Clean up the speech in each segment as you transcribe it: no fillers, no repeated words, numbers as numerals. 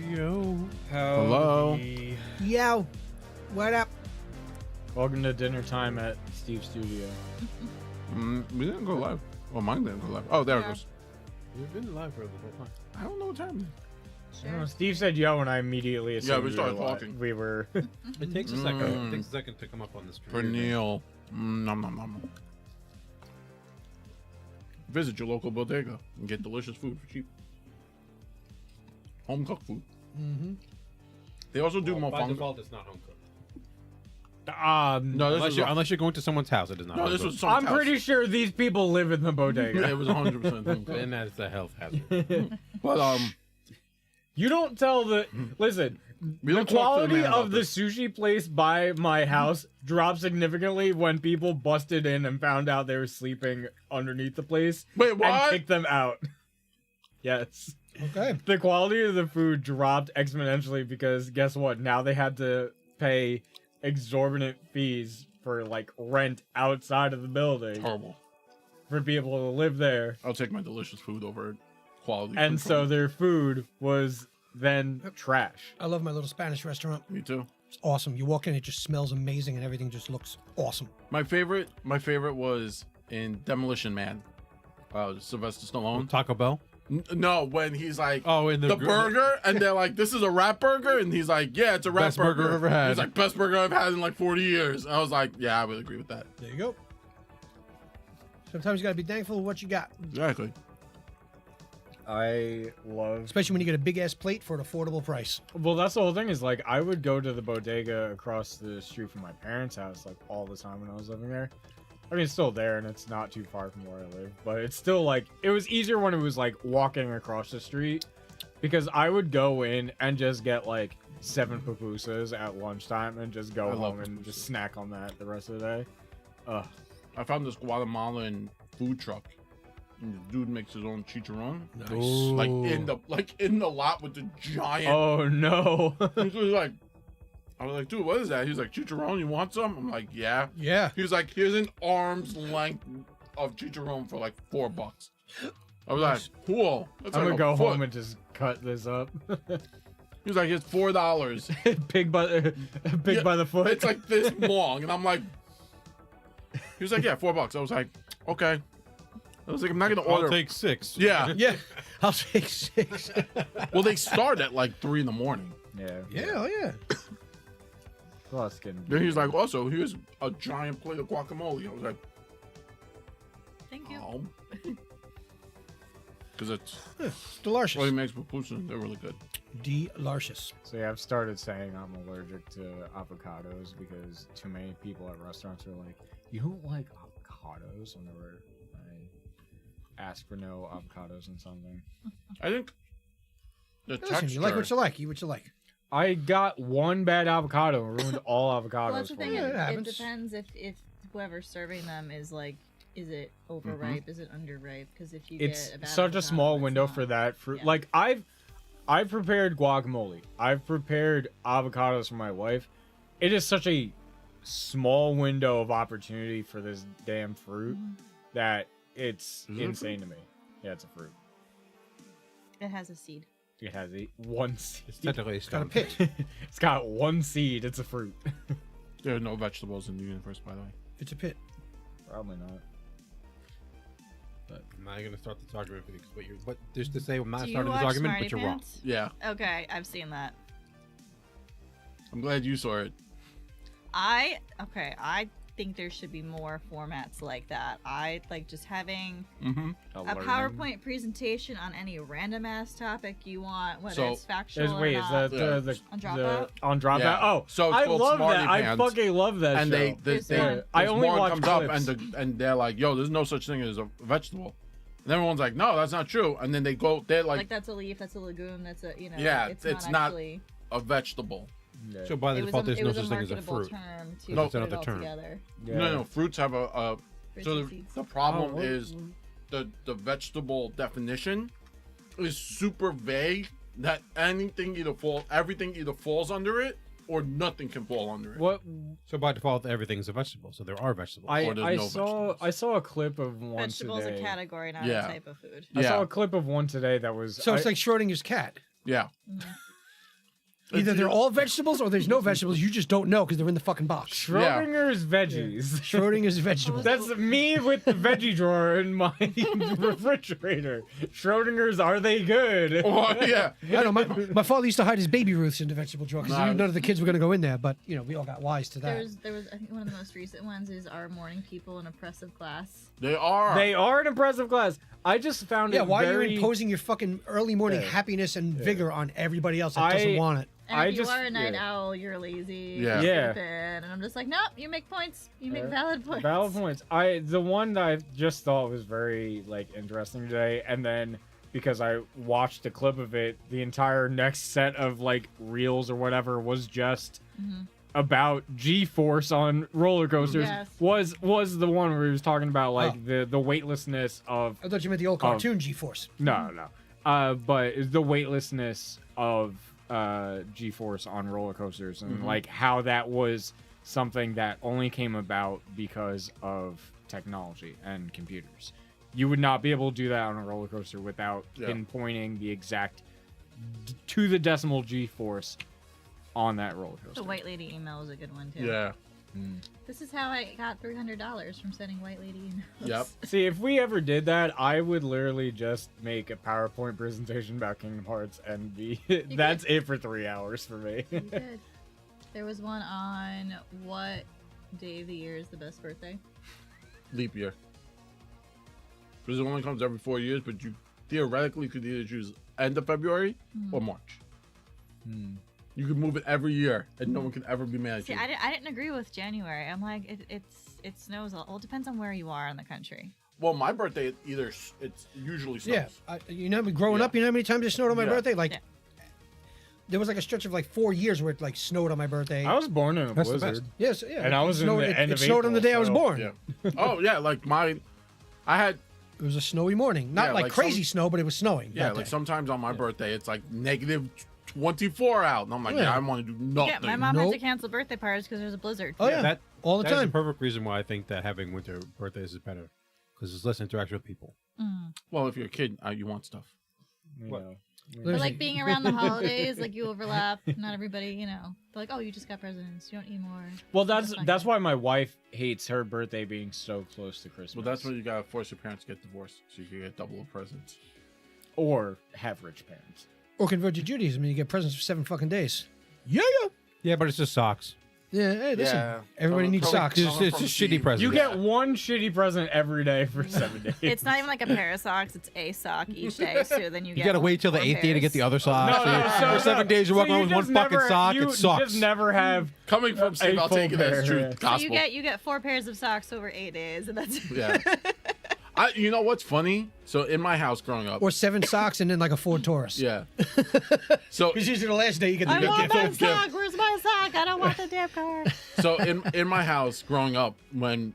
Yo. Hello. Yo, what up? Welcome to dinner time at Steve's studio. We didn't go live. Well, mine didn't go live. Oh, there it goes. We've been live for the whole time. I don't know what time. I don't know, Steve said yo, and I immediately assumed we started were li- talking. We were. It takes a second. It takes a second to come up on the screen. For Neil. Nom nom nom. Visit your local bodega and get delicious food for cheap. Home cooked food. Mm-hmm. They also do Well, by mofongo. default, it's not home cooked. No, this Unless you're going to someone's house, it is not. no, home this cooked. was someone's I'm pretty sure these people live in the house. bodega. It was 100% home cooked. And that's a health hazard. But You don't tell the. Listen, We The don't talk to quality man of about the this. sushi place by my house dropped significantly when people busted in and found out they were sleeping underneath the place Wait, and what? kicked them out. Yes. Okay. The quality of the food dropped exponentially because guess what? Now they had to pay exorbitant fees for like rent outside of the building Horrible. for people to live there. I'll take my delicious food over quality. And food so from- their food was then trash. I love my little Spanish restaurant. Me too. It's awesome. You walk in, it just smells amazing, and everything just looks awesome. My favorite was in Demolition Man. Sylvester Stallone. Taco Bell. No, when he's like, Oh, in the burger, and they're like, "This is a rat burger," and he's like, "Yeah, it's a rat Best burger I've ever had. He's like, "Best burger I've had in like 40 years." And I was like, "Yeah, I would agree with that." There you go. Sometimes you gotta be thankful for what you got, Exactly. I love. especially when you get a big ass plate for an affordable price. Well, that's the whole thing. Is like I would go to the bodega across the street from my parents' house like all the time when I was living there. I mean, it's still there and it's not too far from where I live, but it's still like it was easier when it was like walking across the street because I would go in and just get like 7 pupusas at lunchtime and just go I love home and pupusas. just snack on that the rest of the day. Ugh. I found this Guatemalan food truck, and the dude makes his own chicharron, Nice. like in the lot with the giant. Oh no. He was like, I was like, dude, what is that? He was like, chicharron, you want some? I'm like, yeah. Yeah. He was like, here's an arm's length of chicharron for like $4. I was like, cool. That's I'm like gonna a go foot. home and just cut this up. He was like, it's $4. Pig by Yeah, by the foot. It's like this long, and I'm like, he was like, yeah, $4. I was like, okay. I was like, I'm not gonna order. I'll take 6. Yeah. Yeah. I'll take 6. Well, they start at like 3 in the morning. yeah. Yeah, oh yeah. Well, that's getting. Then he's like, also, here's a giant plate of guacamole. I was like, Thank you. oh. Because it's It's well, he delicious. makes pupusas. They're really good. Delicious. So yeah, I've started saying I'm allergic to avocados because too many people at restaurants are like, "You don't like avocados?" Whenever I ask for no avocados and something, I think the Listen, texture. you like what you like. Eat what you like. I got one bad avocado and ruined all avocados Well, that's the for thing. me. Yeah, it It happens. depends if whoever's serving them is like, is it overripe? Is it underripe? Because if you It's get a bad such a avocado, small it's window not. for that fruit. Yeah. Like I've prepared guacamole. I've prepared avocados for my wife. It is such a small window of opportunity for this damn fruit that it's Is it a insane to me. Yeah, it's a fruit. It has a seed. It has one It's seed. technically a It's got a stone. pit. It's got one seed. It's a fruit. There are no vegetables in the universe, by the way. It's a pit. Probably not. I'm not gonna start this argument with you because what there's to say I'm not Do you starting this watch argument, Smarty but you're wrong. Pants? Yeah, Okay, I've seen that. I'm glad you saw it. I think there should be more formats like that. I like just having Mm-hmm. a PowerPoint presentation on any random ass topic you want, whether So, it's factual or Wait, is not. that Yeah. the On Dropout? on Dropout? Yeah. Oh, So it's I called love Smarty that. I Pants. fucking love that And show. There's they one. I this only one watch comes clips. up and they're like, yo, there's no such thing as a vegetable. And everyone's like, no, that's not true. And then they're like, like that's a leaf, that's a legume, that's a Yeah, it's it's not not- actually. a vegetable. Yeah. So by It was default, a, there's it no was a such thing as a marketable fruit. term to No, put it's it all another term. together. Yeah. No, fruits have a Fruits so and seeds. the problem Oh, what- is the vegetable definition is super vague that everything either falls under it or nothing can fall under it. What So by default, everything's a vegetable. So there are vegetables. I Or there's no saw vegetables. a clip of one Vegetables today. a category, not Yeah. a type of food. I saw Yeah. a clip of one today that was So it's I- like Schrodinger's cat. Yeah. Either they're all vegetables or there's no vegetables. You just don't know because they're in the fucking box. Schrodinger's veggies. Schrodinger's vegetable. That's me with the veggie drawer in my refrigerator. Schrodinger's, are they good? Oh, yeah. I know my father used to hide his baby Ruths in the vegetable drawer because Nice. none of the kids were going to go in there. But you know, we all got wise to that. There was I think one of the most recent ones is Our Morning People in Oppressive Class. They are. They are an impressive class. I just found Yeah, it why very... are you imposing your fucking early morning Yeah. happiness and vigor on everybody else that doesn't want it? And I if you just- are a night yeah. owl, you're lazy. Yeah. you're Yeah. stupid. And I'm just like, no, you make points. You make Yeah. valid points. Valid points. The one that I just thought was very like interesting today, and then because I watched a clip of it. The entire next set of like reels or whatever was just about G-force on roller coasters. Yes. Was the one where he was talking about like the weightlessness of I thought you meant the old cartoon G-Force. no. But it's the weightlessness of G-force on roller coasters and like how that was something that only came about because of technology and computers. You would not be able to do that on a roller coaster without pinpointing the exact to the decimal G-force on that roller coaster. The White Lady email is a good one too. Yeah. This is how I got $300 from sending White Lady emails. Yep. See, if we ever did that, I would literally just make a PowerPoint presentation about Kingdom Hearts and be that's it for 3 hours for me. You could. There was one on what day of the year is the best birthday. Leap year. Because it only comes every 4 years, but you theoretically could either choose end of February or March. You could move it every year, and no one can ever be mad at See, you. I didn't agree with January. I'm like, it snows. Well, it depends on where you are in the country. Well, my birthday it's usually snows. Yeah, you know, growing up, you know how many times it snowed on my Yeah. birthday? Like, Yeah. there was like a stretch of like 4 years where it like snowed on my birthday. I was born in a That's the blizzard. best. Yes, yeah. And I was it in snowed, the end it of snowed on the April, day I was so- born. Yeah. Oh yeah, like I had It was a snowy morning. Not Yeah, like like crazy some- snow, but it was snowing. yeah, that like day. sometimes on my birthday it's like negative 24 out, and I'm like, Yeah. I want to do nothing. Yeah, my mom had Nope. to cancel birthday parties because there's a blizzard. Oh yeah, That all the that is time. a perfect reason why I think that having winter birthdays is better, because there's less interaction with people. Well, if you're a kid, you want stuff. You What? know. But like being around the holidays, like you overlap. Not everybody, you know. They're like, oh, you just got presents. You don't need more. Well, that's not that's good. why my wife hates her birthday being so close to Christmas. Well, that's when you gotta force your parents to get divorced, so you can get double of presents. or have rich parents. Or convert to Judaism and you get presents for 7 fucking days. Yeah, Yeah, but it's just socks. yeah. Hey, listen, Yeah. everybody Coming- needs coming- socks. It's, coming it's from a shitty Steve. present. You get one shitty present every day for 7 days. It's not even like a pair of socks. It's a sock each day. So then you You get. gotta wait till the 4 8th day to get the pairs. other socks. For 7 days, you're walking around with one just fucking sock. You It sucks. just never have. Coming from Steve, A I'll take full it as pair, truth yeah. So gospel. you get 4 pairs of socks over 8 days, and that's Yeah. You know what's funny? So in my house growing up, Or 7 socks and then like a Ford Taurus. yeah. So Because usually the last day you get I the want gift. my gift. sock. Where's my sock? I don't want the damn car. so in my house growing up, when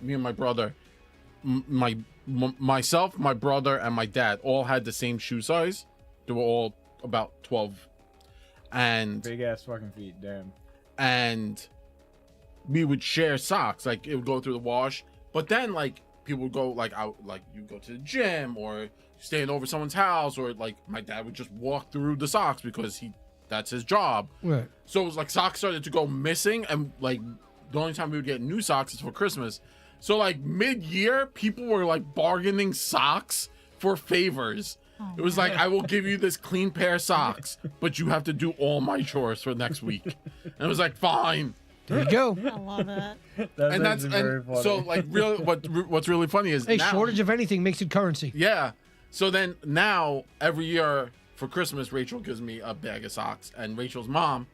me and my brother, myself, my brother, and my dad all had the same shoe size. They were all about 12, and Big ass fucking feet, damn. we would share socks. Like it would go through the wash, but then like people would go like out, like you go to the gym or staying over someone's house, or like my dad would just walk through the socks because that's his job. Right. So it was like socks started to go missing, and like the only time we would get new socks is for Christmas. So like mid-year, people were like bargaining socks for favors. It was like, I will give you this clean pair of socks, but you have to do all my chores for next week. And it was like, fine. There you go. I love that. And that's very funny. so like real. What's really funny is Hey, now, shortage of anything makes it currency. Yeah. So then now every year for Christmas, Rachel gives me a bag of socks, and Rachel's mom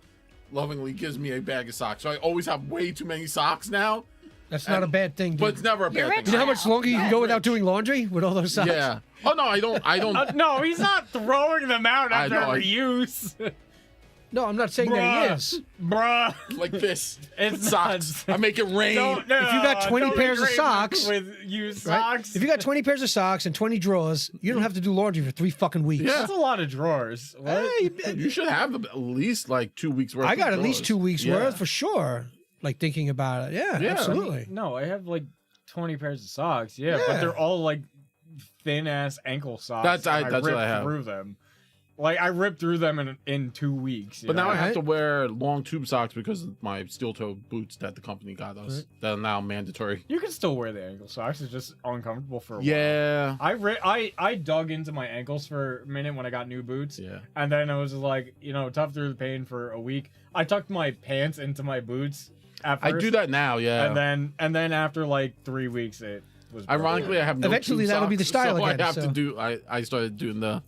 lovingly gives me a bag of socks. So I always have way too many socks now. That's not a bad thing, dude. But it's never a You're bad rich thing. You know how much longer you can go without doing laundry with all those socks? Yeah. Oh no, I don't. No, he's not throwing them out I after know, every use. No, I'm not saying that he is. Bruh. like this. It's Socks. not. I make it rain. Don't, no, If you got 20 don't pairs of agree socks, with used Right? socks, If you got 20 pairs of socks and 20 drawers, you don't have to do laundry for 3 fucking weeks. Yeah. that's a lot of drawers. What? Hey, You should have at least like 2 weeks worth. I got of at least drawers. 2 weeks Yeah. worth for sure. Like thinking about it. Yeah, Yeah, absolutely. No, I have like 20 pairs of socks. Yeah, Yeah. but they're all like thin ass ankle socks. That's and what ripped I have. through them. Like I ripped through them in 2 weeks. you But now know? I have Right. to wear long tube socks because of my steel toe boots that the company got us. Right. That are now mandatory. You can still wear the ankle socks. It's just uncomfortable for a while. Yeah. I dug into my ankles for a minute when I got new boots. Yeah. And then I was just like, tough through the pain for a week. I tucked my pants into my boots at first. I do that now. Yeah. And then after like 3 weeks, it was better. Ironically, I have no Eventually tube that'll be the socks, style so again, I have so. to do. I started doing the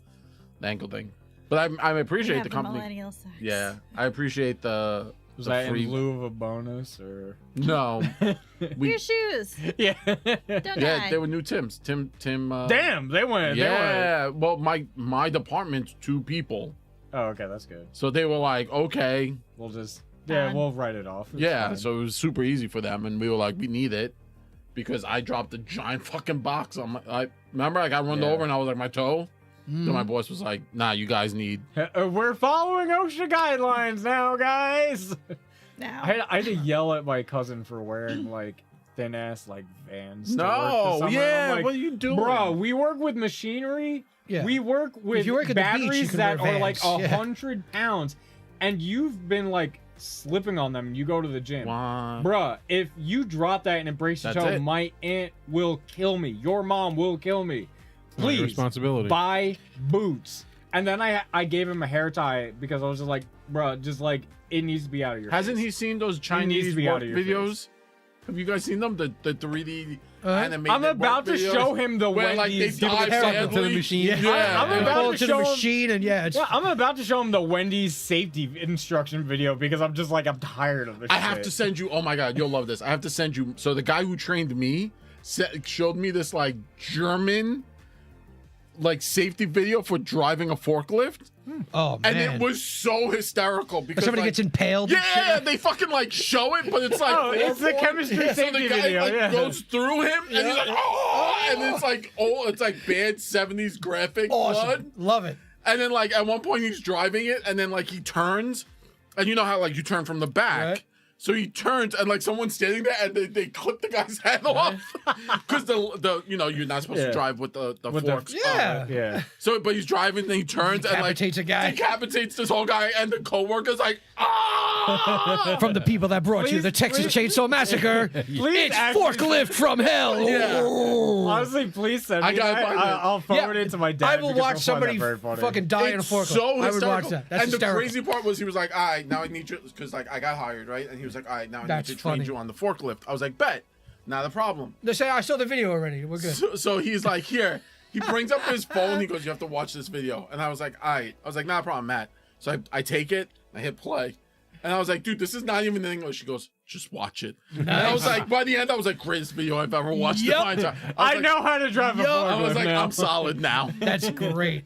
ankle thing, but I appreciate We the have company. millennial socks. Yeah, I appreciate the Was the that free- in lieu of a bonus or? No. We, Your shoes. Yeah. Don't yeah, die. they were new Tims. Tim. Damn, they went. Yeah. Well, my department's 2 people, Oh, okay, that's good. so they were like, okay. We'll just Fine. we'll write it off. It's Yeah. fine. So it was super easy for them, and we were like, we need it because I dropped a giant fucking box on my. I remember I got run Yeah. over and I was like my toe. Mm. So my boss was like, nah, you guys need. We're following OSHA guidelines now, guys. Now. I had to yell at my cousin for wearing like thin ass like Vans. to work this No. summer. Yeah. I'm like, What are you doing, bro, we work with machinery. Yeah. We work with you work at the beach, you batteries can that wear are like Vans. Yeah. 100 pounds, and you've been like slipping on them. And you go to the gym. Why? Bruh, if you drop that and it breaks your That's toe, it. my aunt will kill me. Your mom will kill me. Not your Please responsibility. buy boots. And then I gave him a hair tie because I was just like, bruh, just like it needs to be out of your Hasn't face. he seen those needs to Chinese be out work of your videos? Have you guys seen them? The 3D animated I'm about to work videos? show him the where like they Wendy's. dive hair up into the badly. machine. Yeah, I'm They about fall to into show the him- machine, and yeah, it's Yeah, I'm about to show him the Wendy's safety instruction video because I'm just like I'm tired of this. I have shit. to send you. Oh my god, you'll love this. I have to send you. So the guy who trained me showed me this like German like safety video for driving a forklift, oh man. and it was so hysterical because somebody like, gets impaled. and Yeah, shit. they fucking like show it, but it's like Oh, it's the awful. chemistry So safety the guy video. like Yeah. goes through him, and he's like, oh, and it's like it's like bad '70s graphic blood. Awesome. Love it. And then like at one point he's driving it, and then like he turns, and you know how like you turn from the back. Right. So he turns, and like someone's standing there, and they clip the guy's head off because the you're not supposed Yeah. to drive with the With the- forks. Yeah. Yeah. So but he's driving, then he turns and like Decapitates a guy. decapitates this whole guy, and the coworker's like, ah! From the people that brought you Please- the Texas please- Chainsaw Massacre, Please it's actually- forklift from hell. Yeah. Honestly, please send me I gotta that. find it. I'll forward it to my dad. I will because watch he'll find somebody that very funny. fucking die in a It's forklift. so I would hysterical. watch that. That's and hysterical. the crazy part was he was like, all right, now I need you, because like I got hired, right? And he was like, all right, now I That's need to train funny. you on the forklift. I was like, bet, not a problem. They say I saw the video already. We're good. So he's like, here. He brings up his phone. He goes, you have to watch this video. And I was like, all right. I was like, not a problem, Matt. So I take it. I hit play. And I was like, dude, this is not even in English. She goes, just watch it. And I was like, by the end, I was like, greatest video I've ever watched in my entire. I was like, know how to drive a Yup. forklift I was like, now. I'm solid now. That's great.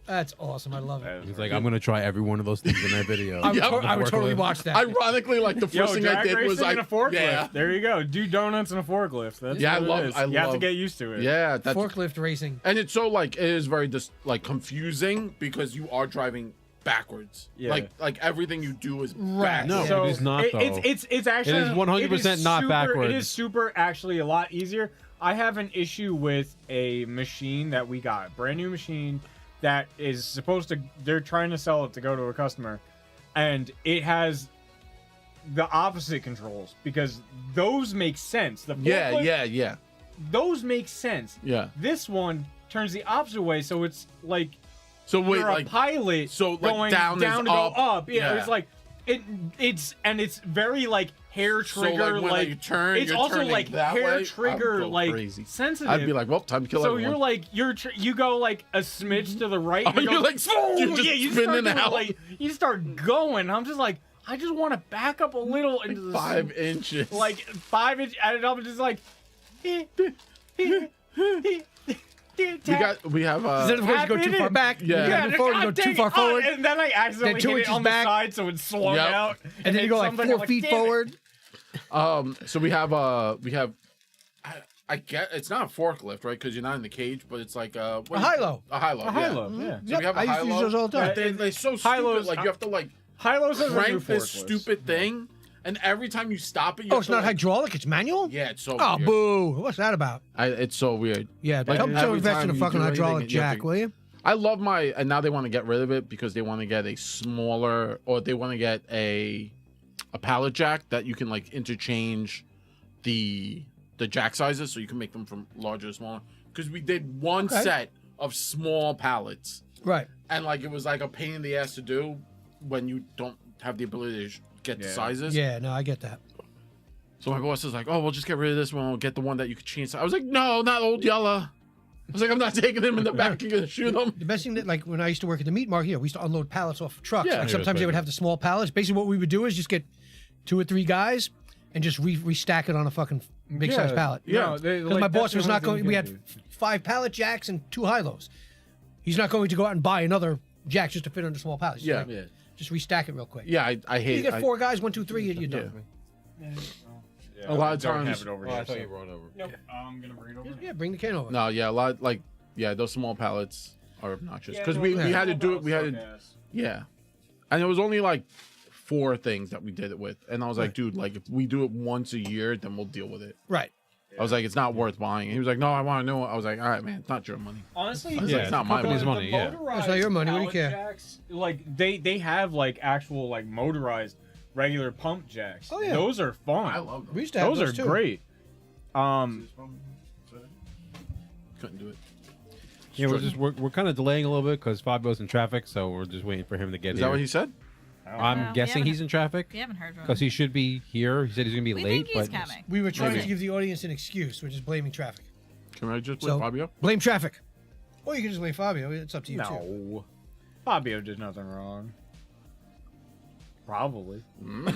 That's awesome. I love it. He's like, I'm gonna try every one of those things in that video. I would, Yep. I would totally watch that. Ironically, like the Yo, first thing I drag did racing was like, in a forklift. yeah, There you go. Do donuts in a forklift. That's Yeah, what I love- it is. I You have to love- get used to it. yeah, that's Forklift racing. and it's so like it is very just like confusing because you are driving backwards. Yeah. Like everything you do is Right. back. No. So it is not, though. It's actually It is 100% not super, backwards. It is super actually a lot easier. I have an issue with a machine that we got, brand new machine that is supposed to. They're trying to sell it to go to a customer, and it has the opposite controls because those make sense. The Yeah, forklift, yeah. those make sense. Yeah. This one turns the opposite way, so it's like So wait, you're like a pilot so, like, going down is to go up. up. Yeah, Yeah. it's like it's very like hair so trigger like when you turn, it's you're also turning like that hair way, trigger I'd go like crazy. sensitive. I'd be like, well, time to kill so everyone. you're like you go like a smidge to the right. and Oh, you go, you're like, you're just yeah, you spinning start doing, out. like you start going. I'm just like I just want to back up a little into the 5 inches. like 5 inch, and I'm just like. we have Is that before you go too far back? Yeah. You gotta move forward, you go God too dang far it. forward, And then I accidentally Then 2 hit it inches on back. the side, so it swung Yep. out. and then you go like something, 4 I'm like, feet "Damn it." forward. So we have I get it's not a forklift, right? Because you're not in the cage, but it's like A high-low. A high-low. A yeah. high-low, yeah. So we have a I used to use high-low. those all the time. They're so stupid. High-lows- Like you have to like High-lows has a new crank this forklift. stupid thing, and every time you stop it, you Oh, have it's to, not like, hydraulic, it's manual? Yeah, it's so Oh, weird. boo. What's that about? It's so weird. Yeah, Like, help every to invest in time a you fucking do anything, hydraulic you have jack, to- will you? I love and now they want to get rid of it because they want to get a smaller, or they want to get a pallet jack that you can like interchange the jack sizes, so you can make them from larger to smaller. Because we did one Okay. set of small pallets, Right. and like it was like a pain in the ass to do when you don't have the ability to get the Yeah. sizes. Yeah, no, I get that. So my boss is like, "Oh, we'll just get rid of this one. We'll get the one that you could change." I was like, "No, not Old Yella. I was like, I'm not taking him in the back. You're gonna shoot him. The best thing that, like, when I used to work at the meat market, we used to unload pallets off of trucks. Yeah. Like, Yeah, sometimes that's they would right. have the small pallets. Basically, what we would do is just get 2 or 3 guys and just restack it on a fucking big size pallet. Yeah, Because my boss was not going. We had 5 pallet jacks and 2 high-lows. He's not going to go out and buy another jack just to fit on the small pallets. Yeah. Just restack it real quick. Yeah, I hate. You get I- 4 guys, 1, 2, 3, you're done. A lot of don't times- have it over Oh, here. I thought so- you brought over. Nope, I'm gonna bring it over. Yeah, bring the can over. No, yeah, a lot those small pallets are obnoxious Yeah, because no, we the had to do small it. We had to, pallets suck ass. yeah, and it was only like 4 things that we did it with, and I was like, dude, like if we do it once a year, then we'll deal with it. Right. I was like, it's not worth buying. He was like, no, I want to know. I was like, all right, man, it's not your money. Honestly, It's Yeah, like, it's not my company's money. money, yeah. It's not your money, what do you care? Jacks, like they have like actual like motorized regular pump jacks. Oh, yeah. Those are fun. I love We them. used to have those are too. great. Couldn't do it. Yeah, we're kind of delaying a little bit because Fabio's in traffic, so we're just waiting for him to get Is here. that what he said? I'm No, we guessing haven't- he's in traffic We haven't heard from because him. he should be here. He said he's gonna be We late, think he's but coming. We were trying Maybe. to give the audience an excuse. We're just blaming traffic. Can I just So- blame Fabio? Blame traffic. Or you can just blame Fabio. It's up to you, too. No, Fabio did nothing wrong. Probably.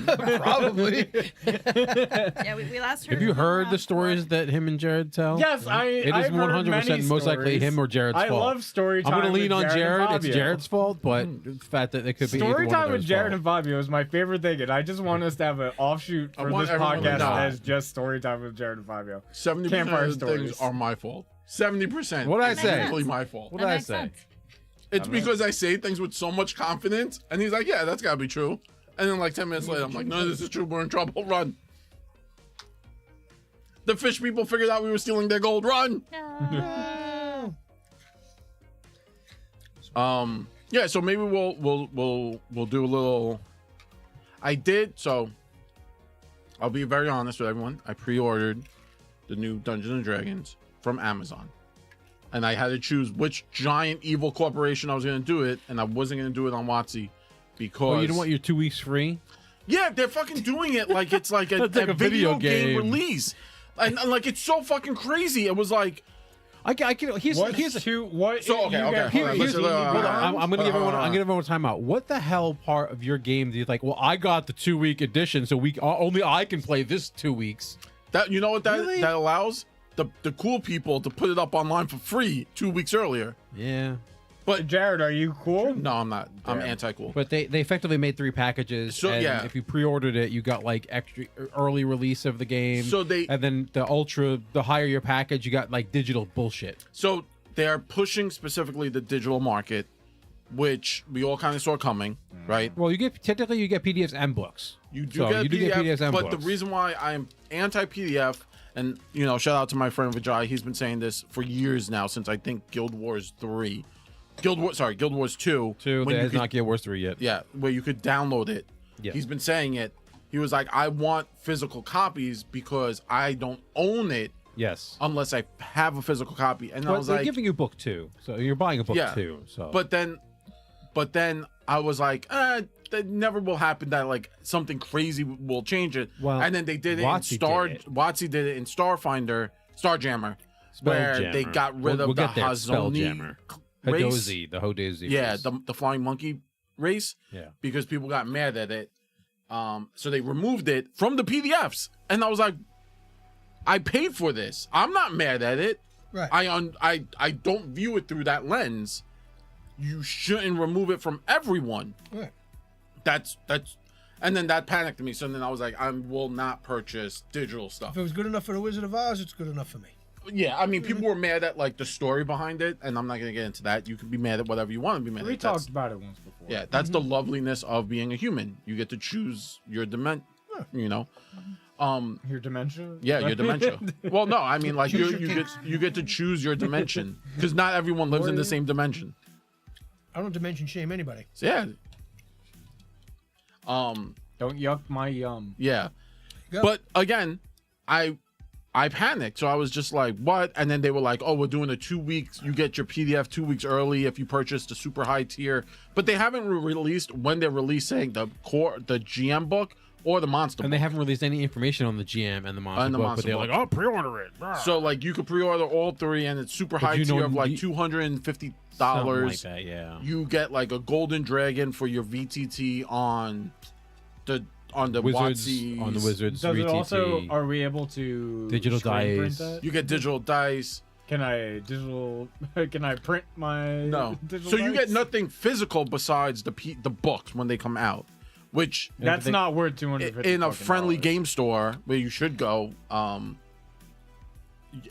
Probably. Yeah, we last heard. have you from him heard around the stories 4. that him and Jared tell? Yes, It is I've heard 100% many most likely stories. him or Jared's I fault. love story I'm time. gonna lean with on Jared. Jared. And It's Fabio. Jared's fault, but the fact that it could be either Story one of time with theirs Jared fault. and Fabio is my favorite thing, and I just want us to have an offshoot I for want this everyone to podcast know. as just story time with Jared and Fabio. 70% Campfire of the things stories. are my fault. 70%. What did I is say? Simply my fault. What That did I makes say? sense. It's because I say things with so much confidence, and he's like, "Yeah, that's gotta be true." And then like 10 minutes later, I'm like, "No, this is true. We're in trouble. Run!" The fish people figured out we were stealing their gold. Run! No. Yeah. So maybe we'll do a little. I did so. I'll be very honest with everyone. I pre-ordered the new Dungeons and Dragons from Amazon. And I had to choose which giant evil corporation I was going to do it, and I wasn't going to do it on WotC because Well, you don't want your 2 weeks free. yeah, they're fucking doing it like it's like a, It's like a a video video game game. release, and like it's so fucking crazy. It was like I can. Here's What? here's What? So, okay, you okay, get- hold on, Here's, let's- hold on, I'm gonna give everyone. hold on. I'm gonna give everyone time out. What the hell part of your game do you like? Well, I got the 2 week edition, so only I can play this 2 weeks. that. You know what that Really? that allows the cool people to put it up online for free 2 weeks earlier. Yeah, But Jared, are you cool? no, I'm not. I'm Damn. anti-cool. but they effectively made 3 packages. So, and yeah. if you pre-ordered it, you got like extra early release of the game. So they- and then the higher your package, you got like digital bullshit. So they're pushing specifically the digital market, which we all kind of saw coming, right? Well, you get PDFs and books. You do So get a you do PDF, get PDFs and but books. the reason why I'm anti-PDF, and shout out to my friend Vijay, he's been saying this for years now, since I think Guild Wars 3, Guild Wars 2, Two when that you has could- not Guild Wars 3 yet. yeah, where you could download it. Yeah. He's been saying it. He was like, I want physical copies because I don't own it Yes. unless I have a physical copy. And I But was they're like, giving you book 2, so you're buying a book Yeah, 2. So, but then I was like, that never will happen. That like something crazy will change it. Well, and then they did it in WotC did it. WotC did it in Starjammer, where they Spelljammer. got rid of We'll the get there. Hazoni Spelljammer. race. Hadozi, the Hodozi. Yeah, race. the flying monkey race. Yeah. Because people got mad at it. So they removed it from the PDFs, and I was like, I paid for this. I'm not mad at it. Right. I don't view it through that lens. You shouldn't remove it from everyone. Right. That's and then that panicked me. So then I was like, I will not purchase digital stuff. If it was good enough for the Wizard of Oz, it's good enough for me. Yeah, I mean, people were mad at like the story behind it, and I'm not gonna get into that. You can be mad at whatever you want to be mad We at. That's- talked about it once before. Yeah, that's the loveliness of being a human. You get to choose your Your dementia. Yeah, your dementia. Well, no, I mean like you get to choose your dimension because not everyone lives in the same dimension. I don't dimension shame anybody. So, yeah. Don't yuck my yum. Yeah. Go. But again, I panicked. So I was just like, what? And then they were like, oh, we're doing a 2 weeks. You get your PDF 2 weeks early if you purchase the super high tier. But they haven't released when they're releasing the GM book or the monster. And they book. haven't released any information on the GM and the monster book, Monster but they're book. like, oh, pre-order it. So like you could pre-order all three, and it's super high you know tier of like you- $250. Something like that, yeah. You get like a golden dragon for your VTT on the Wizards WotC's. on the Wizards. Does it 3TT. also? Are we able to Digital screen print dice. that? You get digital dice. Can I digital? Can I print my? No. Digital So you dice? get nothing physical besides the books when they come out, which That's they- not worth $250. in a friendly game store where you should go,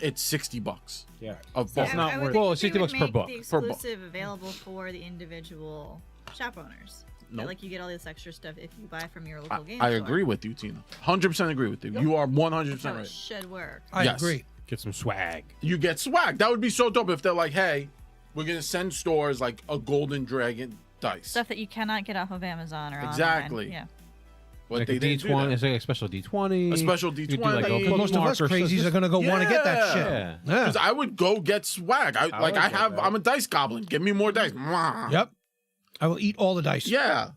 it's $60 Yeah. of That's book. not I worth- would Well, think they $60 would per make book. The Per book. exclusive available for the individual shop owners. Nope. Like you get all this extra stuff if you buy from your local game I store. agree with you, Tina. 100% agree with you. You are 100% That's how it right. should work. I Yes. agree. Get some swag. You get swag. That would be so dope if they're like, hey, we're gonna send stores like a golden dragon dice. Stuff that you cannot get off of Amazon or Exactly. online. Yeah. But Like they a didn't do D20, that. it's like a special D20. A special You do D20. like a Because Because most of us bookmark or crazies something. are gonna go want to get that shit. Yeah. Yeah. Because I would go get swag. I would get that. I'm a dice goblin. Give me more dice. Mwah. Yep. I will eat all the dice. Yeah.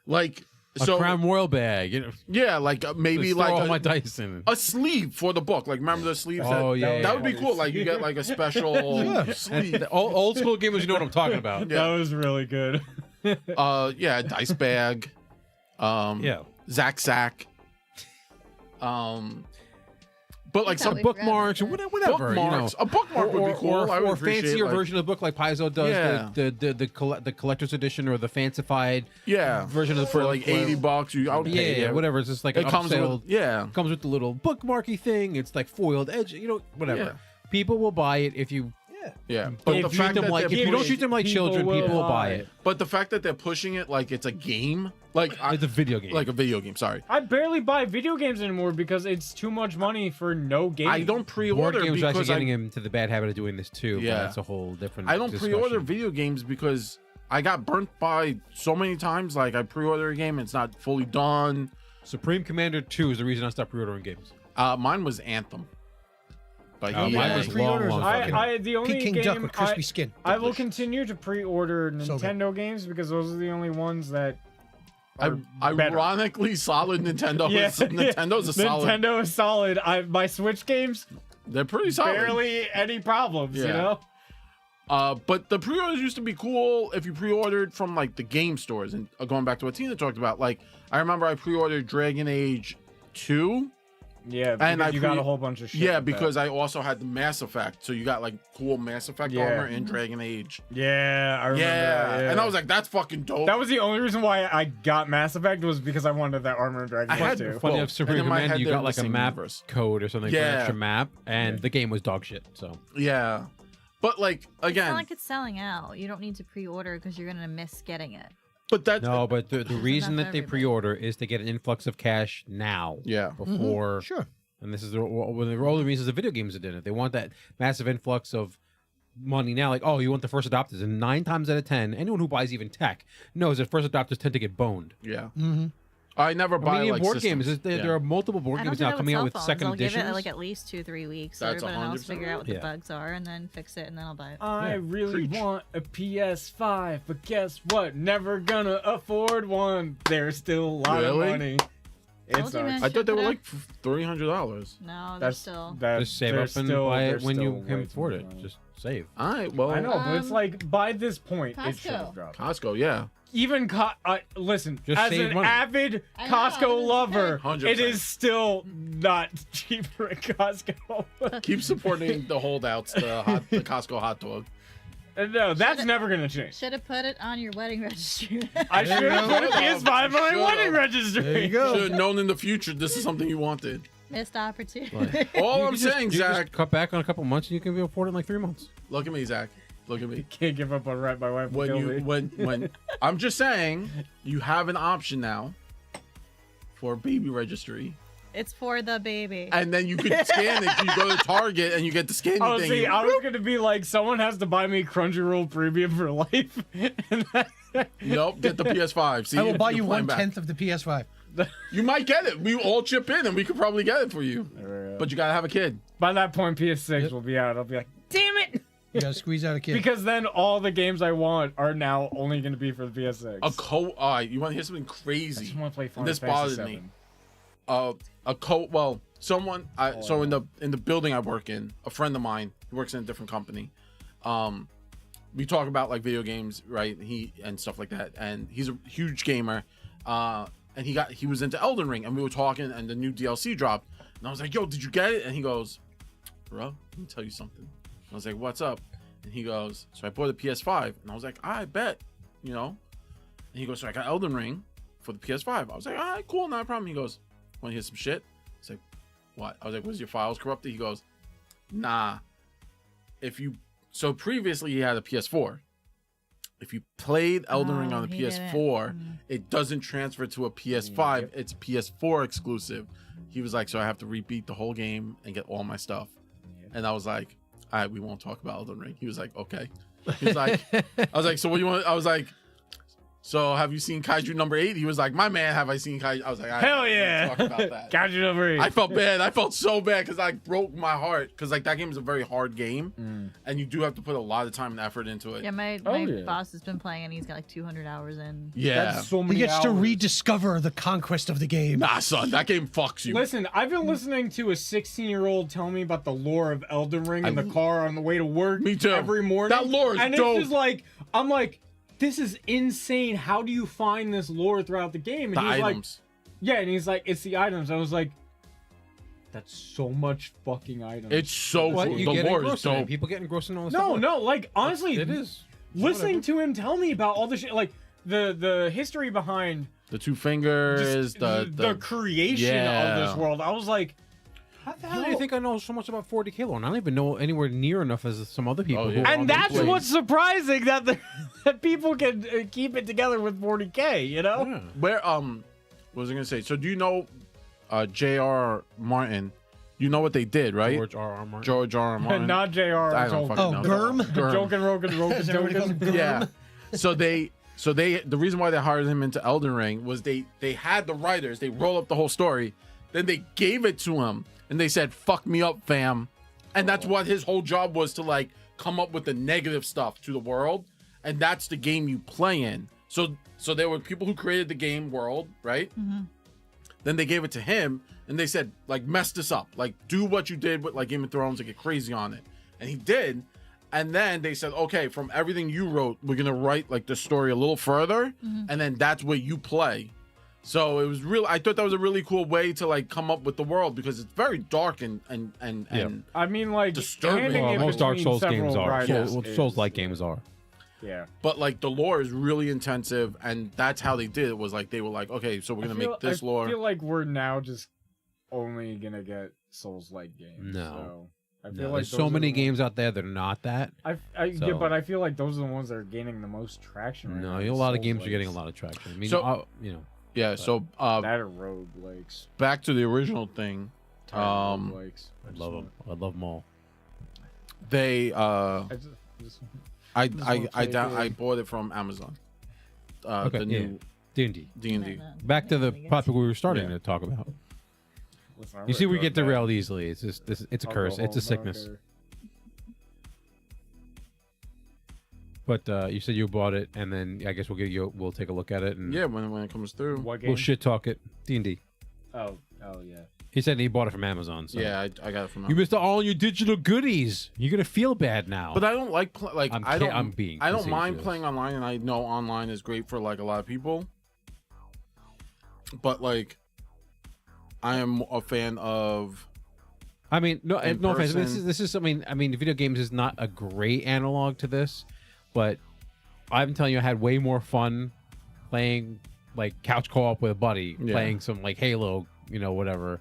Like A so. Crown Royal bag. You know, Yeah, like maybe throw all my like dice in. a sleeve for the book. Like remember the sleeves? Oh, that, yeah, That yeah. would be cool. Like you get like a special Yeah. sleeve. Old school gamers, you know what I'm talking about. Yeah. That was really good. Yeah, dice bag. Yeah. Sack. But like That's some how we Bookmarks or grab it. whatever. bookmarks. You know. A bookmark would be cool. I would or appreciate, fancier like- version of the book like Paizo does, Yeah. the collector's edition or the fancified Yeah, version of the for book like where- $80. I would pay. yeah, whatever. It's just like It an comes upsell. with Comes with the little bookmarky thing. It's like foiled edge, whatever. Yeah. People will buy it if you yeah. but If the you fact treat them that like they're if you don't pushing- treat them like people children, will people will buy buy it. but the fact that they're pushing it like it's a game, like It's a video game. like a video game. Sorry, I barely buy video games anymore because it's too much money for no game. I don't Board pre-order games are actually because getting into the bad habit of doing this too. Yeah. But that's a whole different. I don't discussion. pre-order video games because I got burnt by so many times. Like I pre-order a game, it's not fully done. Supreme Commander 2 is the reason I stopped pre-ordering games. Mine was Anthem. But Oh, mine was Pre-orders long, are long fucking the only King game Duck with crispy skin. I will continue to pre-order So good. Nintendo games because those are the only ones that are better. ironically, solid Nintendo. Yeah, Nintendo's a solid. Nintendo is solid. My Switch games They're pretty solid. barely any problems. You Yeah. know. But the pre-orders used to be cool if you pre-ordered from like the game stores. And going back to what Tina talked about, like I remember I pre-ordered Dragon Age 2. Yeah, And because I you got a whole bunch of shit. Yeah, with that. because I also had the Mass Effect, so you got like cool Mass Effect Yeah. armor in Dragon Age. yeah, I remember Yeah. that. Yeah, And I was like, that's fucking dope. that was the only reason why I got Mass Effect was because I wanted that armor in Dragon I Quest had 2. Funny Well, enough, Supreme and in my Commander, head you they're got like the a same map universe. code or something for an Yeah. extra map, and the game was dog shit. So Yeah. But like It's again, not like it's selling out. You don't need to pre-order because you're gonna miss getting it. but that's no, but the reason not that for they everybody. pre-order is to get an influx of cash now. yeah. Before Sure. And this is one of the only reasons the video games are doing it. They want that massive influx of money now. Like, oh, you want the first adopters. And 9 times out of 10, anyone who buys even tech knows that first adopters tend to get boned. Yeah. Mm-hmm. I never buy I mean, like board systems. games, Yeah. there are multiple board I don't games do now that coming with out with cell phones. second I'll give editions. it like at least 2-3 weeks. So That's everybody else 100% figure out what right. the bugs are and then fix it and then I'll buy it. I Yeah. really want a PS5, but guess what? Never gonna afford one. There's still a lot Really? of money. It Told you, sucks. man. I thought they were Check it like $300. No, they're That's still. Just save they're up and still- buy they're it when you still can way afford too it. much. Just save. All right. Well, I know, but it's Um, like by this point, it should Costco. have dropped. Costco. Yeah. Even listen, Just as save an money. avid I know, Costco it's lover, 100%. it is still not cheaper at Costco. Keep supporting the holdouts, the Costco hot dog. No, that's Should've- never gonna change. Should have put it on your wedding registry. I should have put a PS5 on my Should've. wedding registry. There you go. Should have known in the future this is something you wanted. Missed opportunity. All You I'm can just- saying, you can Zach. just cut back on a couple months and you can be afford it in like 3 months. Look at me, Zach. Look at me. Can't give up on right. My wife will When kill you me. when I'm just saying, you have an option now for baby registry, It's for the baby. and then you could scan it. You go to Target and you get the scanning Oh, thing. see, and I was gonna be like, someone has to buy me Crunchyroll Premium for life. And Nope, get the PS5. See, I will buy you're you flying 1/10 of the PS5. You might get it. We all chip in, and we could probably get it for you. But you gotta have a kid. by that point, PS6 will be out. I'll be like, damn it! You gotta squeeze out a kid. Because then all the games I want are now only gonna be for the PS6. You want to hear something I crazy? just want to play Final This Fantasy bothered me. VII. someone so in the building I work in, a friend of mine, he works in a different company. We talk about like video games, right? And stuff like that, and he's a huge gamer. And he was into Elden Ring, and we were talking, and the new DLC dropped, and I was like, yo, did you get it? And he goes, bro, let me tell you something. I was like, what's up? And he goes, so I bought a PS5, and I was like, I bet, you know. And he goes, so I got Elden Ring for the PS5. I was like, all right, cool, not a problem. He goes, want to hear some shit? I was like, what? I was like, was your files corrupted? He goes, nah. So previously he had a PS4. If you played Elden Ring on the PS4, it doesn't transfer to a PS5. Yep. It's PS4 exclusive. He was like, so I have to rebeat the whole game and get all my stuff. Yep. And I was like, all right, we won't talk about Elden Ring. He was like, okay. He was like, I was like, so what do you want? I was like, so have you seen Kaiju number 8? He was like, my man, have I seen Kaiju? I was like, hell yeah. Talk about that. Kaiju number 8. I felt bad. I felt so bad because I broke my heart because like that game is a very hard game, and you do have to put a lot of time and effort into it. Yeah, my boss has been playing and he's got like 200 hours in. Yeah, That's so He many gets to hours. rediscover the conquest of the game. nah, son, that game fucks you. Listen, I've been listening to a 16-year-old tell me about the lore of Elden Ring in the car on the way to work. Me too. Every morning. That lore is and dope. it's just like, I'm like, this is insane. How do you find this lore throughout the game? And The he's items. like, yeah, and he's like, it's the items. I was like, that's so much fucking items. It's so What cool. you The get lore is engrossed in it. dope. People get engrossed in all this no, stuff. no, like honestly, It is. listening to him tell me about all the shit, like the history behind The two fingers, just the creation yeah. of this world. I was like, How the hell do you think I know so much about 40K lore? And I don't even know anywhere near enough as some other people. Oh, who yeah. are on and the that's blade. what's surprising that that people can keep it together with 40K. You know? Yeah. where what was I gonna say? So do you know J.R. Martin? You know what they did, right? George R. Martin. George R. Martin. Not J.R. I don't Tolkien. fucking Oh, know. Gurm? Gurm. Joking, Rogan, Is everybody calls him Joking. Gurm? Yeah. So the reason why they hired him into Elden Ring was they had the writers, they roll up the whole story, then they gave it to him and they said, fuck me up, fam. And that's what his whole job was, to like come up with the negative stuff to the world. And that's the game you play in. So there were people who created the game world, right? Then they gave it to him and they said, like, mess this up. Like, do what you did with like Game of Thrones and get crazy on it. And he did. And then they said, okay, from everything you wrote, we're gonna write like the story a little further, and then that's where you play. So it was real. I thought that was a really cool way to like come up with the world, because it's very dark and I mean, like, Disturbing. handing Well, it Most Dark between Souls games several are. writers Well, is- Souls-like games are. Yeah. but like the lore is really intensive, and that's how they did it. Was like they were like, okay, so we're gonna make this lore. I feel like we're now just only gonna get Souls-like games. No. So I feel No, like there's those so are many the games out there that are not that. Yeah, So- but I feel like those are the ones that are gaining the most traction. Right No, now, a lot of games are Souls-likes. getting a lot of traction. I mean, So- you know, Yeah. So That are roguelikes. back to the original thing. Tired of Um, roguelikes. I love them. I love them all. They I just I wanna take it. bought it from Amazon. Okay, The yeah. new D&D. D&D. Back to the topic we were starting Yeah. to talk about. listen, I'm You see, ready we to get go to bed. derailed easily. It's just it's a I'll curse. go It's a home, I don't sickness. care. But you said you bought it, and then I guess we'll take a look at it, and Yeah, when it comes through. What game? we'll shit talk it. D&D. Oh yeah. He said he bought it from Amazon. So. Yeah, I got it from You Amazon. missed all your digital goodies. You're gonna feel bad now. But I don't like I'm being I don't mind facetious. playing online, and I know online is great for like a lot of people. But like, I am a fan of. I mean, no in offense. person. This is. I mean, video games is not a great analog to this, but I'm telling you, I had way more fun playing like couch co-op with a buddy, Yeah. playing some like Halo, whatever,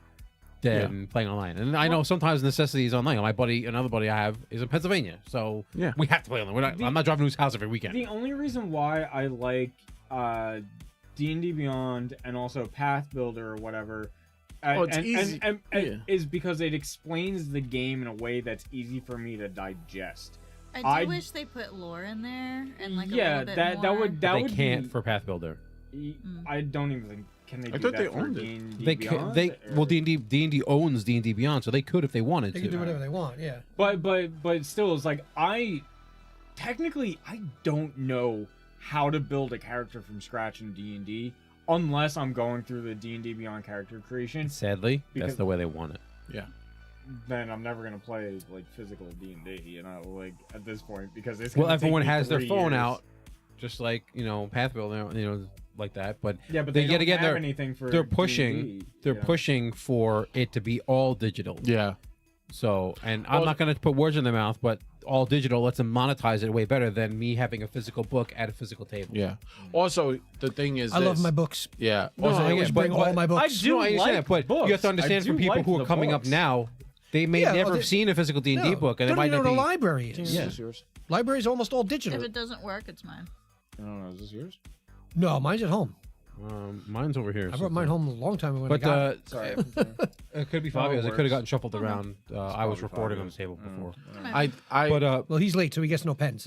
than playing online. And I know sometimes necessity is online. Another buddy I have is in Pennsylvania, so Yeah. we have to play online. I'm not driving to his house every weekend. The only reason why I like D&D Beyond and also Path Builder or whatever, it's easy. Yeah. is because it explains the game in a way that's easy for me to digest. I I- wish they put lore in there and like a yeah, little bit that more. would But that they would can't be, for Path Builder. I don't even think can they. I do thought that they for owned it. D&D They Beyond, can. Well, or- D&D owns D&D Beyond, so they could if they wanted They to. can do whatever they want. Yeah. But still, it's like I don't know how to build a character from scratch in D&D. unless I'm going through the D&D Beyond character creation, Sadly, Because- that's the way they want it. then I'm never gonna play like physical D&D. You know, like at this point because it's Well, gonna take everyone me has their 3 phone years. out, just like Pathfinder, like that. But Yeah, but they they yet don't again have they're anything for they're pushing D&D, they're you know? pushing for it to be all digital. Yeah. So, and I'm Well- not going to put words in their mouth, but all digital lets them monetize it way better than me having a physical book at a physical table. Yeah. Also, the thing is, I love this. my books. Yeah. No, Also, I always yeah, bring but- all my books. I do No, I understand like that, but books. you have to I understand do for people like who the are coming books. up now, they may Yeah, never well, have seen a physical D&D book, and it don't might even not know be. what a library is. Yeah. Is this yours? Library is almost all If digital. it doesn't work, it's mine. I don't know. Is this yours? No, mine's at home. Mine's over here. I brought mine home a long time ago. when I But got it. Sorry. it could be Oh, it Fabio's. It could have works. gotten shuffled around. I was probably recording on the Fabio's. table before. I But Well, he's late, so he gets no pens.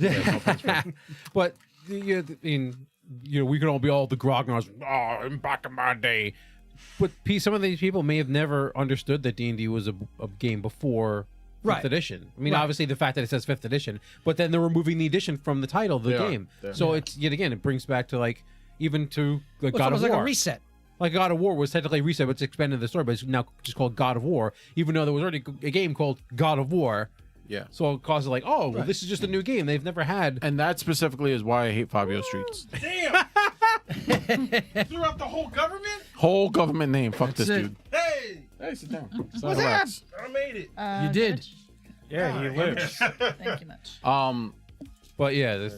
but we could all be all the grognards. Oh, back in my day. But some of these people may have never understood that D&D was a game before Right. 5th edition. I mean, Right. obviously the fact that it says 5th edition, but then they're removing the edition from the title of the They are. game. They are. So it's yet again, it brings back to like even to like Well, it's God of almost like War. a reset. Like God of War was technically a reset, but it's expanded the story, but it's now just called God of War, even though there was already a game called God of War. yeah. So it causes like, oh, well, this is just a new game. They've never had. And that specifically is why I hate Fabio Streets. Damn! Threw out the whole government? Whole government name. Fuck That's this it. dude. Hey! Hey, sit down. What's I made it. You did. Mitch? Yeah, he lives. Thank you, Mitch. But yeah,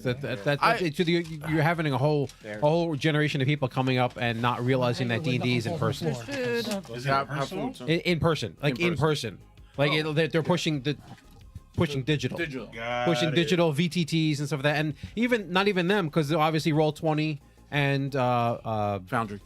you're having a whole generation of people coming up and not realizing that D&D is in person. Food. Is Have it personal? food, son. In person, like in person, like they're pushing digital. Digital. Got Pushing it. digital VTTs and stuff like that, and even not even them because obviously Roll20 and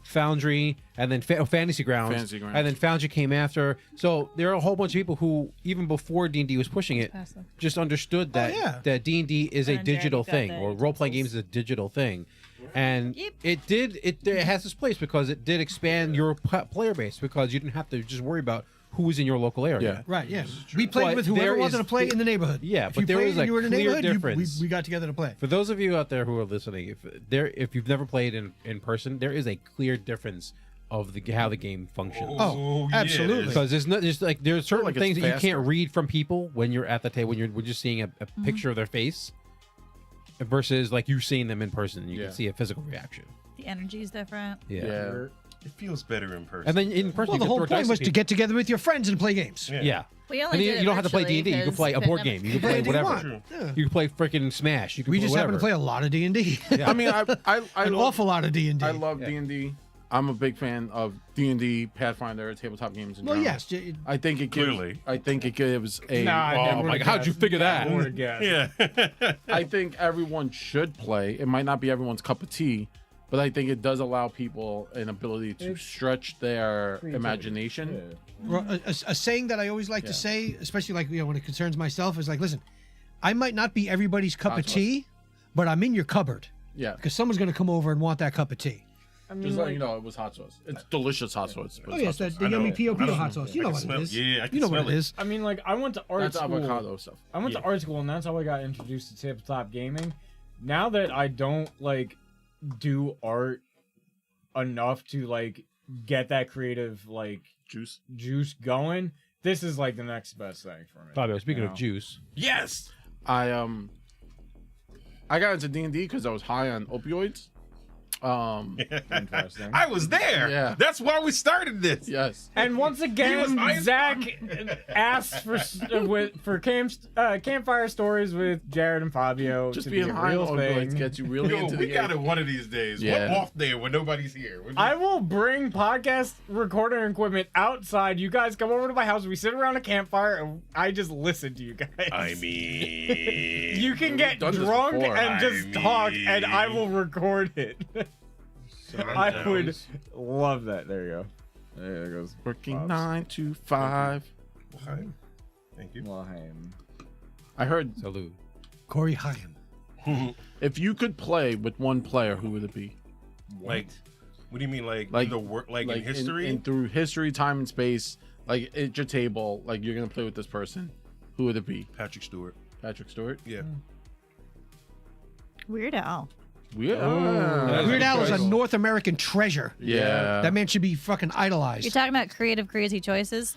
Foundry. and then Fantasy Grounds, Fantasy Grounds. and then Foundry came after. So there are a whole bunch of people who even before D&D was pushing it, Pass that. just understood that yeah. that D&D is a And Jeremy digital got thing, the or role playing utensils. games is a digital thing, and Yep. it has its place because it did expand your player base because you didn't have to just worry about who was in your local area. Yeah. Right, yeah. We played But with whoever there wanted is- to play in the neighborhood. Yeah, if but you there played is and a you were in the clear neighborhood, difference. we got together to play. For those of you out there who are listening, if you've never played in person, there is a clear difference of how the game functions. Oh, yeah, absolutely. Because there's certain like it's things that you faster. can't read from people when you're at the table when you're just seeing a picture of their face, versus like you seeing them in person. You Yeah. can see a physical reaction. The energy is different. Yeah. It feels better in person. And then in person, Well, you the can whole throw point dice was at to people. get together with your friends and play games. Yeah. We only And did you don't have to play virtually D&D. You can 'cause play a board pandemic. game. You can Play play anything you whatever. want. Yeah. You can play freaking Smash. You can We play just whatever. happen to play a lot of D&D. I mean, I An love, awful lot of D&D. I love D&D. I'm a big fan of D&D, Pathfinder, tabletop games. In Well, general. yes. I think it gives. Clearly. I think it gives a. Nah, I never my would've God, how'd you guessed. figure that? I would've guessed. yeah. I think everyone should play. It might not be everyone's cup of tea, but I think it does allow people an ability to It's stretch their creativity. imagination. Well, a saying that I always like to say, especially like when it concerns myself, is like, listen, I might not be everybody's cup of Cosmos. tea, but I'm in your cupboard Yeah. because someone's going to come over and want that cup of tea. I mean, Just like, letting you know, it was hot sauce. It's delicious hot sauce. but Oh it's yes, hot sauce. the I know. yummy Pio I Pio know. hot sauce. You know I what can it smell- is. yeah, I can You know what smell it it. is. I mean, like I went to art That's school. avocado stuff. I went to art school, and that's how I got introduced to tabletop gaming. Now that I don't like do art enough to like get that creative like Juice. going, this is like the next best thing for me. Fabio, speaking you of know? juice, Yes. I got into D&D because I was high on opioids. Interesting. I was there. Yeah. That's why we started this. Yes. And once was again, high as Zach asked for campfire stories with Jared and Fabio. Just to being be a high on real opioids thing. gets you really Yo, into we the got game. it one of these days. Yeah. One off day when nobody's here. We're just- I will bring podcast recording equipment outside. You guys come over to my house. We sit around a campfire, and I just listen to you guys. I mean, you can get done this drunk before. and just talk, and I will record it. I would love that. There you go. There it goes. Working Pops. 9 to 5. Okay. Thank you. Lahaim. I heard salute. Corey Haim. if you could play with one player, who would it be? Like, what do you mean, like Like- the work, like in history? in through history, time, and space. Like at your table, like you're gonna play with this person. Who would it be? Patrick Stewart. Patrick Stewart. Yeah. Weird Al. Yeah. Weird Al is a choice. North American treasure. Yeah. That man should be fucking idolized. You're talking about creative, crazy choices.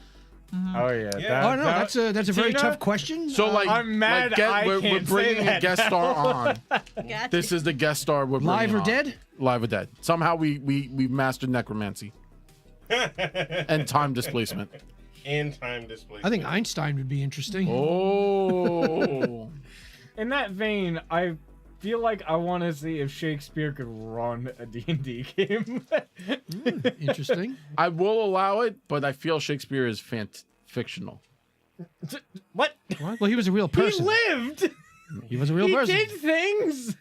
Oh yeah. Yeah. Oh no, that's a very Tina? tough question. So like, I'm mad I we're can't bringing say a that guest star on. Gotcha. This is the guest star we're Live bringing or on. dead? Live or dead. Somehow we mastered necromancy and time displacement. And time displacement. I think Einstein would be interesting. Oh. In that vein, I feel like I want to see if Shakespeare could run a D&D game. Interesting. I will allow it, but I feel Shakespeare is fictional. What? Well, he was a real person. He lived. He was a real He person. did things.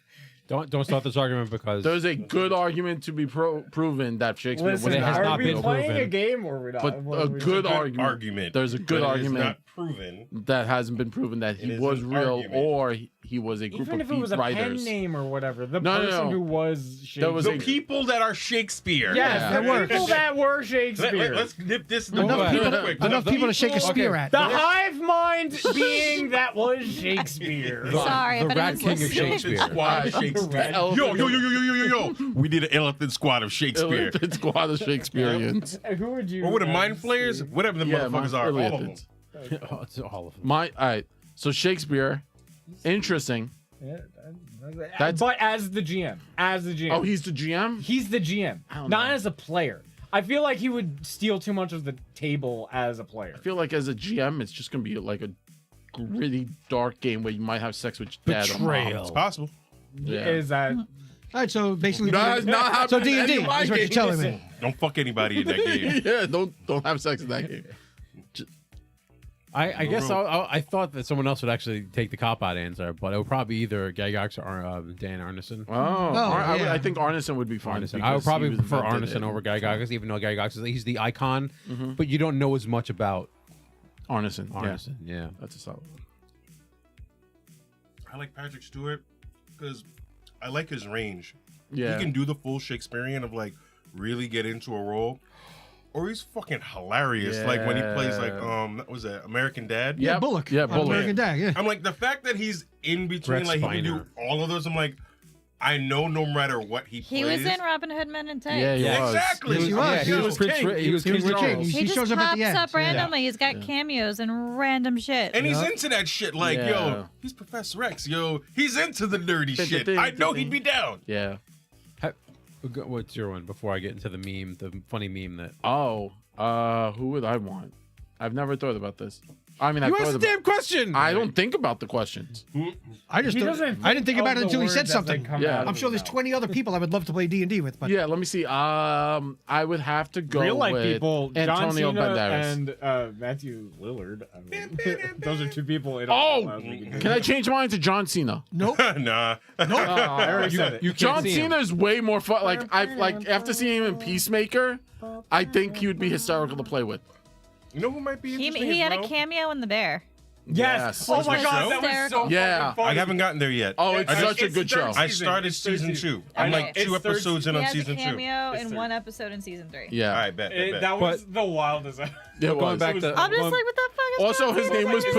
Don't start this argument because There's a good argument to be proven that Shakespeare Listen, was it has not are not we been real. playing proven. a game or we not? But What a are we good doing? argument. There's a good but it is argument not proven. that hasn't been proven that It he is was an real argument. or he was a group Even of if it was a writers. pen name or whatever, the No, no, person no. who was Shakespeare. There was The a- people that are Shakespeare. Yes, Yeah. the That works. people that were Shakespeare. Let's nip this Enough Wait, people, wait, wait. enough people to shake a spear Okay. at. the hive mind being that was Shakespeare. Sorry, the but Rat it King of was Shakespeare. Squad of Shakespeare. The Yo, we did an elephant squad of Shakespeare. Elephant squad of Shakespeareans. Who would you? Or with the mind flayers, whatever the motherfuckers are, all of them. Oh, it's all of them. All right. So Shakespeare, interesting. Yeah, That's- but as the GM, Oh, he's the GM. he's the GM, I don't not know. as a player. I feel like he would steal too much of the table as a player. I feel like as a GM, it's just gonna be like a gritty, dark game where you might have sex with your dad or mom. It's possible. Yeah. Is that All right, so basically, That's not so happening in D&D any is of my what you're games. telling me. Don't fuck anybody in that game. Yeah, don't have sex in that game. I guess I thought that someone else would actually take the cop out answer, but it would probably be either Gygax or Dan Arneson. yeah. I think Arneson would be fine. Arneson. I would because probably he was prefer invented Arneson it. over Gygax, even though Gygax is he's the icon, but you don't know as much about Arneson. Yeah, Arneson. Yeah. that's a solid one. I like Patrick Stewart because I like his range. Yeah. He can do the full Shakespearean of like really get into a role. Or he's fucking hilarious. Like when he plays like Yeah. what was that American Dad? Yeah, Yep. Bullock. Yeah, on Bullock. American Dad, yeah. I'm like the fact that he's in between, Rex like he can do Spiner. all of those. I'm like, I know no matter what he He plays. was in Robin Hood Men in Tights. Yeah, he was. Exactly. Yes, he was. Yeah, he He was was Prince. king. He was He was King the king. Charles. He He just shows up at pops the end. up Yeah. randomly. He's got Yeah. cameos and random shit. And he's Yeah. into that shit. Like, Yeah. yo, he's Professor X. Yo, he's into the nerdy shit. I know he'd be down. Yeah. What's your one before I get into the meme, the funny meme that Oh, who would I want? I've never thought about this. I mean, I've you thought asked the about. damn question. I don't think about the questions. I just He don't, doesn't I didn't think about of it the until he words said as they something. come Yeah. out of I'm sure his there's mouth. 20 other people I would love to play D&D with, but Yeah, let me see. I would have to go Real life with people, John Antonio Cena Banderas. and Matthew Lillard. I mean, those are two people. It Oh, can I change mine to John Cena? nope. Nah. I already said it. You can't John see him. Cena is way more fun. Like after seeing him in Peacemaker, I think he would be hysterical to play with. You know who might be He interesting had as a well? cameo in The Bear. Yes. Yes. Oh my Which god, show? that was so Yeah. fucking funny. I haven't gotten there yet. Oh, it's I such a just- good show. I season. started It's third season season. 2. I'm Okay. like It's 2 third episodes in He on has a season 2. cameo It's in third. one episode in season 3. Yeah. All right, bet. That was the wildest. Yeah, it Going was. back to I'm just like, what the fuck is Also, John his Cena name was doing?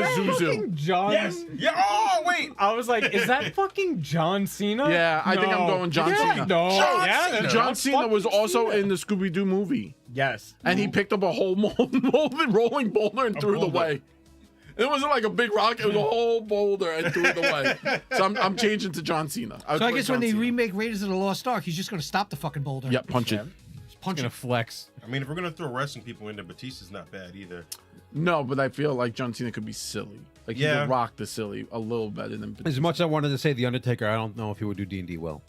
Pazuzu. John. Yes. Yeah. Oh, wait. I was like, is that fucking John Cena? Yeah, I think I'm No. going John Yeah, Cena. No. John yeah, Cena. that's John Cena was fucking also Cena. in the Scooby Doo movie, Yes. and he picked up a whole rolling boulder and threw it boulder. away. It wasn't like a big rock; it was a whole boulder and threw it away. So I'm changing to John Cena. So I guess when they remake Raiders of the Lost Ark, he's just going to stop the fucking boulder. yeah, punch it. Just punch gonna it. flex. I mean, if we're going to throw wrestling people in there, Batista's not bad either. No, but I feel like John Cena could be silly. Like he Yeah. could rock the silly a little better than Batista. As much as I wanted to say the Undertaker, I don't know if he would do D&D well.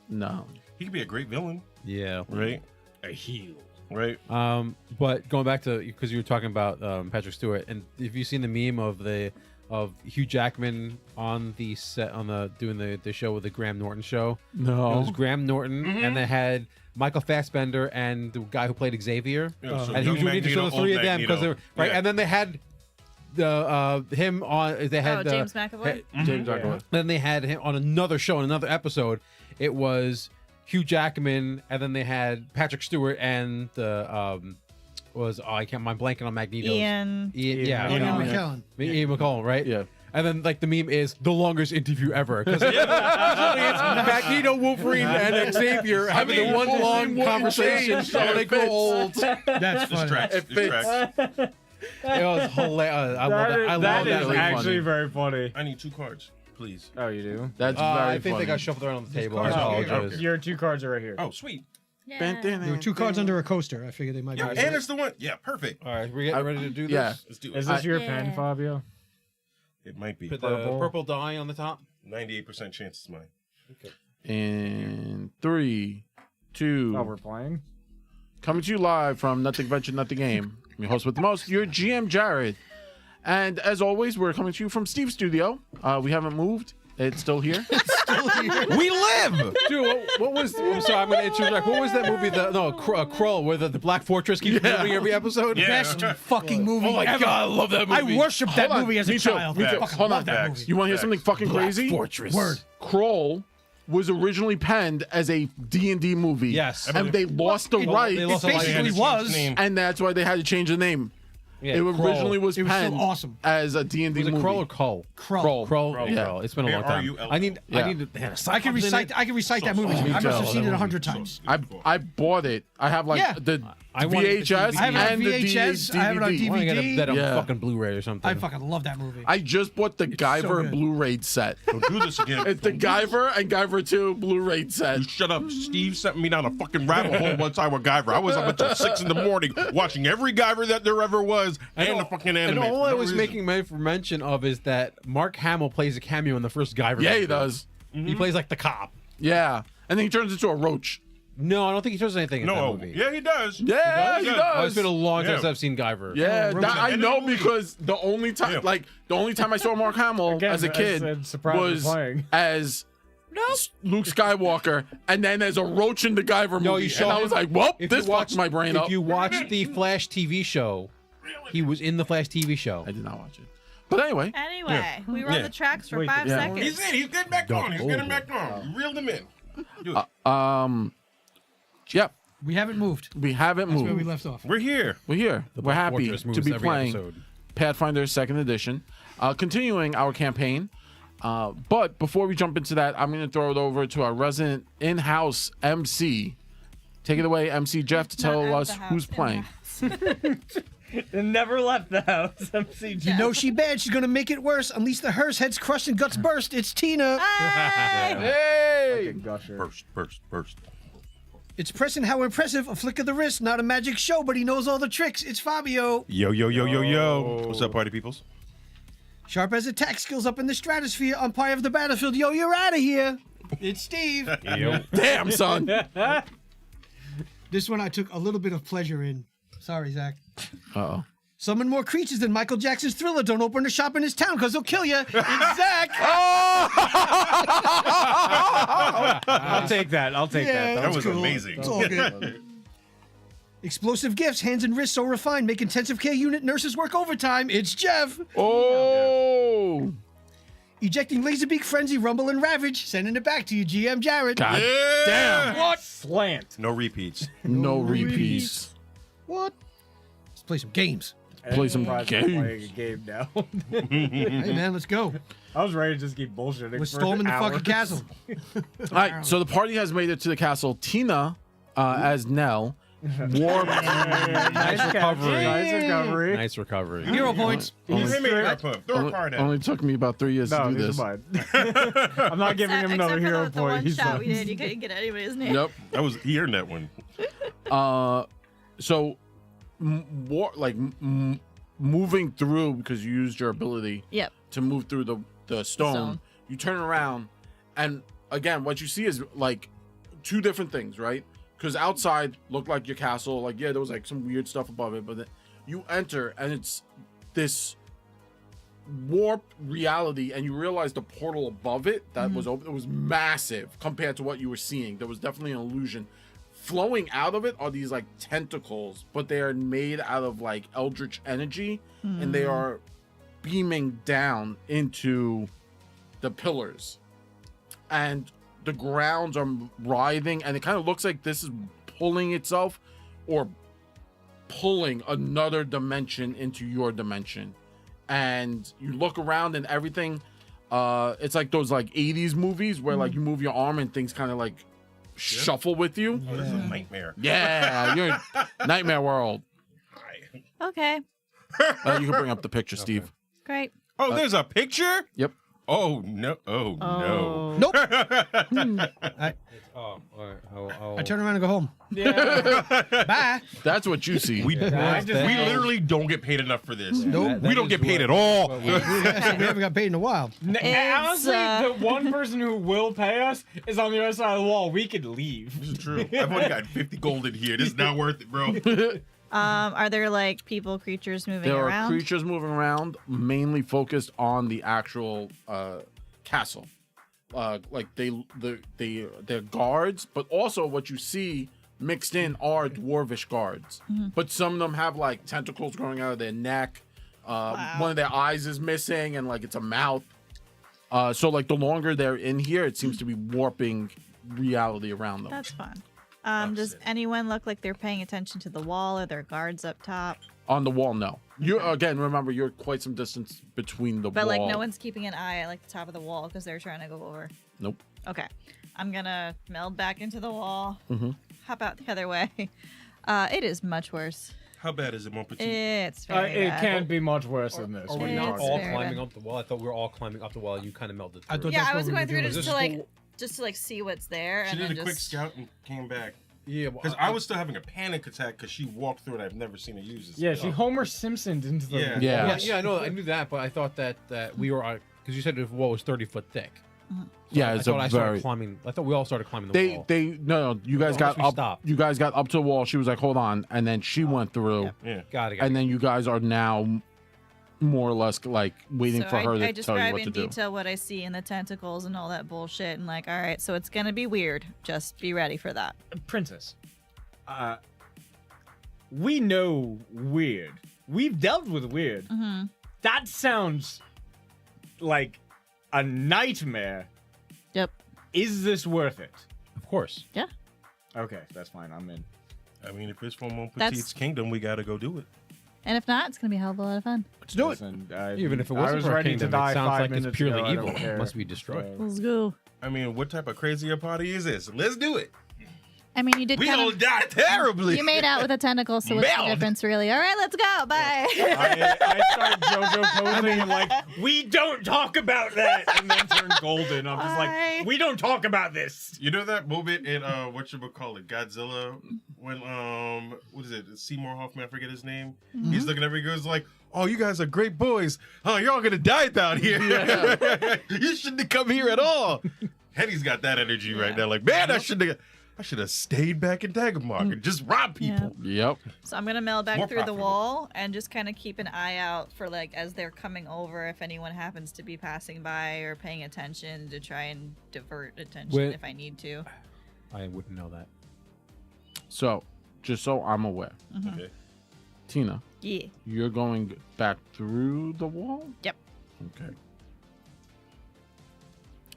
No. He could be a great villain, Yeah. right? A heel. Right. But going back to because you were talking about Patrick Stewart, and if you've seen the meme of Hugh Jackman on the set doing the show with the Graham Norton show. No. It was Graham Norton, and they had Michael Fassbender and the guy who played Xavier, Yeah, so and he was young doing the show, the Magneto, three old of them because Magneto. right, Yeah. and then they had the him on. They had James McAvoy? James Yeah. McAvoy. Then they had him on another show, in another episode. It was Hugh Jackman, and then they had Patrick Stewart and the I'm blanking on Magneto. Ian. Yeah, Ian Ian McKellen. McKellen. Ian McCall, right? Yeah. And then like the meme is the longest interview ever because it's Magneto, Wolverine, and Xavier having the one Wolverine long wouldn't conversation change, so so they it grow fits. old. That's funny. Tracks. It It fits. tracks. It was hilarious. I love that. I love that that. is Really actually funny. very funny. I need 2 cards, please. Oh, you do? That's I very think they funny. got shuffled around on the table. I cards are here. apologize. Your 2 cards are right here. Oh, sweet. There were 2 cards under a coaster. I figured they might Yeah, be. and it's the one. Yeah, perfect. All right, we getting ready to do this. Yeah. Let's do Is it. this your Yeah. pen, Fabio? It might be. Put the purple die on the top. 98% chance it's mine. In 3, 2. Oh, we're playing? Coming to you live from Nothing Venture, Nothing Game. I'm your host with the most, your GM Jared. And as always, we're coming to you from Steve's studio. We haven't moved. It's still here. We live, dude. What was? I'm sorry, I'm going to interject. What was that movie? Krull, where the Black Fortress keeps moving every episode. Yeah. Best fucking movie Oh my ever. god, I love that movie. I worshipped that Hold on. movie as Me a too. child. Me I too. fucking Hold love on. that movie. You want to hear something fucking crazy? Fortress. Word. Kroll was originally penned as a D&D movie. Yes. And they lost the rights. they lost It the rights. basically Change was. name. And that's why they had to change the name. Yeah, It Krull. originally was It was penned still awesome. as a D&D Was it movie. Krull or Cull? Krull. Krull. Yeah. Krull. It's been a long time. K-R-U-L-L. I need. Yeah. I need to. I can recite. I can recite that movie. Me I must too. have seen it 100 times. I bought it. I have like Yeah. the I wanted the VHS DVD. I have it on and the VHS, I have it on DVD. I want to get DVD. that on Yeah. fucking Blu-ray or something. I fucking love that movie. I just bought the so Guyver good. Blu-ray set. Don't do this again. It's the Guyver and Guyver 2 Blu-ray set. Shut up. Steve sent me down a fucking rabbit hole one time with Guyver. I was up until 6 in the morning watching every Guyver that there ever was and the fucking anime. And all for I no was reason. making mention of is that Mark Hamill plays a cameo in the first Guyver. Yeah, he movie. does. He plays like the cop. Yeah. And then he turns into a roach. No, I don't think he does anything in that No, movie. yeah, he does. Yeah, he does. does. Oh, it's been a long time Yeah. since I've seen Guyver. Yeah, Roach that, I in know the movie. because the only time, Yeah. the only time I saw Mark Hamill Again, as a I kid said surprise was we're playing. as Luke Skywalker, and then as a roach in the Guyver movie. No, you and saw I was like, well, If this you watch fucked my brain up. If you watch the Flash TV show, he was in the Flash TV show. I did not watch it. But anyway, Anyway, we were on Yeah. the tracks for Wait, 5 yeah. seconds. He's in. He's getting back on. He's getting back on. You reeled him in. Do it. yeah, We haven't moved. we haven't That's where we moved. left off. We're here. We're here. We're happy Fortress moves to be every playing episode. Pathfinder 2nd Edition, continuing our campaign. But before we jump into that, I'm going to throw it over to our resident in-house MC. Take it away, MC Jeff, to tell Not at us the house, who's in the playing. It never left the house. MC You know she bad. She's gonna make it worse. Unleash the hearse. Heads crushed and guts burst. It's Tina. Hey! Hey! Gusher. Burst. It's pressing how impressive. A flick of the wrist. Not a magic show, but he knows all the tricks. It's Fabio. Yo. What's up, party peoples? Sharp as attack skills up in the stratosphere. Umpire of the battlefield. Yo, you're out of here. It's Steve. Damn, son. This one I took a little bit of pleasure in. Sorry, Zach. Uh-oh. Summon more creatures than Michael Jackson's Thriller. Don't open a shop in his town because he'll kill you. It's Zach. I'll take that. I'll take Yeah, that. That was cool. amazing. It's all good. Explosive gifts, hands and wrists so refined, make intensive care unit nurses work overtime. It's Jeff. Oh! Ejecting Laserbeak Frenzy, Rumble, and Ravage. Sending it back to you, GM Jared. God Yeah. damn. What? Slant. No repeats. No repeats. What? Let's play some games. Play some Surprised we're playing a games. game now. Hey, man, let's go. I was ready to just keep bullshitting. We're for storming the hours. fucking castle. All right, so the party has made it to the castle. Tina as Nell. War. Nice recovery. Nice recovery. Nice recovery. Hero points. He's Hey, make straight- a pump. Throw a card at him. Only took me about 3 years No, to do these this. are mine. I'm not giving him another Except hero for the point. one He's shot done. we did, you couldn't get anybody's name. Yep. That was he earned that one. So, moving through because you used your ability Yep. to move through the stone. Stone. You turn around, and again, what you see is like 2 different things, right? Because outside looked like your castle, like yeah, there was like some weird stuff above it, but then you enter and it's this warp reality, and you realize the portal above it that was open. It was massive compared to what you were seeing. There was definitely an illusion. Flowing out of it are these like tentacles, but they are made out of like eldritch energy, and they are beaming down into the pillars, and the grounds are writhing, and it kind of looks like this is pulling itself or pulling another dimension into your dimension. and you look around and everything. It's like those like 80s movies where like you move your arm and things kind of like shuffle with you. Oh, this is a nightmare. Yeah, you're in nightmare world. Okay, You can bring up the picture, Steve. great. Oh, there's a picture? Yep. Oh, no. Oh, no. Nope. Oh, all right. I turn around and go home. Yeah. Bye. That's what you see. We I just- literally don't get paid enough for this. Nope. We don't get paid at all. we haven't got paid in a while. Honestly, uh, the one person who will pay us is on the other side of the wall. We could leave. This is true. I've only got 50 gold in here. This is not worth it, bro. Are there like people, creatures moving There around? are creatures moving around, mainly focused on the actual castle. Like they're guards, but also what you see mixed in are dwarvish guards. But some of them have like tentacles growing out of their neck. One of their eyes is missing, and like it's a mouth. So like the longer they're in here, it seems to be warping reality around them. That's fun. Does anyone look like they're paying attention to the wall? Are there guards up top? On the wall, no. You again, remember you're quite some distance between the But wall. like no one's keeping an eye at like the top of the wall because they're trying to go over. Nope. Okay, I'm gonna meld back into the wall. Mhm. Hop out the other way. It is much worse. How bad is it, mon petit? It's very It bad. can't be much worse than this. Are What we are you not talking all very about? bad. climbing up the wall? I thought we were all climbing up the wall and you kind of melded I through. thought Yeah, that's I what was we going were through doing. just to like see what's there, She and did then a quick just scout and came back. Yeah, Because I was still having a panic attack because she walked through it. I've never seen her use this. Yeah, she Homer Simpsoned into the. Yeah. Yeah. Yeah, I know. I knew that, but I thought that we were because you said the wall was 30 foot thick. Yeah, I it's thought a I started very. climbing. I thought we all started climbing the wall. No. You guys Unless got we up. stopped. You guys got up to the wall. She was like, "Hold on," and then she went through, Yeah. Got it. and then you guys are now more or less like waiting so for her I to tell you describe what in to do. detail what I see in the tentacles and all that bullshit, and like, all right, so it's gonna be weird. Just be ready for that. Princess. We know weird. We've dealt with weird. Mm-hmm. That sounds like a nightmare. Yep. Is this worth it? Of course. Yeah. Okay, that's fine. I'm in. I mean, if it's for Mon That's- Petit's kingdom, we got to go do it. And if not, it's gonna be a hell of a lot of fun. Let's do it. Listen, Even if it I wasn't was for our ready kingdom, to die it sounds 5 like it's minutes purely ago, I evil. don't care. It must be destroyed. So- Let's go. I mean, what type of crazy party is this? Let's do it. I mean, you did We kind gonna of. die terribly. You made out with a tentacle, so what's the Meld. difference, really? All right, let's go. Bye. I start JoJo posing and like, we don't talk about that, and then turn golden. I'm just Bye. like, we don't talk about this. You know that moment in whatchamacallit, Godzilla, when what is it? Seymour Hoffman, I forget his name. He's looking at everybody, goes like, "Oh, you guys are great boys. Oh, you're all gonna die down here. You shouldn't have come here at all." Hetty's got that energy right now. Like, man, I should have stayed back in Daggermark and just robbed people. Yep. So I'm gonna meld back More through the profitable. wall and just kind of keep an eye out for like as they're coming over, if anyone happens to be passing by or paying attention, to try and divert attention When- if I need to. I wouldn't know that. So, just so I'm aware, Okay. Tina, Yeah. you're going back through the wall. Yep. Okay.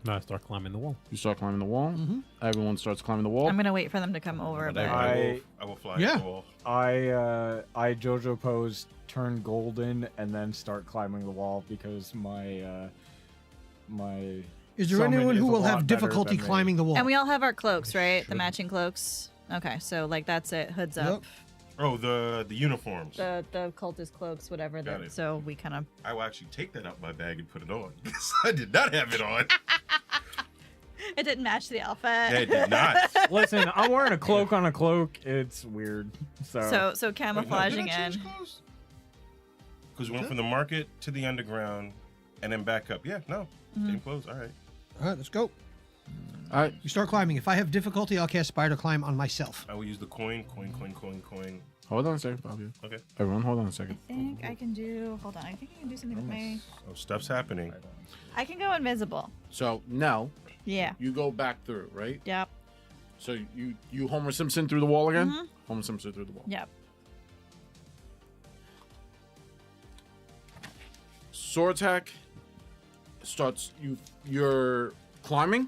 Now I start climbing the wall. You start climbing the wall. Everyone starts climbing the wall. I'm gonna wait for them to come over. But But I will fly Yeah. the wall. I JoJo pose, turn golden, and then start climbing the wall because my Is there summon anyone is who a will lot have better difficulty than me. climbing the wall? and we all have our cloaks, right? The Should. matching cloaks. Okay, so like that's it. Hoods up. Oh, the uniforms. The cultist cloaks, whatever. Got That, it. so we kind of. I will actually take that out my bag and put it on. I did not have it on. It didn't match the outfit. It did not. listen, I'm wearing a cloak on a cloak. It's weird. So camouflaging in. Because we went from the market to the underground and then back up. Yeah, no. Same clothes. All right. All right, let's go. All right. We start climbing. If I have difficulty, I'll cast Spider Climb on myself. I will use the coin. Hold on a second, Fabio. Okay. Everyone, hold on a second. I think I can do. Hold on. I think I can do something with my. Oh, stuff's happening. I can go invisible. So now Yeah. you go back through, right? Yep. So you Homer Simpson through the wall again? Mhm. Homer Simpson through the wall. Yep. Sword attack starts. You're climbing.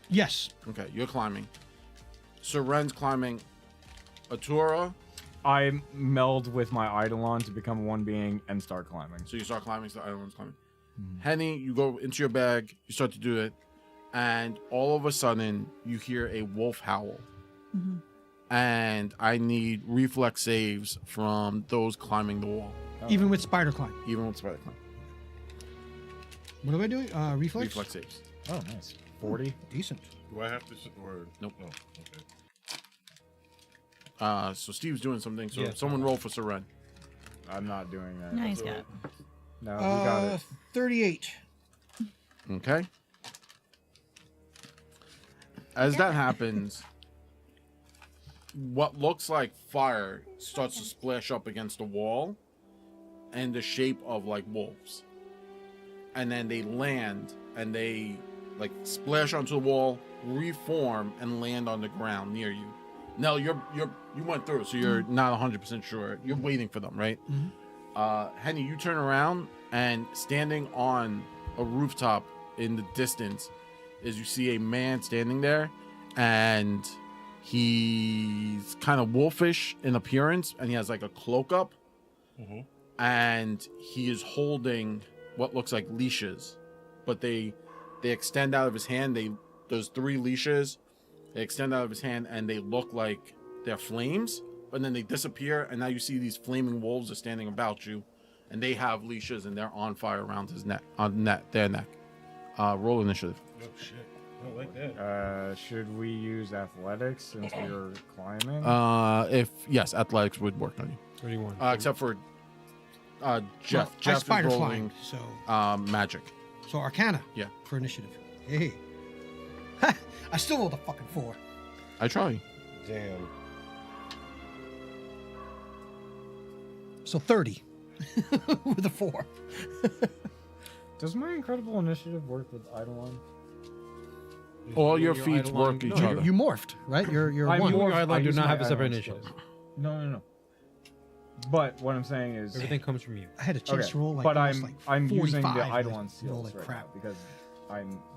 Yes. Okay, you're climbing. Seren's climbing. Atura I meld with my Eidolon to become one being and start climbing. So you start climbing, so everyone's climbing. Henny, you go into your bag, you start to do it, and all of a sudden you hear a wolf howl. And I need reflex saves from those climbing the wall, Even with spider climb. even with spider climb. What am I doing? Reflex? Reflex saves. Oh, nice. 40. Decent. Do I have to? Or Nope. No. Okay. So Steve's doing something. So Yeah. someone roll for Seren. I'm not doing that. Nice got. No, we got it. 38. Okay. As that happens, what looks like fire starts to splash up against the wall in the shape of like wolves. And then they land and they like splash onto the wall, reform, and land on the ground near you. Now you went through, so you're not 100% sure. You're waiting for them, right? Henny, you turn around and standing on a rooftop in the distance is you see a man standing there, and he's kind of wolfish in appearance, and he has like a cloak up, and he is holding what looks like leashes, but they extend out of his hand. Those 3 leashes, they extend out of his hand, and they look like they're flames, but then they disappear, and now you see these flaming wolves are standing about you, and they have leashes, and they're on fire around his neck, their neck. Roll initiative. Oh shit! I don't like that. Should we use athletics since we were climbing? If yes, athletics would work on you, 31. except for Jeff. Well, I Jeff is spider rolling climbed, so magic. Arcana. Yeah. For initiative. Hey. I still rolled a fucking 4. I try. Damn. So 30 with a 4. Does my incredible initiative work with Eidolon? All your Your feats Eidolon- work each No, other. You morphed, right? You're I'm one. You more- and Eidolon I do use not my have a separate Eidolon initiative. skills. No. But what I'm saying is, Everything comes from you. I had a chance okay, to roll like but almost I'm like I'm using the 45 and I Eidolon rolled skills like right crap. now because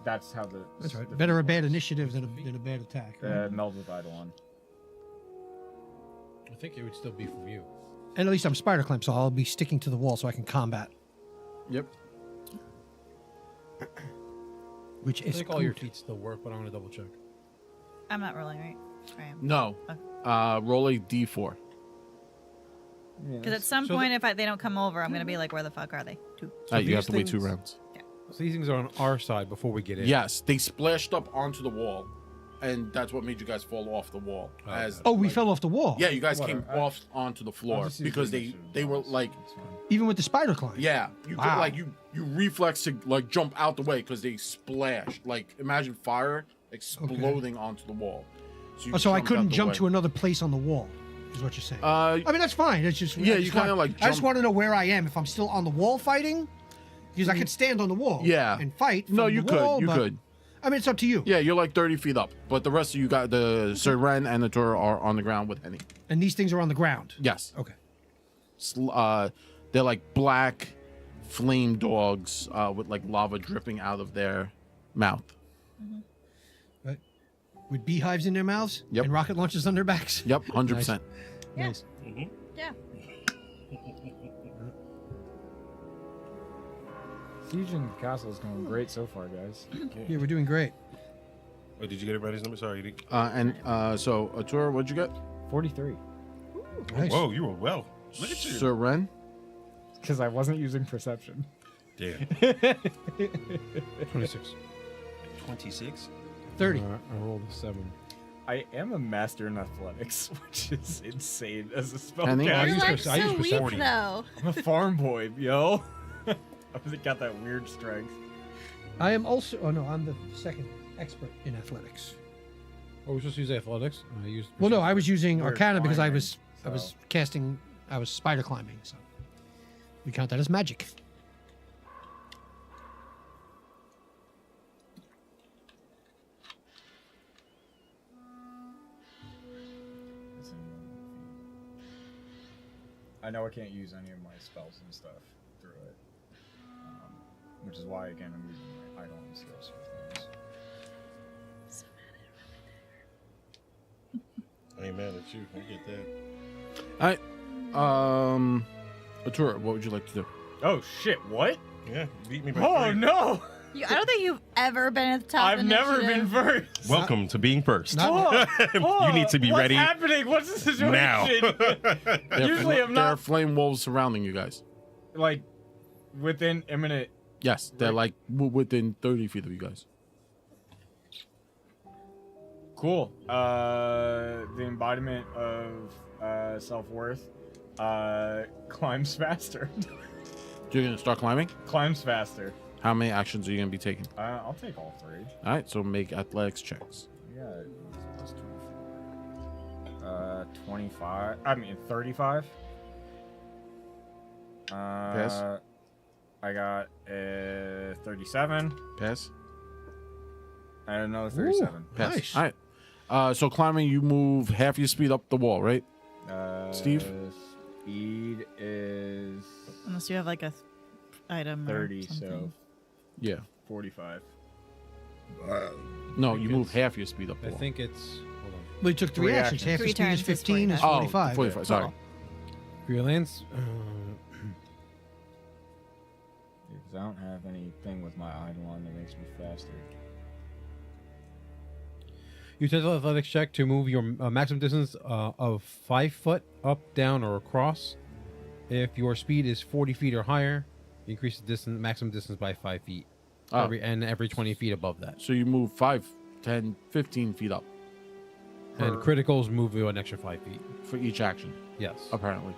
that's how the That's right. the Better a feat bad works. initiative than a bad attack. Right? Meld with Eidolon. I think it would still be from you. And at least I'm spider climb, so I'll be sticking to the wall so I can combat, Yep. which I is think all your feats still work, but I'm gonna double check. I'm not rolling, right? I am. No. Roll a d4. Because at some So point, if they don't come over, I'm gonna be like, where the fuck are they? You have these to wait 2 things- rounds. So these things are on our side before we get in. Yes, they splashed up onto the wall, and that's what made you guys fall off the wall. Oh, As Oh, we like- fell off the wall. Yeah, you guys Whatever, came off onto the floor because they were like, Even with the spider climb. yeah, you Wow. could, like you reflex to like jump out the way because they splashed. Like imagine fire exploding onto the wall. you Oh, so I jumped couldn't out the jump way. to another place on the wall, is what you're saying. Uh, I mean, that's fine. It's just Yeah, I you just kinda, want- like, I just jump- want to know where I am if I'm still on the wall fighting, because I could stand on the wall. Yeah. And fight. no, from you the wall, could, you but- could. I mean, it's up to you. Yeah, you're like 30 feet up, but the rest of you got the Sir Ren and the Tor are on the ground with Henny. And these things are on the ground. Yes. Okay. They're like black flame dogs with like lava dripping out of their mouth. Right. With beehives in their mouths. Yep. And rocket launchers on their backs. Yep, 100%. Yeah. Nice. Yeah. Siege and Castle is going great so far, guys. Yeah, we're doing great. Oh, did you get everybody's number? Sorry. You didn't... So Atura, what'd you get? 43. Nice. Whoa, you were well. Look at you. Sir Ren? Because I wasn't using perception. Damn. 26. 26. 30. I rolled a 7. I am a master in athletics, which is insane as a Henny? spellcaster. I You're use like I use so weak perception. though. I'm a farm boy, yo. I've got that weird strength. I am also. Oh no, I'm the second expert in athletics. Oh, we're supposed to use athletics? I used. Well, no, I was using We're Arcana because I climbing, was so- casting. I was spider climbing, so we count that as magic. I know I can't use any of my spells and stuff through it, which is why again I'm using my Eidolon skills for things. I ain't mad at you. I get that. All right. Atura, what would you like to do? Oh shit! What? Yeah, you beat me by Oh 3. no! I don't think you've ever been at the top. I've never been initiative. first. Welcome to being first. Not- You need to be What's ready happening? What's the situation? now. Usually I'm There are not flame wolves surrounding you guys. like within imminent. Yes, they're like within 30 feet of you guys. Cool. The embodiment of self-worth climbs faster. You're gonna start climbing. Climbs faster. How many actions are you gonna be taking? I'll take all 3. All right, so make athletics checks. Yeah, plus 24. 25. I mean 35. Pass. I got 37. Pass. And another 37. Pass. Nice. All right. So climbing, you move half your speed up the wall, right? Steve? Speed is Unless you have like a item. or 30, so something. Yeah. 45. No, you move half your speed up the I wall. think it's. Hold on. We took 3 Three actions. actions. Half 3 his speed is turns is 15 is 45. 45. 45. Sorry. For your lands, Because I don't have anything with my Eidolon that makes me faster. you take an athletics check to move your maximum distance of 5 foot up, down, or across. If your speed is 40 feet or higher, you increase the distance, maximum distance by 5 feet. Oh. Every 20 feet above that. So you move 5, 10, 15 feet up And criticals move you an extra 5 feet. for each action, Yes. apparently.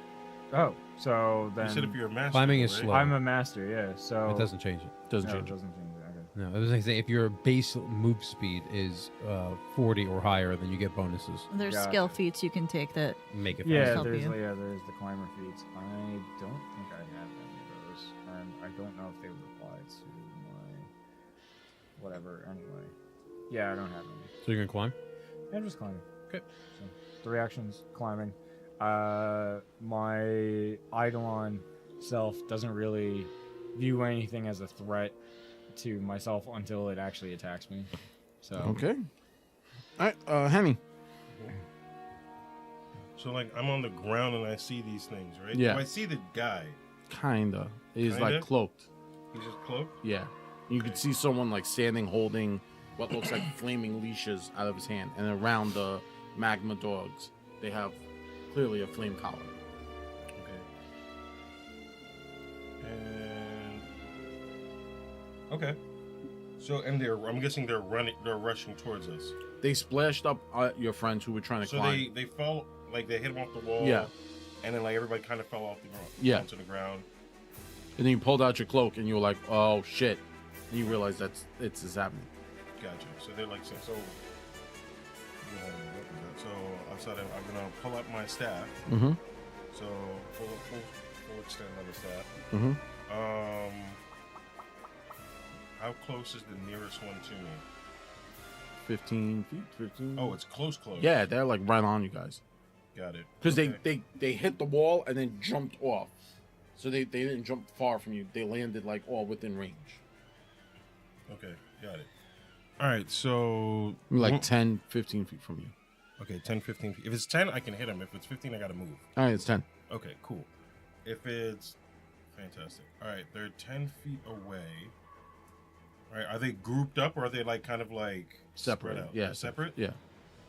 Oh, so You said if then you're a master, Climbing is right? slow. I'm a master, yeah. So It doesn't change it. Doesn't No, it change. doesn't change it. Okay. No, I was going to say if your base move speed is 40 or higher, then you get bonuses. There's Gotcha. skill feats you can take that. Make it Yeah, help there's you. there's the climber feats. I don't think I have any of those, and I don't know if they would apply to my whatever. Anyway, yeah, I don't have any. So you're going to climb? Yeah, I'm just climbing. Okay. So 3 actions, climbing. My Eidolon self doesn't really view anything as a threat to myself until it actually attacks me. So Okay. All right, Henny. So like I'm on the ground and I see these things, right? Yeah. Do I see the guy? Kinda. He's like Kinda? cloaked. He's just cloaked. Yeah. You could see someone like standing holding what looks like flaming leashes out of his hand. And around the magma dogs, they have clearly a flame collar. Okay. And okay. So and I'm guessing they're rushing towards us. They splashed up your friends who were trying to So climb. they fell, like they hit them off the wall. Yeah. And then like everybody kind of fell off the ground. Yeah. Onto the ground. And then you pulled out your cloak and you were like, oh shit. And you realize it's happening. Gotcha. So they're like so. Yeah, what was that? So I decided I'm gonna pull up my staff. Mm-hmm. So full extend of the staff. Mm-hmm. How close is the nearest one to me? 15 feet? 15? Oh, it's close. Yeah, they're like right on you guys. Got it. Because Okay. they hit the wall and then jumped off. So they didn't jump far from you. They landed like all within range. Okay, got it. All right, so Like 10, 15 feet from you. okay, 10, 15 feet. If it's 10, I can hit him. If it's 15, I gotta move. All right, it's 10. Okay, cool. If it's fantastic. All right, they're 10 feet away. All right, are they grouped up or are they like kind of like Separate. spread out? Yeah. They're separate. Yeah.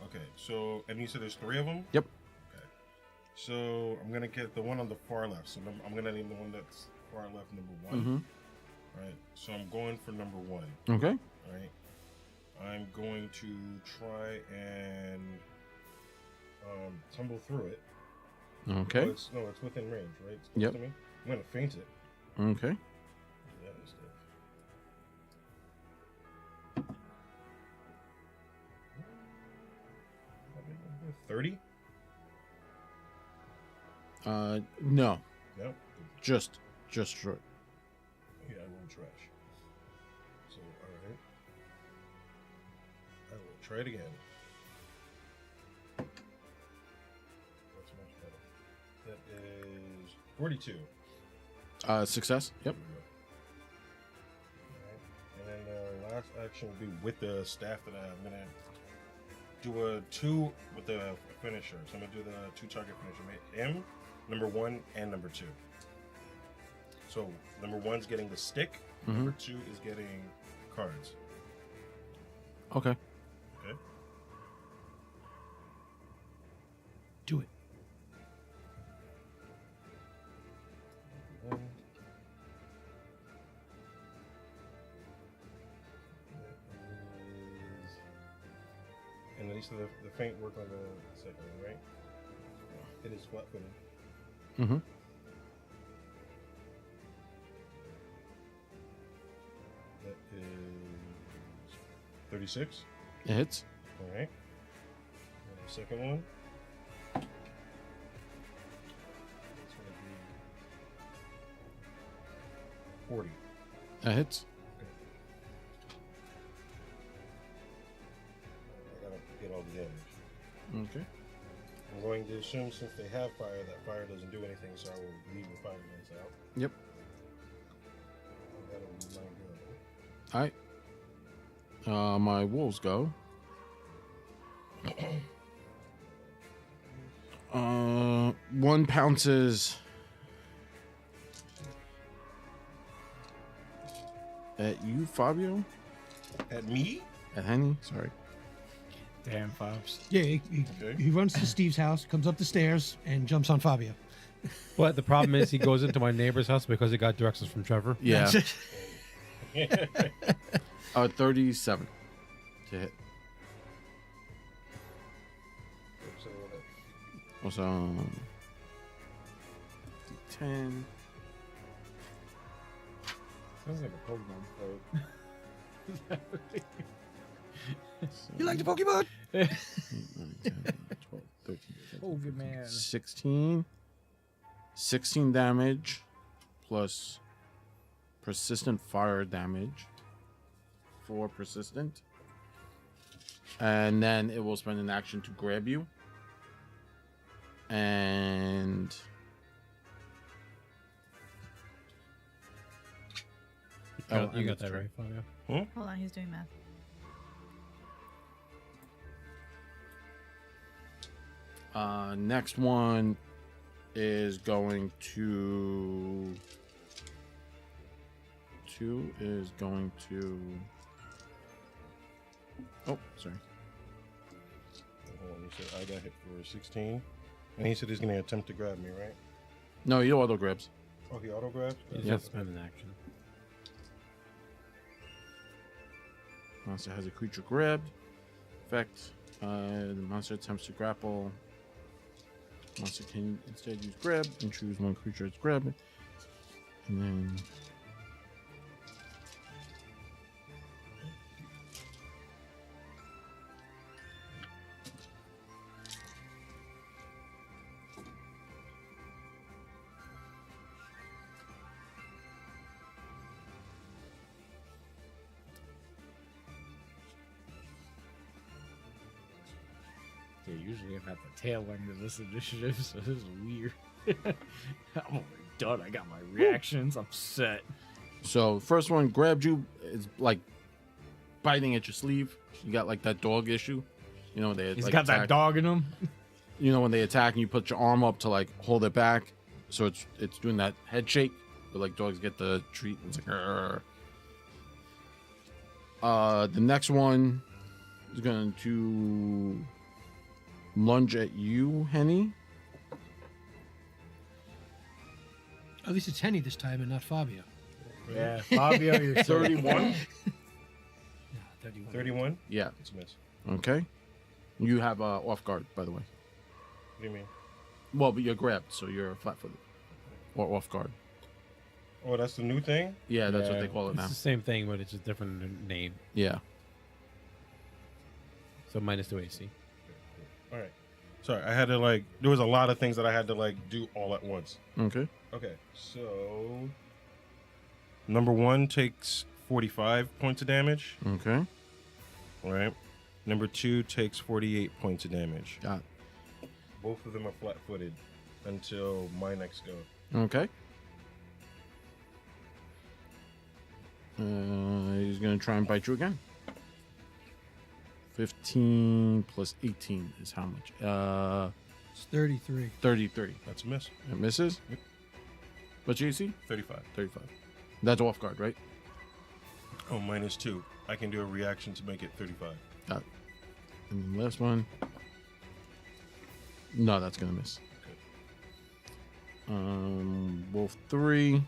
Okay, so and you said there's 3 of them. Yep. Okay, so I'm gonna get the one on the far left. So I'm gonna name the one that's far left number 1. Mm-hmm. Right. So I'm going for number 1. Okay. Right. I'm going to try and tumble through it. Okay. Oh, it's within range, right? It's close Yep. to me. I'm gonna feint it. Okay. Yeah, instead. 30? No. No. Just short. Yeah, I rolled trash. So, alright. I will try it again. That's much better. That is 42. Success. Yep. Alright. And then the last action will be with the staff that I'm gonna do a 2 with the finisher. So I'm gonna do the 2 target finisher. Him, number 1, and number 2. So number 1's getting the stick. Number 2 is getting cards. Okay. Okay. Do it. And at least the feint work on the second one, right? It is flat-footed. Mm-hmm. That is 36. It hits. All right. And the second one. It's going to be 40. That hits. I gotta get all the damage. Okay. I'm going to assume since they have fire, that fire doesn't do anything, so I will leave the fire guns out. Yep. That'll be my go. All right. My wolves go. 1 pounces at you, Fabio. At me? At Henny. Sorry. Damn, Fobs. Yeah, Okay. he runs to Steve's house, comes up the stairs, and jumps on Fabio. But the problem is he goes into my neighbor's house because he got directions from Trevor. Yeah. 37 to hit. Also, D10. Sounds like a Pokemon fight. You like the Pokemon? 8, 9, 10, 12, 13, 14, Pokemon. 16. 16 damage plus persistent fire damage. 4 persistent. And then it will spend an action to grab you. And You got that right, Fabio. Hold on, he's doing math. Next one is going to. 2 is going to. Oh, sorry. Hold on, he said I got hit for 16. And he said he's going to attempt to grab me, right? No, you auto grabs. Oh, he auto grabs? You Yep. just spend an action. Monster has a creature grabbed. Effect. The monster attempts to grapple. Monster can instead use grab and choose one creature it's grabbed. And then. Yeah, usually I'm at the tail end of this initiative, so this is weird. I'm already done. I got my reactions. I'm set. So, first one grabbed you. It's like biting at your sleeve. You got like that dog issue. You know, they He's like, got that attack. dog in him. You know, when they attack and you put your arm up to like hold it back. So it's doing that head shake. But like dogs get the treat. And it's like, "Arr." The next one is going to lunge at you, Henny. At least it's Henny this time and not Fabio. Yeah, Fabio, you're 31. No, 31. 31? Yeah. It's a miss. Okay. You have off guard, by the way. What do you mean? Well, but you're grabbed, so you're flat-footed or off guard. Oh, that's the new thing? Yeah, that's what Yeah. they call it It's now. the same thing, but it's a different name. Yeah. So -2 AC. All right. Sorry, I had to like, there was a lot of things that I had to like do all at once. Okay. Okay, so number 1 takes 45 points of damage. Okay. All right. Number 2 takes 48 points of damage. Got it. Both of them are flat-footed until my next go. Okay. He's gonna try and bite you again. 15 plus 18 is how much? It's 33. 33. That's a miss. It misses. Yep. What's your AC? 35. 35. That's off guard, right? Oh, -2. I can do a reaction to make it 35. Got it. And then last one. No, that's gonna miss. Wolf 3.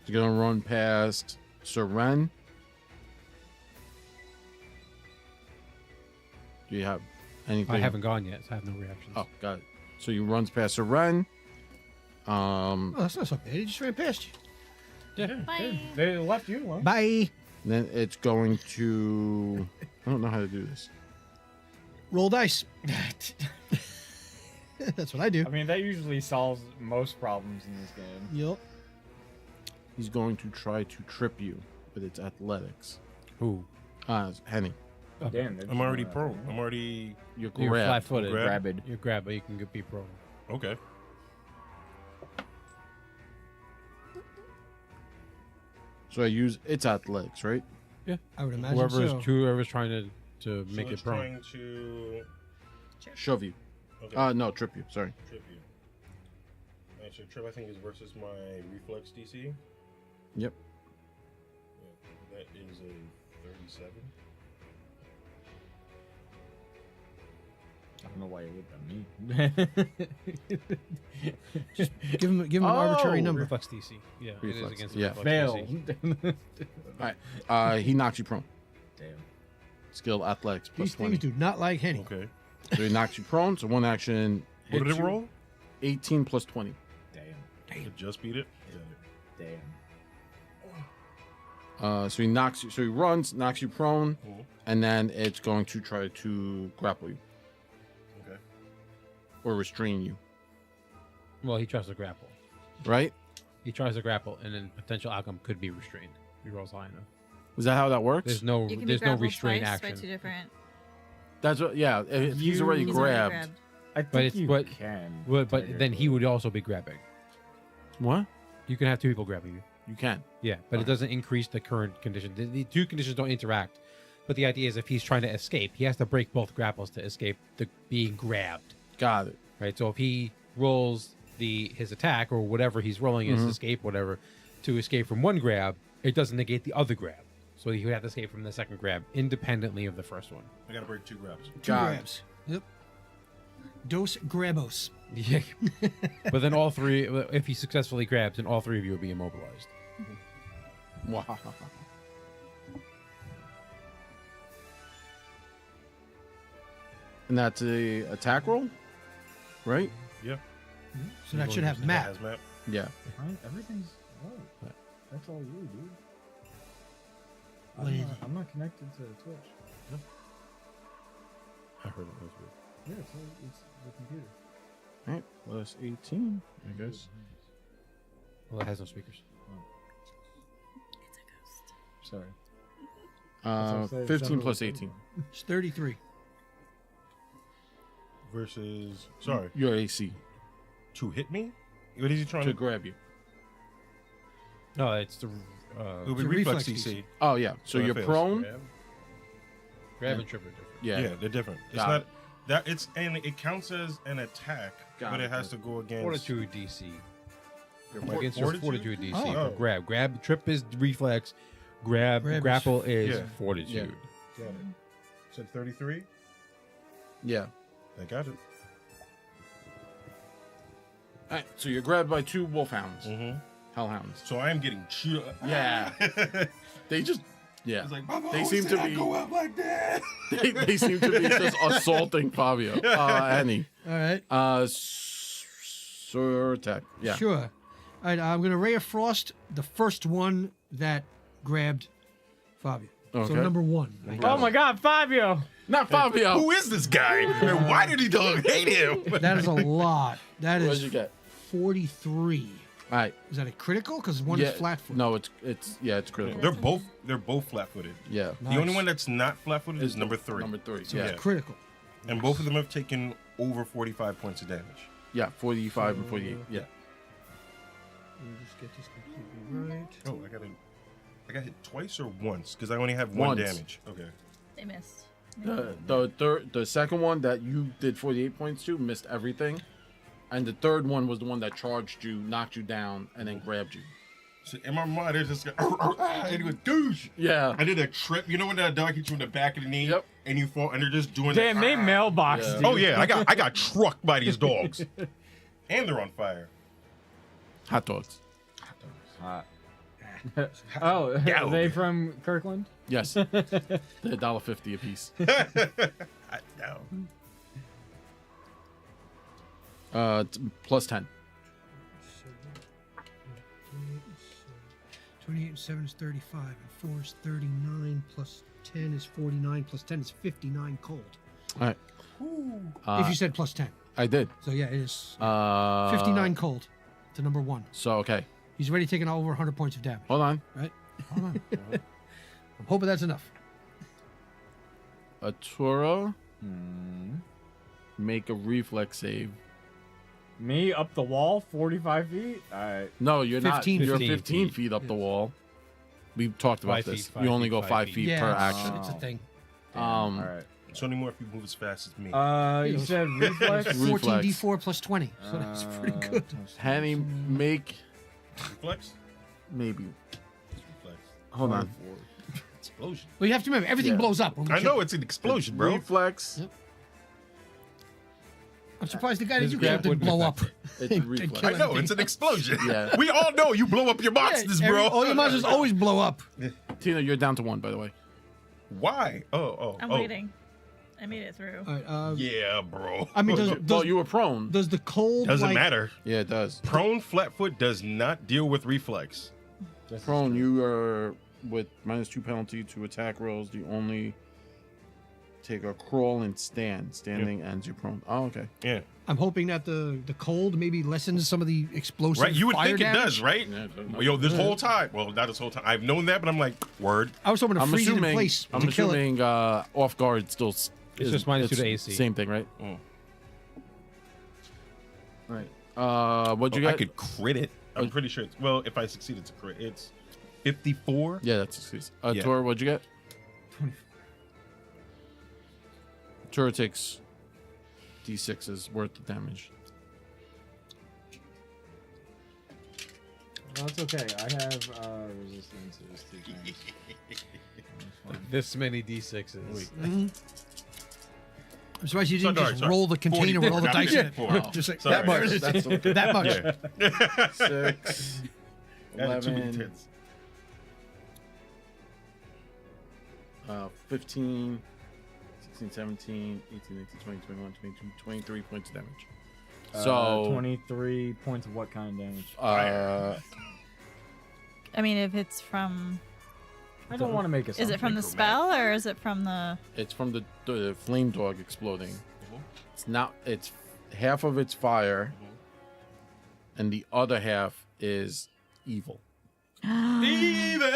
He's gonna run past Seren. Do you have anything? I haven't gone yet, so I have no reactions. Oh, got it. So he runs past Seren. Oh, that's not so bad. He just ran past you. Bye. They left you alone. Bye. Then it's going to. I don't know how to do this. Roll dice. That's what I do. I mean, that usually solves most problems in this game. Yup. He's going to try to trip you with its athletics. Who? Henny. Damn, I'm already prone. I'm already. You're You're grabbed. flat-footed. Grab. You're grabbed, but you can be prone. Okay. So I use its athletics, right? I would imagine Whoever's trying to make so it it's prone. trying to. Shove you. Okay. No, trip you. Sorry. Trip you. Actually, trip I think is versus my reflex DC. Yep. Yeah, that is a 37. I don't know why you would me. give him an arbitrary number. Reflex DC. Yeah, it is Reflex, against yeah. reflex Fail. DC. He knocks you prone. Damn. Skill athletics plus These 20. things do not like Henny. Okay. So he knocks you prone. So one action. What did hits it you. roll? 18 plus 20. Damn. It just beat it. Damn. So he knocks you. So he runs, knocks you prone, Mhm. and then it's going to try to grapple you Okay. or restrain you. Well, he tries to grapple. Right? He tries to grapple, and then potential outcome could be restrained. He rolls high enough. Is that how that works? There's no You can be there's no grappled restrain twice by action. two different. That's what. Yeah. If he's already He's grabbed. already grabbed. I think But it's- you but- can. But then he technically. would also be grabbing. What? You can have two people grabbing you. You can. Yeah, but it doesn't increase the current condition. The two conditions don't interact. But the idea is if he's trying to escape, he has to break both grapples to escape the being grabbed. Got it. Right? So if he rolls his attack or whatever he's rolling, his escape, whatever, to escape from one grab, it doesn't negate the other grab. So he would have to escape from the second grab independently of the first one. I gotta break 2 grabs. Two Got it. grabs. Yep. Dos grabos. Yeah. But then all three, if he successfully grabs, then all three of you will be immobilized. Wow. And that's a attack roll, right? Yeah. So that should have map. Has map. Yeah. Everything's right. That's all you, dude. What is it? I'm not connected to Twitch. I heard it was weird. Yeah, it's the computer. All right, plus 18, I guess. Well, it has no speakers. Sorry. That's what I said, 15 seven plus was 18. It's 33. Versus. Sorry. Your AC To hit me? What is he trying to to? grab you. No, it's the It would be It's a reflex reflex DC. Oh yeah, so So it you're fails. prone. grab and trip are different. Yeah. Yeah, they're different. It's Got not it. that it's and it counts as an attack, Got but it. it has to go against. Fortitude DC. For- Against your fortitude DC. Oh. For grab. Trip is reflex. Grab is- Grapple is Yeah. fortitude. Got it. Said 33. Yeah. I got it. All right, so you're grabbed by 2 wolfhounds, Mm-hmm. hellhounds. So I am getting Yeah. They just, yeah. It's like, Mama They always seem said to I be- go out like that. they seem to be just assaulting Fabio. Annie. All right. Surtech. Yeah. Sure. All right. I'm going to Ray of Frost, the first one that grabbed Fabio. Okay. So number 1. I Okay. guess. Oh my God, Fabio! Not Fabio. Who is this guy? And why did he dog hate him? That is a lot. That What is did you get? 43. All right. Is that a critical? Because one yeah, is flat foot. No, it's critical. They're both flat-footed. Yeah. The only Nice. one that's not flat-footed is number 3. Number 3. So yeah. it's critical. And both of them have taken over 45 points of damage. Yeah. 45 and 48. Yeah. Let me just get this completely right. Oh, I got hit twice or once because I only have one Once. damage. Okay. They missed. The second one that you did 48 points to missed everything, and the third one was the one that charged you, knocked you down, and then grabbed you. So in my mind, there's this guy, and he goes, douche. Yeah. I did a trip. You know when that dog hits you in the back of the knee, Yep. and you fall, and they're just doing Damn, they mailbox. Yeah. Dude. Oh yeah, I got trucked by these dogs, and they're on fire. Hot dogs. Hot. Oh, are they from Kirkland? Yes. They're $1.50 a piece. No. Plus 10. 28 and 7 is 35, and 4 is 39, plus 10 is 49, plus 10 is 59 cold. All right. If you said plus 10. I did. So yeah, it is 59 59 cold to number 1. So, okay. He's already taken over 100 points of damage. Hold on. Right? Hold on. I'm hoping that's enough. Atura, make a reflex save. Me up the wall, 45 feet. No, you're 15 not. You're feet. 15 feet up the wall. We've talked about 5 this. feet, 5 you only feet, go 5 5 feet. feet Yeah, per it's- action. It's a thing. all right. It's only more if you move as fast as me. You said reflex. Reflex. 14d4 plus 20. So that's pretty good. Henny, make Reflex? maybe. Reflex. Hold on. Explosion. Well, you have to remember, everything Yeah. blows up. When we I kill. know it's an explosion, bro. Reflex. Yep. I'm surprised the guy that His you grab killed didn't wouldn't blow up. It's and reflex. kill I know everything. it's an explosion. Yeah. We all know you blow up your monsters, Yeah, bro. all your monsters always blow up. Tina, you're down to 1, by the way. Why? Oh. I'm waiting. I made it through. All right, Yeah, bro. I mean, Well, does you were prone. the cold Doesn't like, matter. Yeah, it does. Prone flatfoot does not deal with reflex. Prone, you are with -2 penalty to attack rolls. You only take a crawl and stand. Standing ends you prone. Oh, okay. Yeah. I'm hoping that the cold maybe lessens some of the explosive Right? You would fire think damage. it does, right? Yeah, Yo, this whole time. Well, not this whole time. I've known that, but I'm like, word. I was hoping to I'm freeze it in assuming. place I'm to kill it. assuming off guard still. It's just -2 to AC. Same thing, right? Mm. Right. What'd you I get? could crit it. I'm pretty sure. Well, if I succeed, it's a crit. It's 54. Yeah, that's excuse. Yeah. Tor, what'd you get? 24. Tor takes D6's worth of damage. Well, it's okay. I have resistance to this 2 things. This many D6s. I'm surprised you didn't Sorry, just sorry. roll the container with all the 44, dice in it. 54. Just like, Sorry. that much. That's okay. That much. Yeah. 6, Added too many 11, tens. 15, 16, 17, 18, 19, 20, 21, 22, 23 points of damage. So, 23 points of what kind of damage? I mean, if it's from, I don't want to make a. is it from the spell or is it from the? it's from the flame dog exploding. It's not. It's half of it's fire, and the other half is evil. Evil.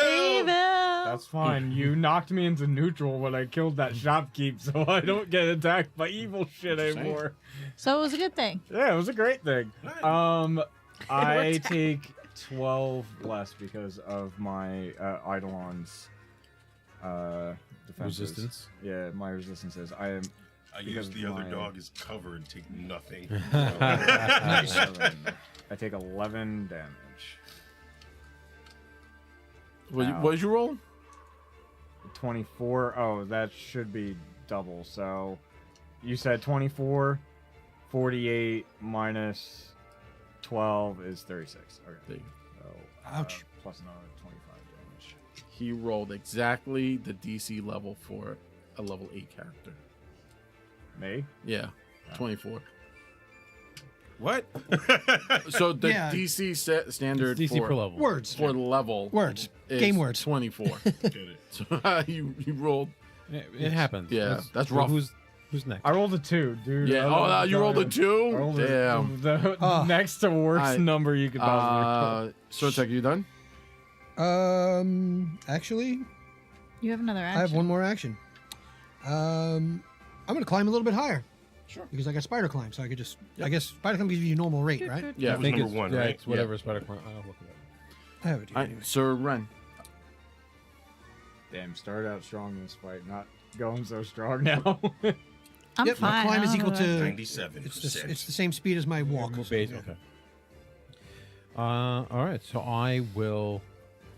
That's fine. You knocked me into neutral when I killed that shopkeep, so I don't get attacked by evil shit Same. anymore. So it was a good thing. Yeah, it was a great thing. I take 12 less because of my Eidolon's defenses. Resistance? Yeah, my resistances. I am. I Because use the other my- dog as cover and take nothing. 11. I take 11 damage. What did you roll? 24. Oh, that should be double. So you said 24, 48 minus 12 is 36. Okay. There you So, Ouch. Plus another 25 damage. He rolled exactly the DC level for a level 8 character. Me? Yeah, 24. What? So the Yeah. DC standard DC for, per level. Words. for the level Words. is Game words. 24. Get it. So you rolled. It happens. Yeah, that's rough. Who's next? I rolled a 2, dude. Yeah. I Oh, you rolled a I 2? rolled Damn. The Oh. next to worst Alright. number you could possibly Sotek, you done? Actually, You have another action. I have one more action. I'm gonna climb a little bit higher. Sure. Because I got spider climb, so I could just. I guess spider climb gives you normal rate, right? Yeah. That was number it's, one, yeah, right? it's whatever Spider Clan. I'll look it up. I have it here All anyway. right, Sir Ren. Damn, started out strong in this fight. Not going so strong now. I'm Yep, my fine. climb is I don't equal know. to 97%. it's the same speed as my walk. Move so, base. yeah. Okay. All right. So I will.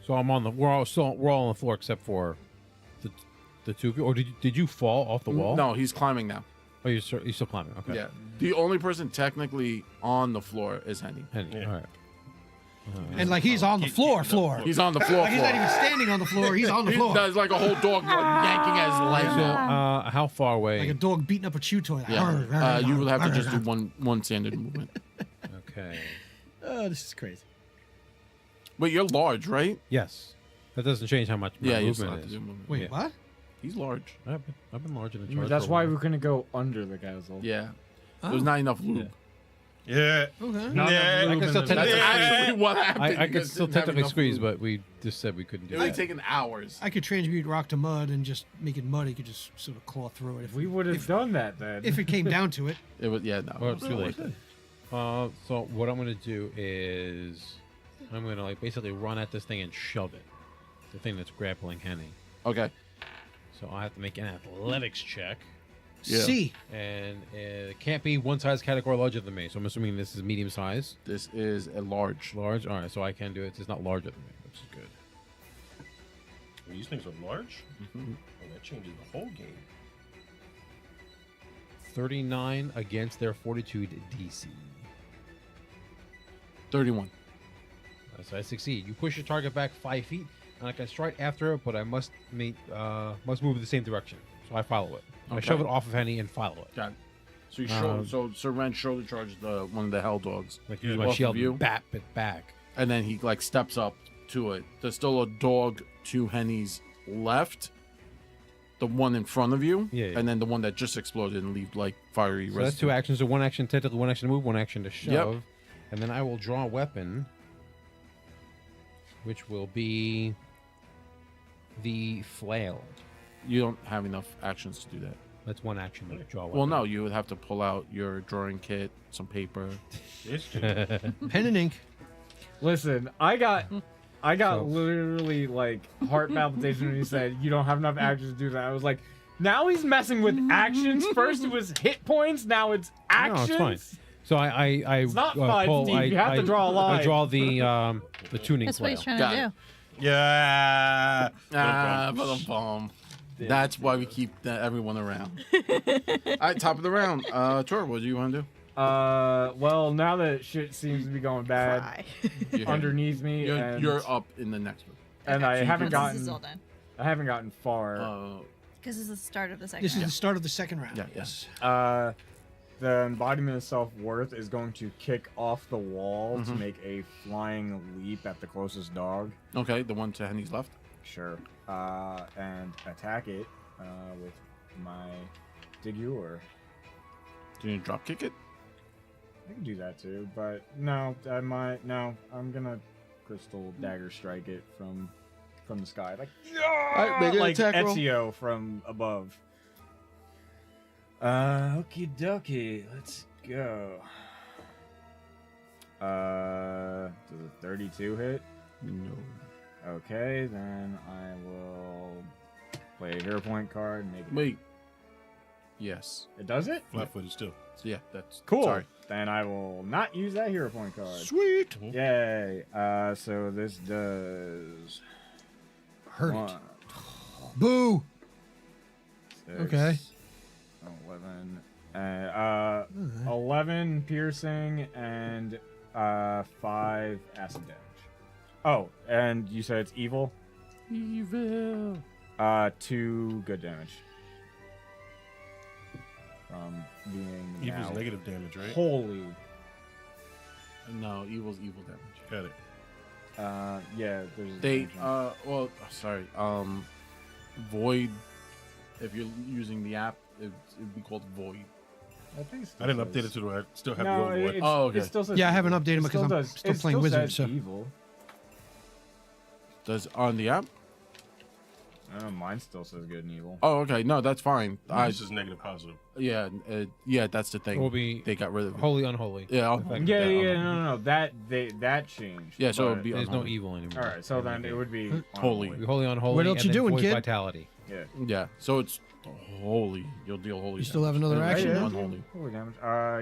So I'm on the. We're all on the floor except for the two of you. Or did you fall off the wall? No, he's climbing now. Oh, you're still climbing. Okay. Yeah. The only person technically on the floor is Henny. Henny, Yeah. all right. And like he's on the floor. He's on the floor. Like he's not even standing on the floor. He's on the He floor. does like a whole dog like, yanking at his leg. So, now. how far away? Like a dog beating up a chew toy. Like, Yeah. You will have to just do one standard movement. Okay. Oh, this is crazy. Wait, you're large, right? Yes. That doesn't change how much my Yeah, you still movement have to is. do movement. Wait, Yeah. what? He's large. I've been large in the charge. That's for a why while. we're gonna go under the castle. Yeah. Oh. There's not enough lube. Yeah. Okay. Not Yeah. enough I lube can in still the- take That's Yeah. actually what happened. I You could guys still didn't have technically enough squeeze, lube. but we just said we couldn't do It would that. taken hours. I could transmute rock to mud and just make it mud. He could just sort of claw through it. If We would have done that then. if it came down to it. It was no. Well, it's it too wasn't late. worth it. So what I'm gonna do is I'm gonna like basically run at this thing and shove it. The thing that's grappling Henny. Okay. So I have to make an athletics check, Yeah. C. and it can't be one size category larger than me. So I'm assuming this is medium size, This is a large. large. All right, so I can do it. It's not larger than me, which is good. These things are large. Oh, that changes the whole game. 39 against their fortitude DC. 31. So I succeed. You push your target back 5 feet, and I can strike after it, but I must move in the same direction. So I follow it. I Okay. shove it off of Henny and follow it. Got it. So you Um, so Ren shoulder charged one of the hell dogs, Like use Yeah. my Off of shield you? and bap it back. and then he like steps up to it. There's still a dog to Henny's left, the one in front of you, Yeah, yeah. and then the one that just exploded and leave like fiery. So that's two residue. actions. So one action technically, one action to move, one action to shove, and then I will draw a weapon, which will be the flail. You don't have enough actions to do that. That's one action to draw a weapon. Well, no, you would have to pull out your drawing kit, some paper. It's true. Pen and ink. Listen, I got So- literally like heart palpitation when he said you don't have enough actions to do that. I was like, now he's messing with actions. First it was hit points, now it's No, actions. it's fine. So I It's not fine, pull. Steve. You have to draw a line. I draw the tuning That's what flail. he's trying Got to it. do. Yeah. Ba-dum-bum. That's why we keep everyone around. All right, top of the round. Tor, what do you want to do? Well, now that shit seems to be going bad Cry. You're, underneath me, and you're up in the next one. and I Okay. haven't Once This is all gotten done. I haven't gotten far. Because this is the start of the second This is round. the start of the second round. Yeah, Yes. The embodiment of self-worth is going to kick off the wall to Mhm. make a flying leap at the closest dog. Okay, the one to Henny's left. Sure. And attack it with my Digure. Do you drop kick it? I can do that too, but no, I might. No, I'm gonna crystal dagger strike it from the sky, like Alright, make an like attack roll. Ezio from above. Okie dokie, let's go. Does a 32 hit? No. Okay, then I will play a hero point card and make it. Wait. Yes. It does it? Flat-footed still. So yeah, that's Cool. Sorry. Then I will not use that hero point card. Sweet. Yay. So this does Hurt it. 1, Boo. 6, Okay. 11, Alright. 11 piercing and 5 acid damage. Oh, and you said it's evil? Evil. 2 good damage. From being Evil's now negative damage, right? holy. No, evil's evil damage. Got it. Yeah, there's a They damage on- sorry. Void. If you're using the app, it'd be called Void. I think it still I didn't update it says- to the. I still have No, the old one. it's- Oh, okay. it still says Yeah, I haven't evil. updated It because I'm does- still it playing still Wizard, says so- evil. Does on the app? Mine still says good and evil. Oh, okay. No, that's fine. This is negative positive. Yeah, that's the thing. Will be They got rid of it. holy unholy. Yeah, I'll- Effective Yeah, that. yeah, no. That changed. Yeah, so it would but- be There's no unholy. evil anymore. All right. So then it would be Holy. Be holy unholy. What else and you then doing, void kid? Vitality. Yeah. Yeah. So it's holy. You'll deal holy. You still have another damage. action? Yeah. Unholy. Holy damage.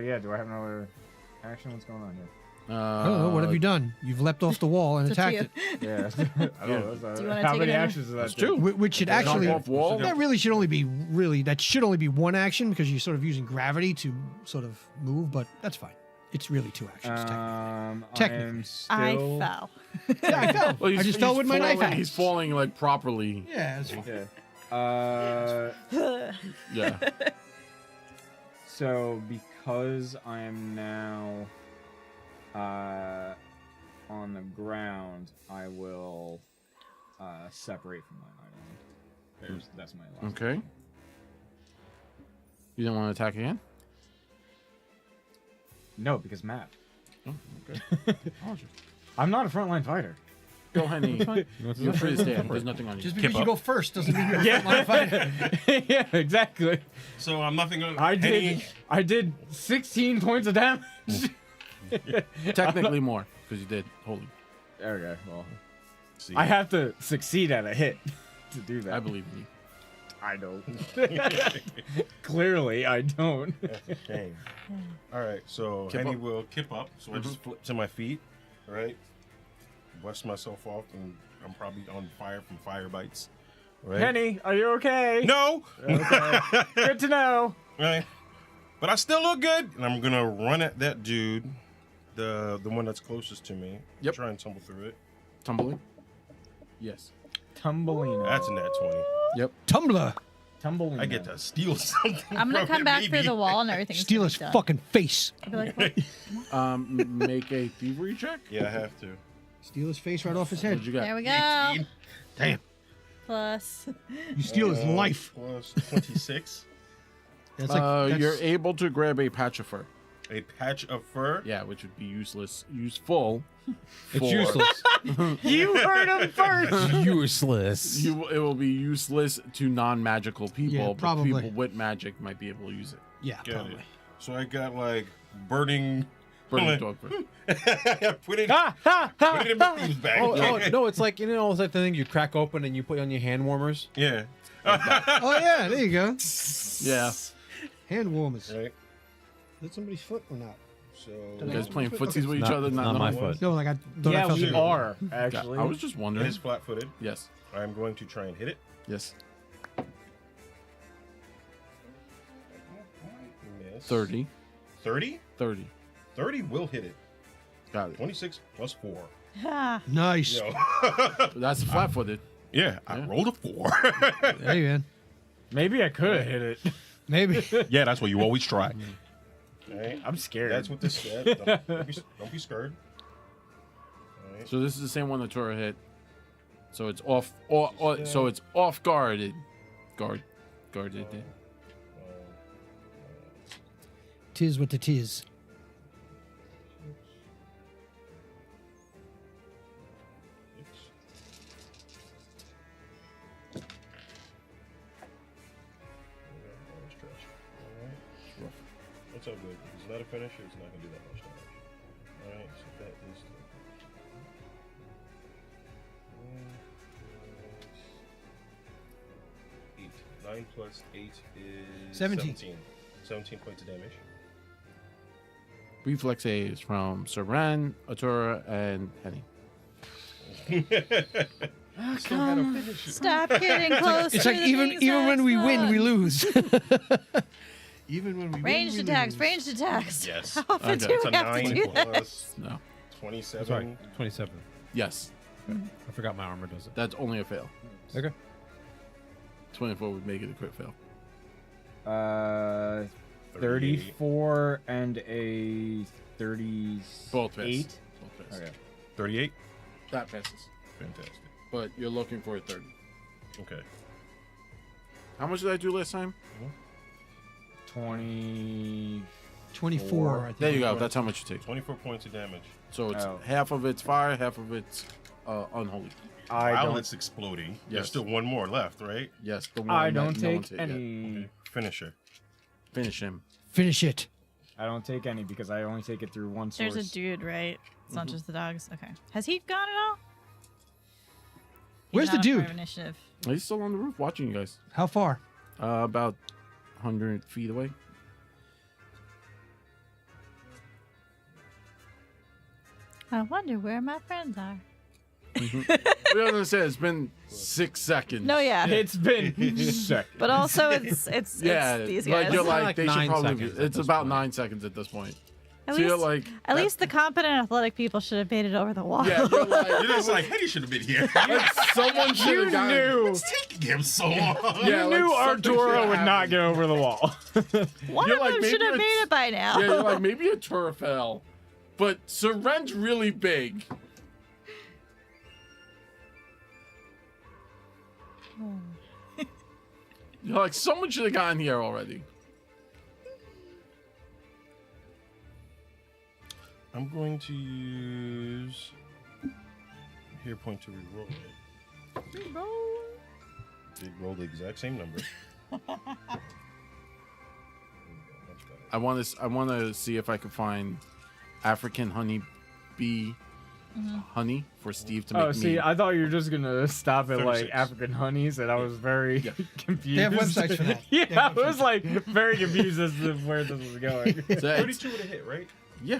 Yeah. Do I have another action? What's going on here? I don't know. What have you done? You've leapt off the wall and It's up to attacked it. Yeah. I don't know. Do you wanna How take many another- actions is that? That's do? two. Which should Okay. actually Jump off wall. that really should only be one action because you're sort of using gravity to sort of move, but that's fine. It's really 2 actions. Technically. I am I still. fell. Yeah, I fell. Well, I just fell with my knife falling- out. He's falling like properly. Yeah, it's fine. Yeah. Yeah. So because I am now on the ground, I will separate from my island. That's my last. Okay. You don't want to attack again? No, because map. Oh, okay. I'm not a frontline fighter. Go, Henny. You're free to stand. There's nothing on you. Just because you up. go first doesn't mean you're Yeah. a fighter. Yeah, exactly. So I'm nothing on. I did 16 points of damage. Technically more, because you did holy. Okay, well, See. I have to succeed at a hit to do that. I believe in you. I don't. Clearly, I don't. That's a shame. All right, so Kip Henny up. will kip up. So I just flip to my feet, right? West myself off, and I'm probably on fire from fire bites. Right? Penny, are you okay? No. Okay. Good to know. Right. But I still look good, and I'm gonna run at that dude, the one that's closest to me. Yep. Try and tumble through it. Tumbling? Yes. Tumbleino. That's a nat 20. Yep. Tumbler. Tumbleino. I get to steal something. I'm gonna from come it, back maybe. through the wall and everything's Steal gonna his be done. fucking face. I'll be like, what? Make a thievery check. Yeah, I have to. Steal his face right off his head. What'd you got? There we go. 18 Damn. Plus. You steal his life. Plus 26. That's that's- You're able to grab a patch of fur. A patch of fur. Yeah, which would be useful. It's for- useless. You heard him first. Useless. It will be useless to non-magical people, Yeah, but probably. people with magic might be able to use it. yeah, Got probably. it. So I got like burning. Burning dog fur. Put it. Ha, ha, Put ha, it in my ha. thieves bag. Oh, no, it's like, you know, it's like the thing you crack open and you put on your hand warmers. Yeah. Oh yeah, there you go. Yeah. Hand warmers. Right. Is that somebody's foot or not? So You guys playing footsies with each Not- other? not my no. foot. No, like I thought I Yeah, felt we it. are actually. I was just it wondering. is flat-footed. Yes. I'm going to try and hit it. Yes. Miss. 30. 30? 30. 30 will hit it. Got it. 26 plus 4. Ah, Nice. Yo. That's flat-footed. Yeah, I Yeah. rolled a 4. Hey man, Maybe I could have hit it. maybe. yeah, that's what you always try. Right. I'm scared. That's what this said. Don't be scared. All right. So this is the same one that Tora hit. So it's off. So it's off guarded. Guarded. Tis what it is. That's all good. It's not a finisher. It's not gonna do that much damage. All right, so that is 8. 9 plus 8 is 17. 17 points of damage. Reflex A's from Saran, Atura, and Henny. Still had a finish. stop getting close. It's to like the even things even that when we win, we explode. lose. Even when we Ranged win, we attacks. lose. Ranged attacks. Yes. How often Okay. do It's a we have to 9 do that? plus No. 27. Sorry, 27. Yes. I forgot my armor does it. That's only a fail. Okay. 24 would make it a crit fail. 34 and a 38. Both pass. Both pass. Okay. 38. That passes. Fantastic. But you're looking for a 30. Okay. How much did I do last time? 20. 24. I think. There you go. That's how much you take. 24 points of damage. So it's Oh. half of it's fire, half of it's unholy. I While don't. it's exploding, Yes. there's still one more left, right? Yes, the one I that don't no one take took yet. any. Okay. Finisher. Finish him. Finish it. I don't take any because I only take it through one source. There's a dude, right? It's not just the dogs. Okay. Has he gone at all? Where's the not up for dude? Initiative. He's still on the roof watching you guys. How far? About 100 feet away. I wonder where my friends are. What I was gonna say, it's been 6 seconds. No, yeah. It's been seconds. But also, it's Yeah, it's these like guys. you're Like like they 9 should probably. seconds at It's this about point. 9 seconds at this point. at So you're least, like, at least the competent athletic people should have made it over the wall. yeah, you're like, You're just like, Hetty should have been here. like someone should You have gotten. knew. It's taking him so long. Yeah, You like knew something should Arturo have would not happened. get over the wall. One You're of like, them maybe should have it's- made it by now. Yeah, you're like maybe a turf L, but Seren's really big. You're like someone should have gotten here already. I'm going to use here point to reroll it. Did roll the exact same number. I want to see if I can find African honey bee honey for Steve to make Oh, see, me. I thought you were just gonna stop at like 36. African honeys, and I was very Yeah. confused. They have websites for that. They Yeah, have I was like very confused as to where this was going. So it's- 32 would have hit, right? yeah,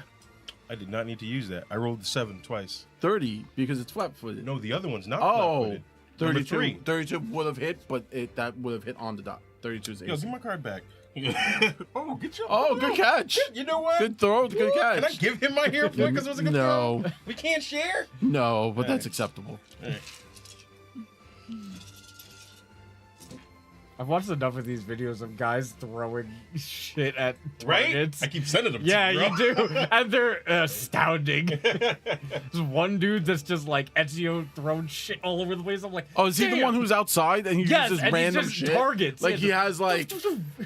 I did not need to use that. I rolled the 7 twice. 30 because it's flat-footed. No, the other one's not. Oh, flat-footed. Number 32, three. 32 would have hit, but that would have hit on the dot. 32 is Yo, AC. give my card back. Oh, get your. Oh, good catch. You know what? Good throw, good Can I catch. give him my hero point because it was a good No. throw? We can't share. No, but that's Alright. acceptable. I've watched enough of these videos of guys throwing shit at Right? targets. I keep sending them. Yeah, to you do, and they're astounding. There's one dude that's just like Ezio throwing shit all over the place. I'm like, Oh, is he the "Damn." one who's outside and he Yes, uses and he random just shit? targets. Like Yeah, he has like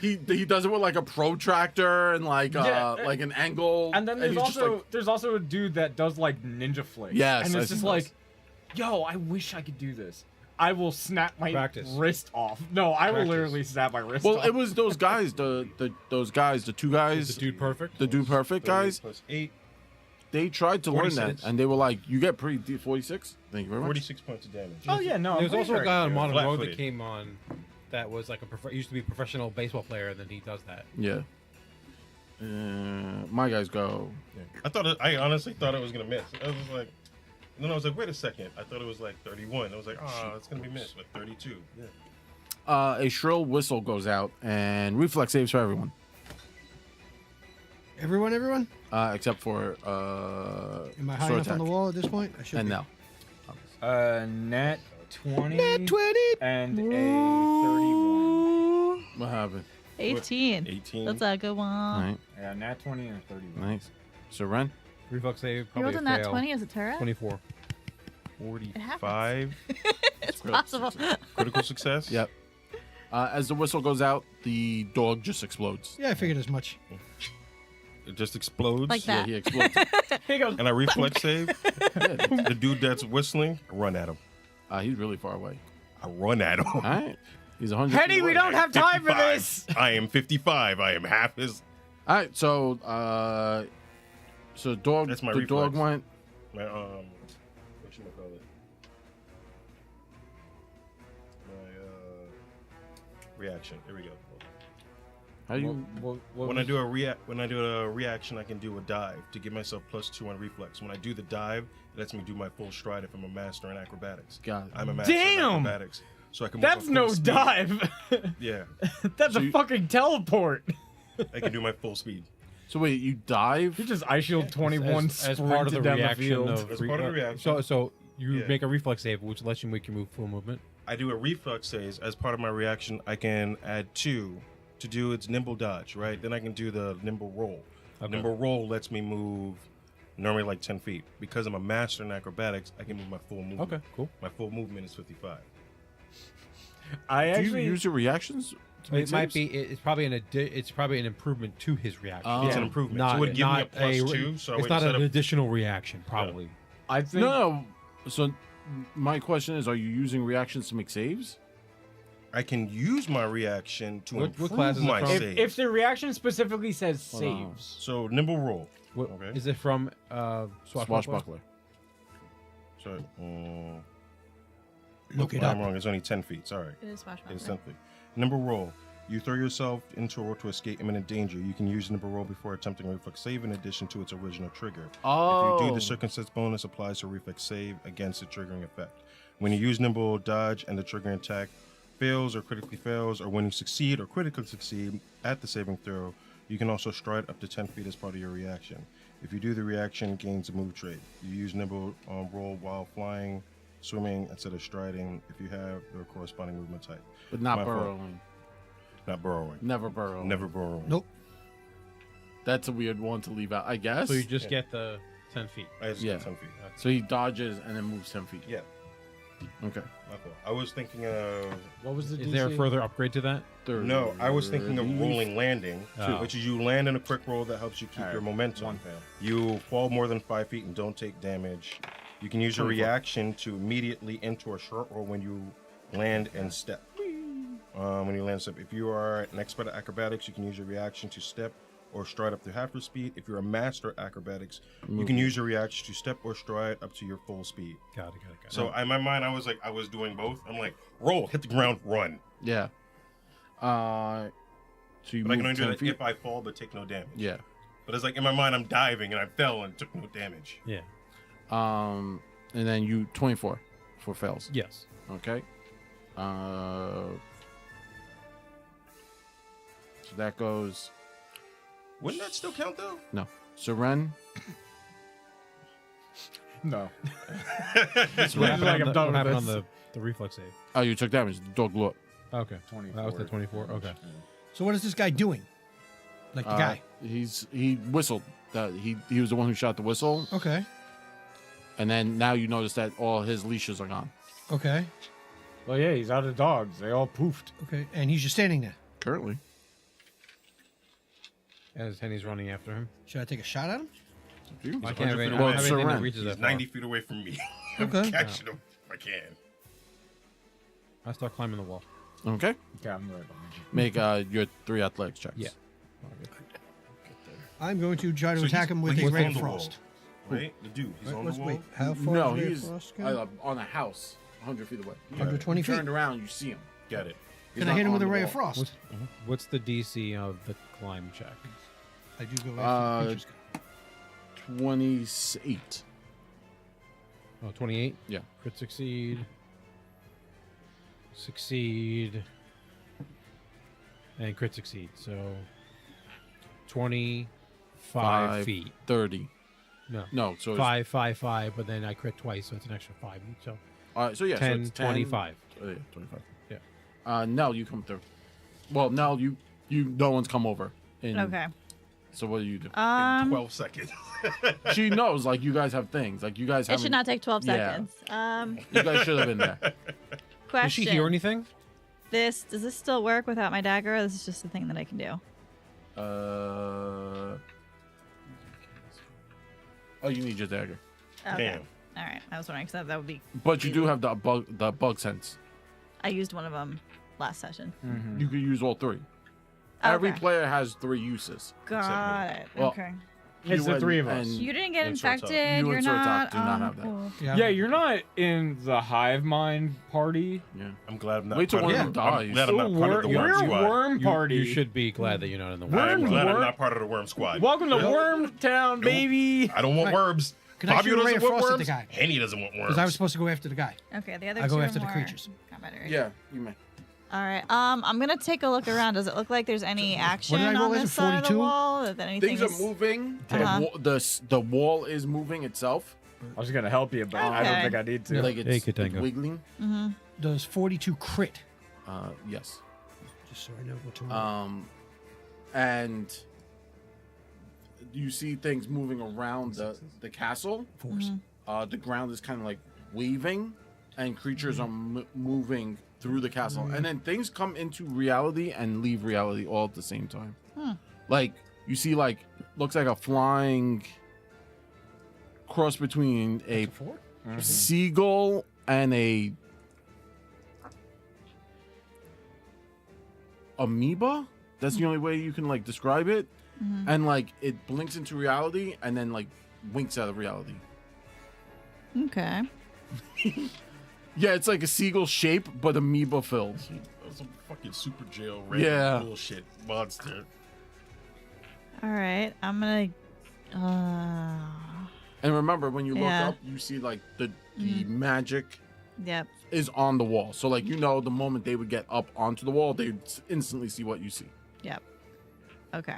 he does it with like a protractor and like Yeah, like an angle. And then there's he's just, also like, there's also a dude that does like ninja flicks. Yes, and I've it's just seen like, yo, I wish I could do this. I will snap my Practice. wrist off. No, I will Practice. literally snap my wrist well, off. it was those guys, the two guys, Is the dude perfect? the dude perfect guys. Plus 8, They tried to learn that, 46. and they were like, "You get pretty 46." Thank you very much. 46 points of damage. Oh yeah, no. I'm There's pretty also sure a guy I on can do it. Modern Road that Flat-footed. came on that was like used to be a professional baseball player, and then he does that. Yeah. My guys go. I honestly thought it was gonna miss. I was like, and then I was like, wait a second. I thought it was like 31. I was like, oh, it's gonna be missed, but 32. Yeah. A shrill whistle goes out, and reflex saves for everyone, Everyone? except for Am I high sword enough on the attack. wall at this point? I should And be. now. Nat 20 Nat 20! and a 31. What happened? 18. 18. That's a good one. All right, Yeah, Nat 20 and a 31. nice. So Ren, Reflex save, You probably rolled a a nat fail. 20 as a Terra? 24. 45. It's possible. Critical success. Yep. As the whistle goes out, the dog just explodes. Yeah, I figured as much. It just explodes. Like Yeah, that. he explodes. He goes, And I reflex save. Yeah, The dude that's whistling, I run at him. he's really far away. I run at him. All right, he's 100. Henny, feet we away. don't have time for 55. this. I am 55. I am half his. All right, so dog. That's my the dog reflex. went. My what you call it? My reaction. There we go. How do you? When I do a reaction, I can do a dive to give myself +2 on reflex. When I do the dive, it lets me do my full stride if I'm a master in acrobatics. Got it. I'm a master Damn! in acrobatics, so I can. move That's at full no speed. dive. Yeah, That's So a you- fucking teleport. I can do my full speed. So wait, you dive? You just ice shield 21 as part of the sprinted down the reaction field. of As part of the reaction. So you Yeah. make a reflex save, which lets you make your move full movement. I do a reflex phase as part of my reaction. I can add 2 to do its nimble dodge, right? Then I can do the nimble roll. Okay. Nimble roll lets me move normally like 10 feet. Because I'm a master in acrobatics, I can move my full movement. Okay, cool. My full movement is 55. I Do actually you use your reactions? To make It might saves? be. It's probably it's probably an improvement to his reaction. Oh. It's an Yeah. improvement. Not, so it would give me a not +2. So I it's would not set an up. additional reaction, probably. I think No. So my question is: are you using reactions to make saves? I can use my reaction to What improve class is it my from? save. if the reaction specifically says Hold on. saves, So nimble roll. What, Okay. Is it from Swashbuckler? Swashbuckler. So Look it I'm up. wrong. It's only 10 feet. Sorry. It is Swashbuckler. It's 10 feet. Nimble roll. You throw yourself into a roll to escape imminent danger. You can use nimble roll before attempting a reflex save in addition to its original trigger. Oh. If you do, the circumstance bonus applies to a reflex save against the triggering effect. When you use nimble dodge and the triggering attack fails or critically fails, or when you succeed or critically succeed at the saving throw, you can also stride up to 10 feet as part of your reaction. If you do, the reaction gains a move trait. You use nimble roll while flying, swimming instead of striding if you have the corresponding movement type. But not My fault. burrowing. Not burrowing. Never burrow. Never burrowing. Nope. That's a weird one to leave out, I guess. So you just get the 10 feet. I just Yeah. get 10 feet. So he dodges and then moves 10 feet. Yeah, Okay. my fault. I was thinking of What was the Is there a DC? further upgrade to that? no. I was thinking of rolling landing, Oh. which is you land in a quick roll that helps you keep Alright, your momentum. One fail. You fall more than 5 feet and don't take damage. You can use your 24. reaction to immediately enter a short roll when you land and step. When you land and step, if you are an expert at acrobatics, you can use your reaction to step or stride up to half your speed. If you're a master at acrobatics, you can use your reaction to step or stride up to your full speed. Got it. So in my mind, I was like, I was doing both. I'm like, roll, hit the ground, run. Yeah. So you But I can move only do 10 that feet. if I fall but take no damage. Yeah. But it's like in my mind, I'm diving and I fell and took no damage. Yeah. And then you 24 for fails. Yes. Okay. So that goes Wouldn't that still count though? no. Seren. No. What Like, happened, I'm on, the, done what with happened on this. the reflex save? Oh, you took damage. The dog blew up. Okay. 24. That was the 24. Okay. So what is this guy doing? Like the guy. He whistled. He was the one who shot the whistle, Okay. and then now you notice that all his leashes are gone. Okay. Well, yeah, he's out of dogs. They all poofed. Okay. And he's just standing there. Currently. As Henny's running after him. Should I take a shot at him? I 100 can't have feet any, I away. don't have anything that Seren. reaches He's that far. 90 feet away from me. I'm Okay. catching him if I can. I start climbing the wall. Okay. Okay, I'm right behind you. Make your 3 athletics checks. Yeah. I'm going to try to So attack he's- him with but his he's ray on of the frost. wall, right? The dude, he's on the wall. Wait, how far No, is Ray of he's Frost go? on a house, 100 feet away. 120 You feet. turned around, you see him. Got it. He's Can I not hit him on with a the ray of wall. frost? What's the DC of the climb check? I do go Uh, after the creatures. 28. Oh, 28? Yeah. Crit succeed. Succeed. And crit succeed. So 25 5 feet. 30. No. No, so it's, 5, 5, 5, but then I crit twice, so it's an extra 5. So so yeah, 10, so it's 10, 25. Oh, yeah, 25. Yeah. Nell, you come through. Well, Nell, you no one's come over. And Okay. So what do you do? In 12 seconds. She knows, like, you guys have things. Like, you guys It have. should not take 12 Yeah. seconds. You guys should have been there. Question. Does she hear anything? Does this still work without my dagger? Or this is just a thing that I can do. Oh, you need your dagger, Okay. Damn. All right. I was wondering because that would be. but you do have the bug sense. I used one of them last session. You could use all 3. Every Okay. player has 3 uses. Got it. Well, Okay. It's the and- 3 of us. and- You didn't get and Sortok. infected. You You're and not. Sortok do not have that. cool. Yeah, you're not in the hive mind party. Yeah. I'm glad I'm not Wait till part one of of the, them I'm dies. glad I'm not part of the We're worm squad. worm party. You should be glad that you're not in the We're I'm in glad I'm worm- not part of the worm squad. Welcome to Wormtown, baby. I don't want Right. worms. Can I shoot Fabio a ray doesn't of want frost at worms. the guy? Henny doesn't want worms. Because I was supposed to go after the guy. Okay. The other I two go are after the more creatures. combat, right? Yeah, you may. All right. I'm gonna take a look around. Does it look like there's any action did I roll on as a this side of the 42? wall? That anything Things is... are moving. Uh-huh. The wall is moving itself. I was gonna help you, but I don't Okay. think I need to. Like it's, Hey, it's Katango. wiggling. Does 42 crit? Yes. Just so I know what to roll. And you see things moving around the castle. Force. The ground is kind of like waving, and creatures are moving through the castle. And then things come into reality and leave reality all at the same time. Like you see, like looks like a flying cross between a seagull and a amoeba. That's the only way you can like describe it. And like it blinks into reality and then like winks out of reality. Okay. Yeah, it's like a seagull shape, but amoeba filled. Some fucking super jail random Yeah. bullshit monster. All right, I'm gonna. And remember, when you look Yeah. up, you see like the magic Yep. is on the wall. So like the moment they would get up onto the wall, they'd instantly see what you see. Yep. Okay.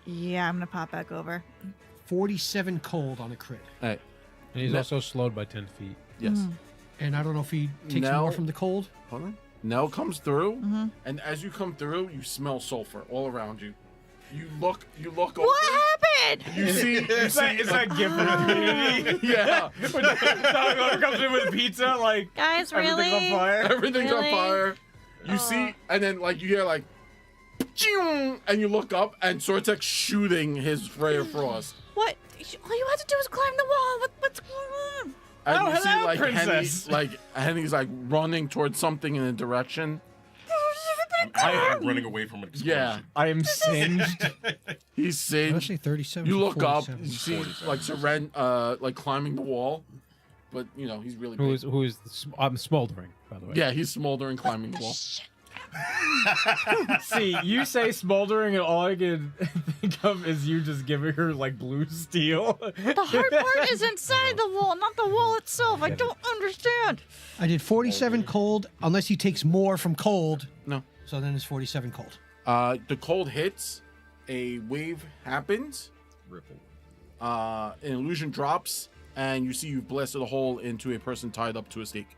Yeah, I'm gonna pop back over. 47 cold on a crit. Hey, And he's No. also slowed by 10 feet. yes. And I don't know if he takes Now- more from the cold. Hold on. Nell comes through, Mm-hmm. and as you come through, you smell sulfur all around you. You look over. What happened? You see, It's that gift from the community. yeah, When Whoever comes in with pizza, like Guys, everything's really? on fire. everything's Really? on fire. You see, and then like you hear like, "Ching," and you look up, and Sortek shooting his ray of frost. What? All you had to do was climb the wall. What's going on? And Oh, you see hello, like princess. Henny's like running towards something in a direction. I'm running away from an explosion. Yeah, I am singed. he's Did I saying. say 37? You So look up, 47. you see like Seren, like climbing the wall, but he's really big. Who is smoldering, by the way. Yeah, he's smoldering, climbing the wall. See, you say smoldering, and all I can think of is you just giving her like blue steel. The hard part is inside the wall, not the wall itself. I don't understand. I did 47 cold, unless he takes more from cold. No. So then it's 47 cold. The cold hits, a wave happens, Ripple. an illusion drops, and you see you've blasted a hole into a person tied up to a stake.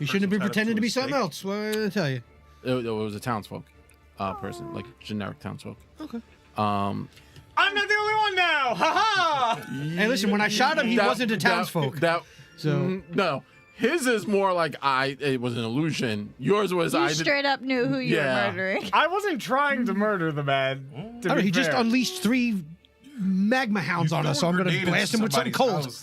You shouldn't have been pretending to be something else. What did I tell you? It was a townsfolk person, like generic townsfolk. Okay. Um, I'm not the only one now. Ha ha! Hey, listen, when I shot him, he wasn't a townsfolk. So- no, his is more like it was an illusion. Yours was You I did. straight up knew who you Yeah. were murdering. I wasn't trying to murder the man. To I don't know, be he just fair. unleashed 3 magma hounds on us, so I'm going to blast him with something cold.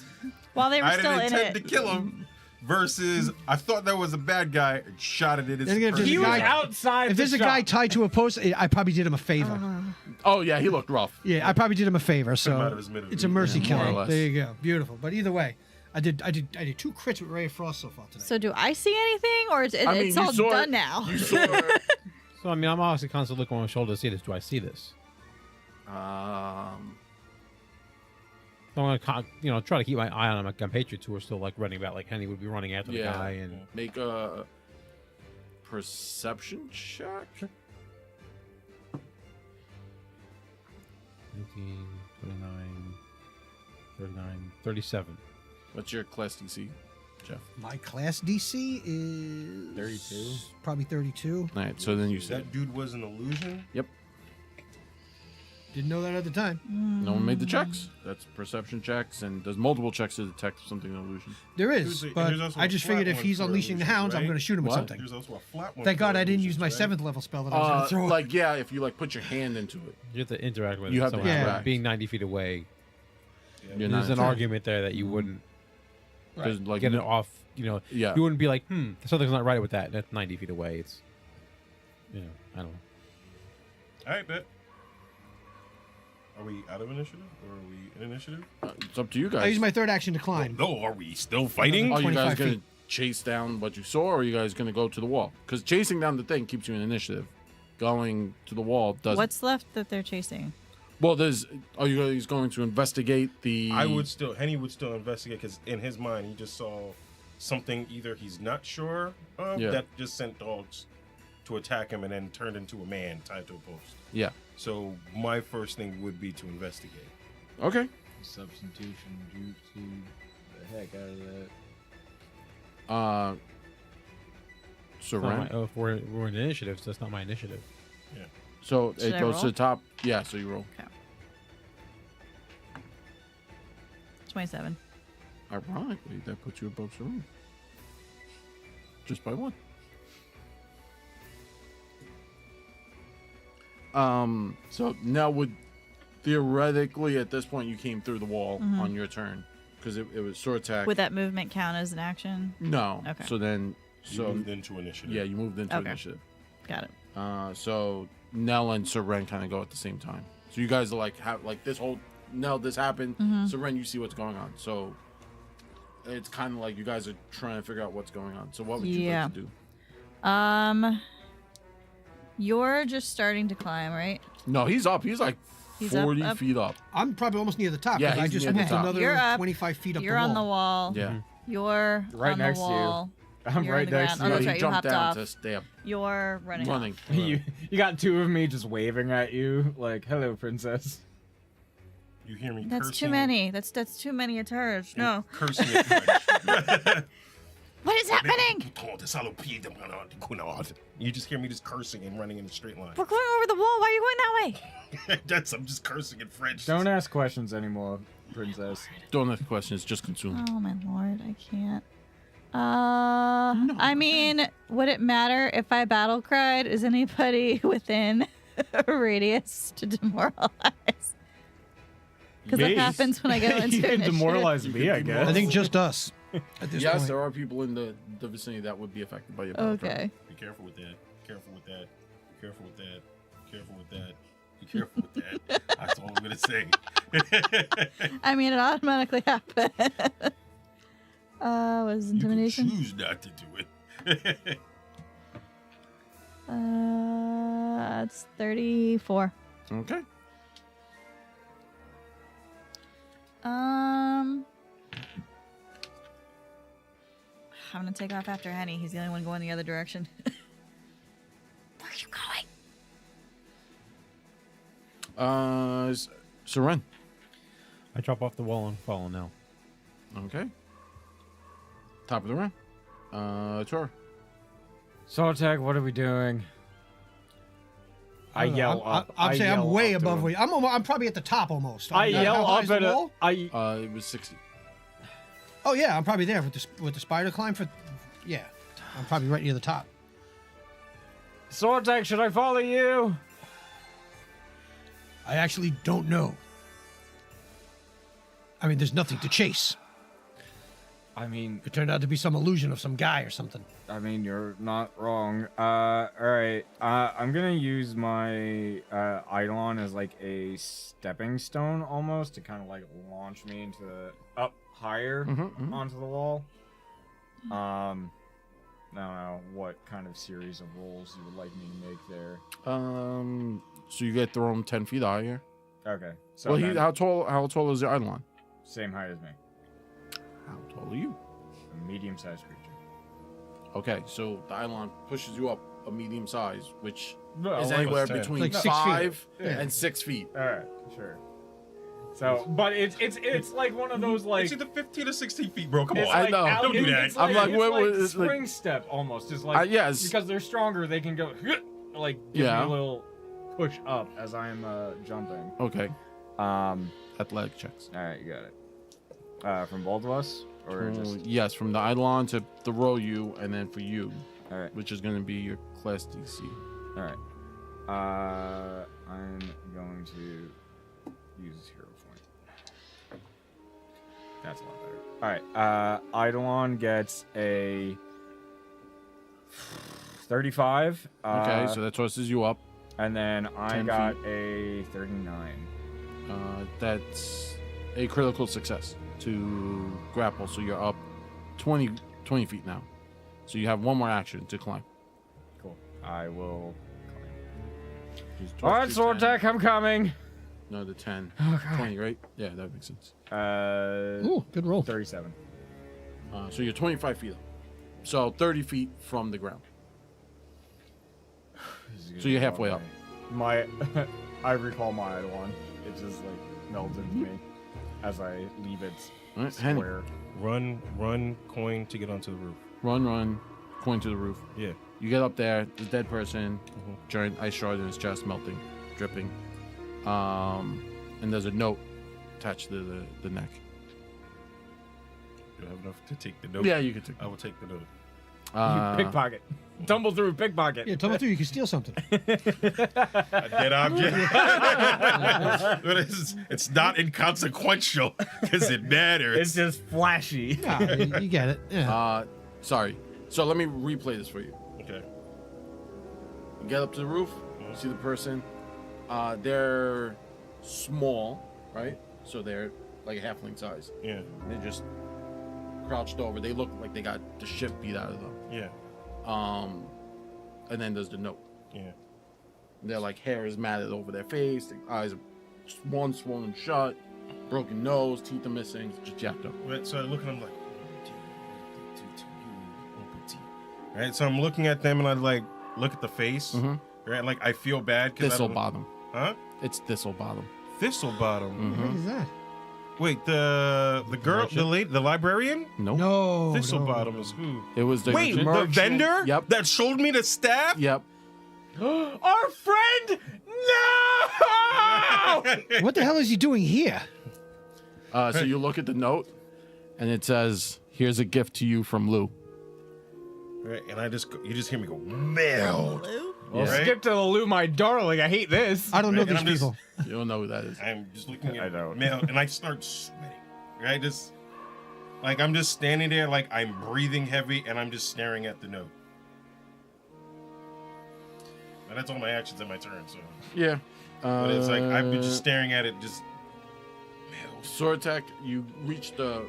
While they were I still didn't in intend it. to kill him. Versus, I thought that was a bad guy and shot it in his. Then again, if there's He a was guy- outside. If the there's a guy shop. tied to a post, I probably did him a favor. Oh yeah, he looked rough. Yeah, I probably did him a favor. him out So of his middle. it's a mercy Yeah, more or killing. less. There you go, beautiful. But either way, I did 2 crits with Ray of Frost so far today. So do I see anything, or is it, I mean, it's you all saw done it- now? You saw it. So, I mean, I'm obviously constantly looking on my shoulder to see this. Do I see this? So I'm going to, try to keep my eye on my compatriots who are still, like, running about, like Henny would be running after the Yeah. guy. And Make a perception check. 19, 29, 39, 37. What's your class DC, Jeff? My class DC is 32. Probably 32. All right, so then you said That dude was an illusion. Didn't know that at the time. no one made the checks. That's perception checks and does multiple checks to detect something an illusion. There is, There's but also I a just flat figured if one he's for unleashing the illusions, hounds, I'm right? going to shoot him with What? something. There's also a flat one. Thank for God I didn't illusions, use my right? 7th level spell that I was going to throw. Like yeah, if you like put your hand into it, You have to interact with You it have to somehow. interact. Being 90 feet away. you're There's not an argument there that you wouldn't there's, like get it off, Yeah, You wouldn't be like, something's not right with that. That's 90 feet away. It's, I don't know. All right, bet. Are we out of initiative or are we in initiative? it's up to you guys. I used my 3rd action to climb. No, are we still fighting? Are you 25 guys gonna feet. chase down what you saw, or are you guys gonna go to the wall? Because chasing down the thing keeps you in initiative. Going to the wall doesn't. What's left that they're chasing? Well, are you guys going to investigate the? Henny would still investigate because in his mind he just saw something either he's not sure of Yeah. that just sent dogs to attack him and then turned into a man tied to a post. Yeah. So my first thing would be to investigate. Okay. Substitution, jutsu, the heck out of that. It's not Saran. my- if we're in initiative, so that's not my initiative. So Should it I goes to roll? the top. Yeah. So you roll. 27. Ironically, that puts you above Saran. Just by 1. So now theoretically at this point you came through the wall on your turn because it was sword attack. Would that movement count as an action? No. Okay. So then, You moved into initiative. you moved into Okay. initiative. Got it. So Nell and Seren kind of go at the same time. So you guys are like have like this whole this happened. Mhm. So Ren, you see what's going on. So it's kind of like you guys are trying to figure out what's going on. So what would you like to do? You're just starting to climb, right? No, he's up. He's like He's 40 up. feet up. I'm probably almost near the top. Yeah, 'cause I he's just near the moved top. another You're up. 25 feet up You're the wall. on the wall. Yeah. You're Right on next the to you. wall. I'm You're right on the next ground. to Oh, you. that's he right, you jumped hopped down off. to stay up You're running. running. You got two of me just waving at you, like, "Hello, princess." You hear me That's cursing? too many. That's too many a charge. No. Cursing in French. What is happening? You just hear me just cursing and running in a straight line. We're going over the wall. Why are you going that way? I'm just cursing in French. Don't ask questions anymore, princess. Don't ask questions. Just consume. Oh my lord, I can't. I mean, would it matter if I battle cried? Is anybody within a radius to demoralize? Because that Me? happens when I go into You can initiative. demoralize me, I guess. I think just us at this Yes, point. there are people in the vicinity that would be affected by your battle cry. Okay. Be careful with that. Careful with that. Careful with that. Careful with that. Be careful with that. That's all I'm gonna say. I mean, it automatically happened. Was You can intimidation? choose not to do it. It's 34. Okay. I'm gonna take off after Henny. He's the only one going the other direction. Where are you going? So Ren. I drop off the wall and follow now. Okay. Top of the round. Tor. Zoltek, what are we doing? I don't know. yell up. I'm saying I'm yell way up to above him. where I'm probably at the top almost. I yell How high up is the at a. wall? It was 60. Oh yeah, I'm probably there with the spider climb for. Yeah, I'm probably right near the top. Zoltek, should I follow you? I actually don't know. I mean, there's nothing to chase. I mean, It turned out to be some illusion of some guy or something. you're not wrong. All right. I'm gonna use my Eidolon as like a stepping stone almost to kind of like launch me into up higher onto the wall. I don't know what kind of series of rolls you would like me to make there. So you get thrown 10 feet higher. Okay. So Well, then, how tall is your Eidolon? same height as me. How tall are you? A medium-sized creature. Okay, so the Eidolon pushes you up a medium size, which No, is like- anywhere 10. between Like 6 feet. 5 Yeah. and 6 feet. All right, sure. So, but it's like one of those like It's either 15 or 16 feet, bro. Come on. it's I like know. out- Don't do that. It's I'm like, it's what- like what- it's like- spring step almost. Just like Yes. because they're stronger, they can go like give Yeah. me a little push up as I'm jumping. Okay, Um, athletic checks. all right, you got it. From both of us, or just Yes, from the Eidolon to throw you, and then for you, all right, which is going to be your class DC. all right. I'm going to use hero point. That's a lot better. All right. Eidolon gets a 35. Okay, so that tosses you up. And then I 10 got a 39. That's a critical success to grapple, so you're up 20 feet now. So you have one more action to climb. Cool. I will. Just All right, toss sword the 10. tech, I'm coming. No, the 10. Oh, God. 20, right? Yeah, that makes sense. Ooh, good roll. 37. So you're 25 feet up. So 30 feet from the ground. So you're halfway up. My, I recall my Eidolon. It just like melted into me as I leave its All right, Henny. square. Run, coin to get onto the roof. Run, point to the roof. Yeah. You get up there, there's a dead person, giant ice shard in his chest, melting, dripping. And there's a note attached to the neck. Do I have enough to take the note? Yeah, you can take I will take the note. Pickpocket. Tumble through, pickpocket. Yeah, tell me through. You can steal something. A dead object. But it's not inconsequential because it matters. It's just flashy. Yeah, you get it. Yeah. Sorry. So let me replay this for you. Okay. You get up to the roof, you see the person. They're small, right? So they're like a halfling size. Yeah. They're just crouched over. They look like they got the shit beat out of them. Yeah. And then there's the note. Yeah. Their like hair is matted over their face. Their eyes are one swollen shut. Broken nose. Teeth are missing. Just jacked up. Right, so I look at them like, what did they do to you, mon petit? Right, so I'm looking at them and I like look at the face. Mhm. Right, like I feel bad because Thistle bottom. Huh? It's thistle bottom. Thistle bottom. What is that? Wait, the girl, Merchant? the lady, the librarian. Nope. No. Thistle no, bottom no. is who? It was the Wait, the merchant. vendor. Yep. That showed me the staff. Yep. Our friend! No! What the hell is he doing here? So you look at the note, and it says, "Here's a gift to you from Lou." Right, and you just hear me go, meld. Blue? Well, Yeah. skip to the Lou, my darling. I hate this. I don't know Right, and these I'm just- people. You don't know who that is. I'm just looking I at don't. meld, and I start sweating. Right, just like I'm just standing there, like I'm breathing heavy, and I'm just staring at the note. And that's all my actions in my turn. So, Yeah. but it's like I've been just staring at it, just meld. Sortek, you reach the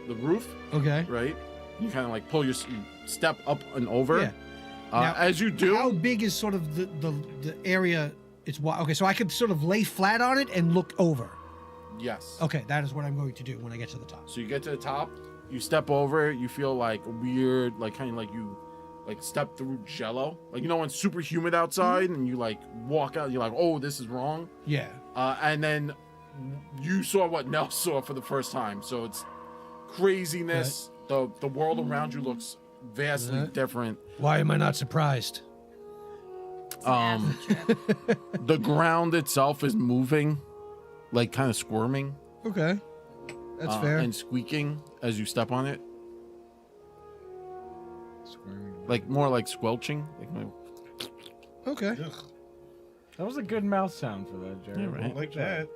roof, Okay. right? You kind of like you step up and over. Yeah. Now, As you do, How big is sort of the area? It's wide. Okay, so I could sort of lay flat on it and look over. yes. Okay, that is what I'm going to do when I get to the top. So you get to the top, you step over, you feel like weird, like kind of like you like step through jello. Like you know when it's super humid outside and you like walk out, you're like, oh, this is wrong. Yeah. And then you saw what Nell saw for the first time. So it's craziness. The world around you looks vastly Right. different. Why am I not surprised? Um, the ground itself is moving, like kind of squirming. Okay, that's fair. And squeaking as you step on it, like more like squelching. Like, Okay. Ugh, That was a good mouth sound for that, Jerry. Yeah, right. like that.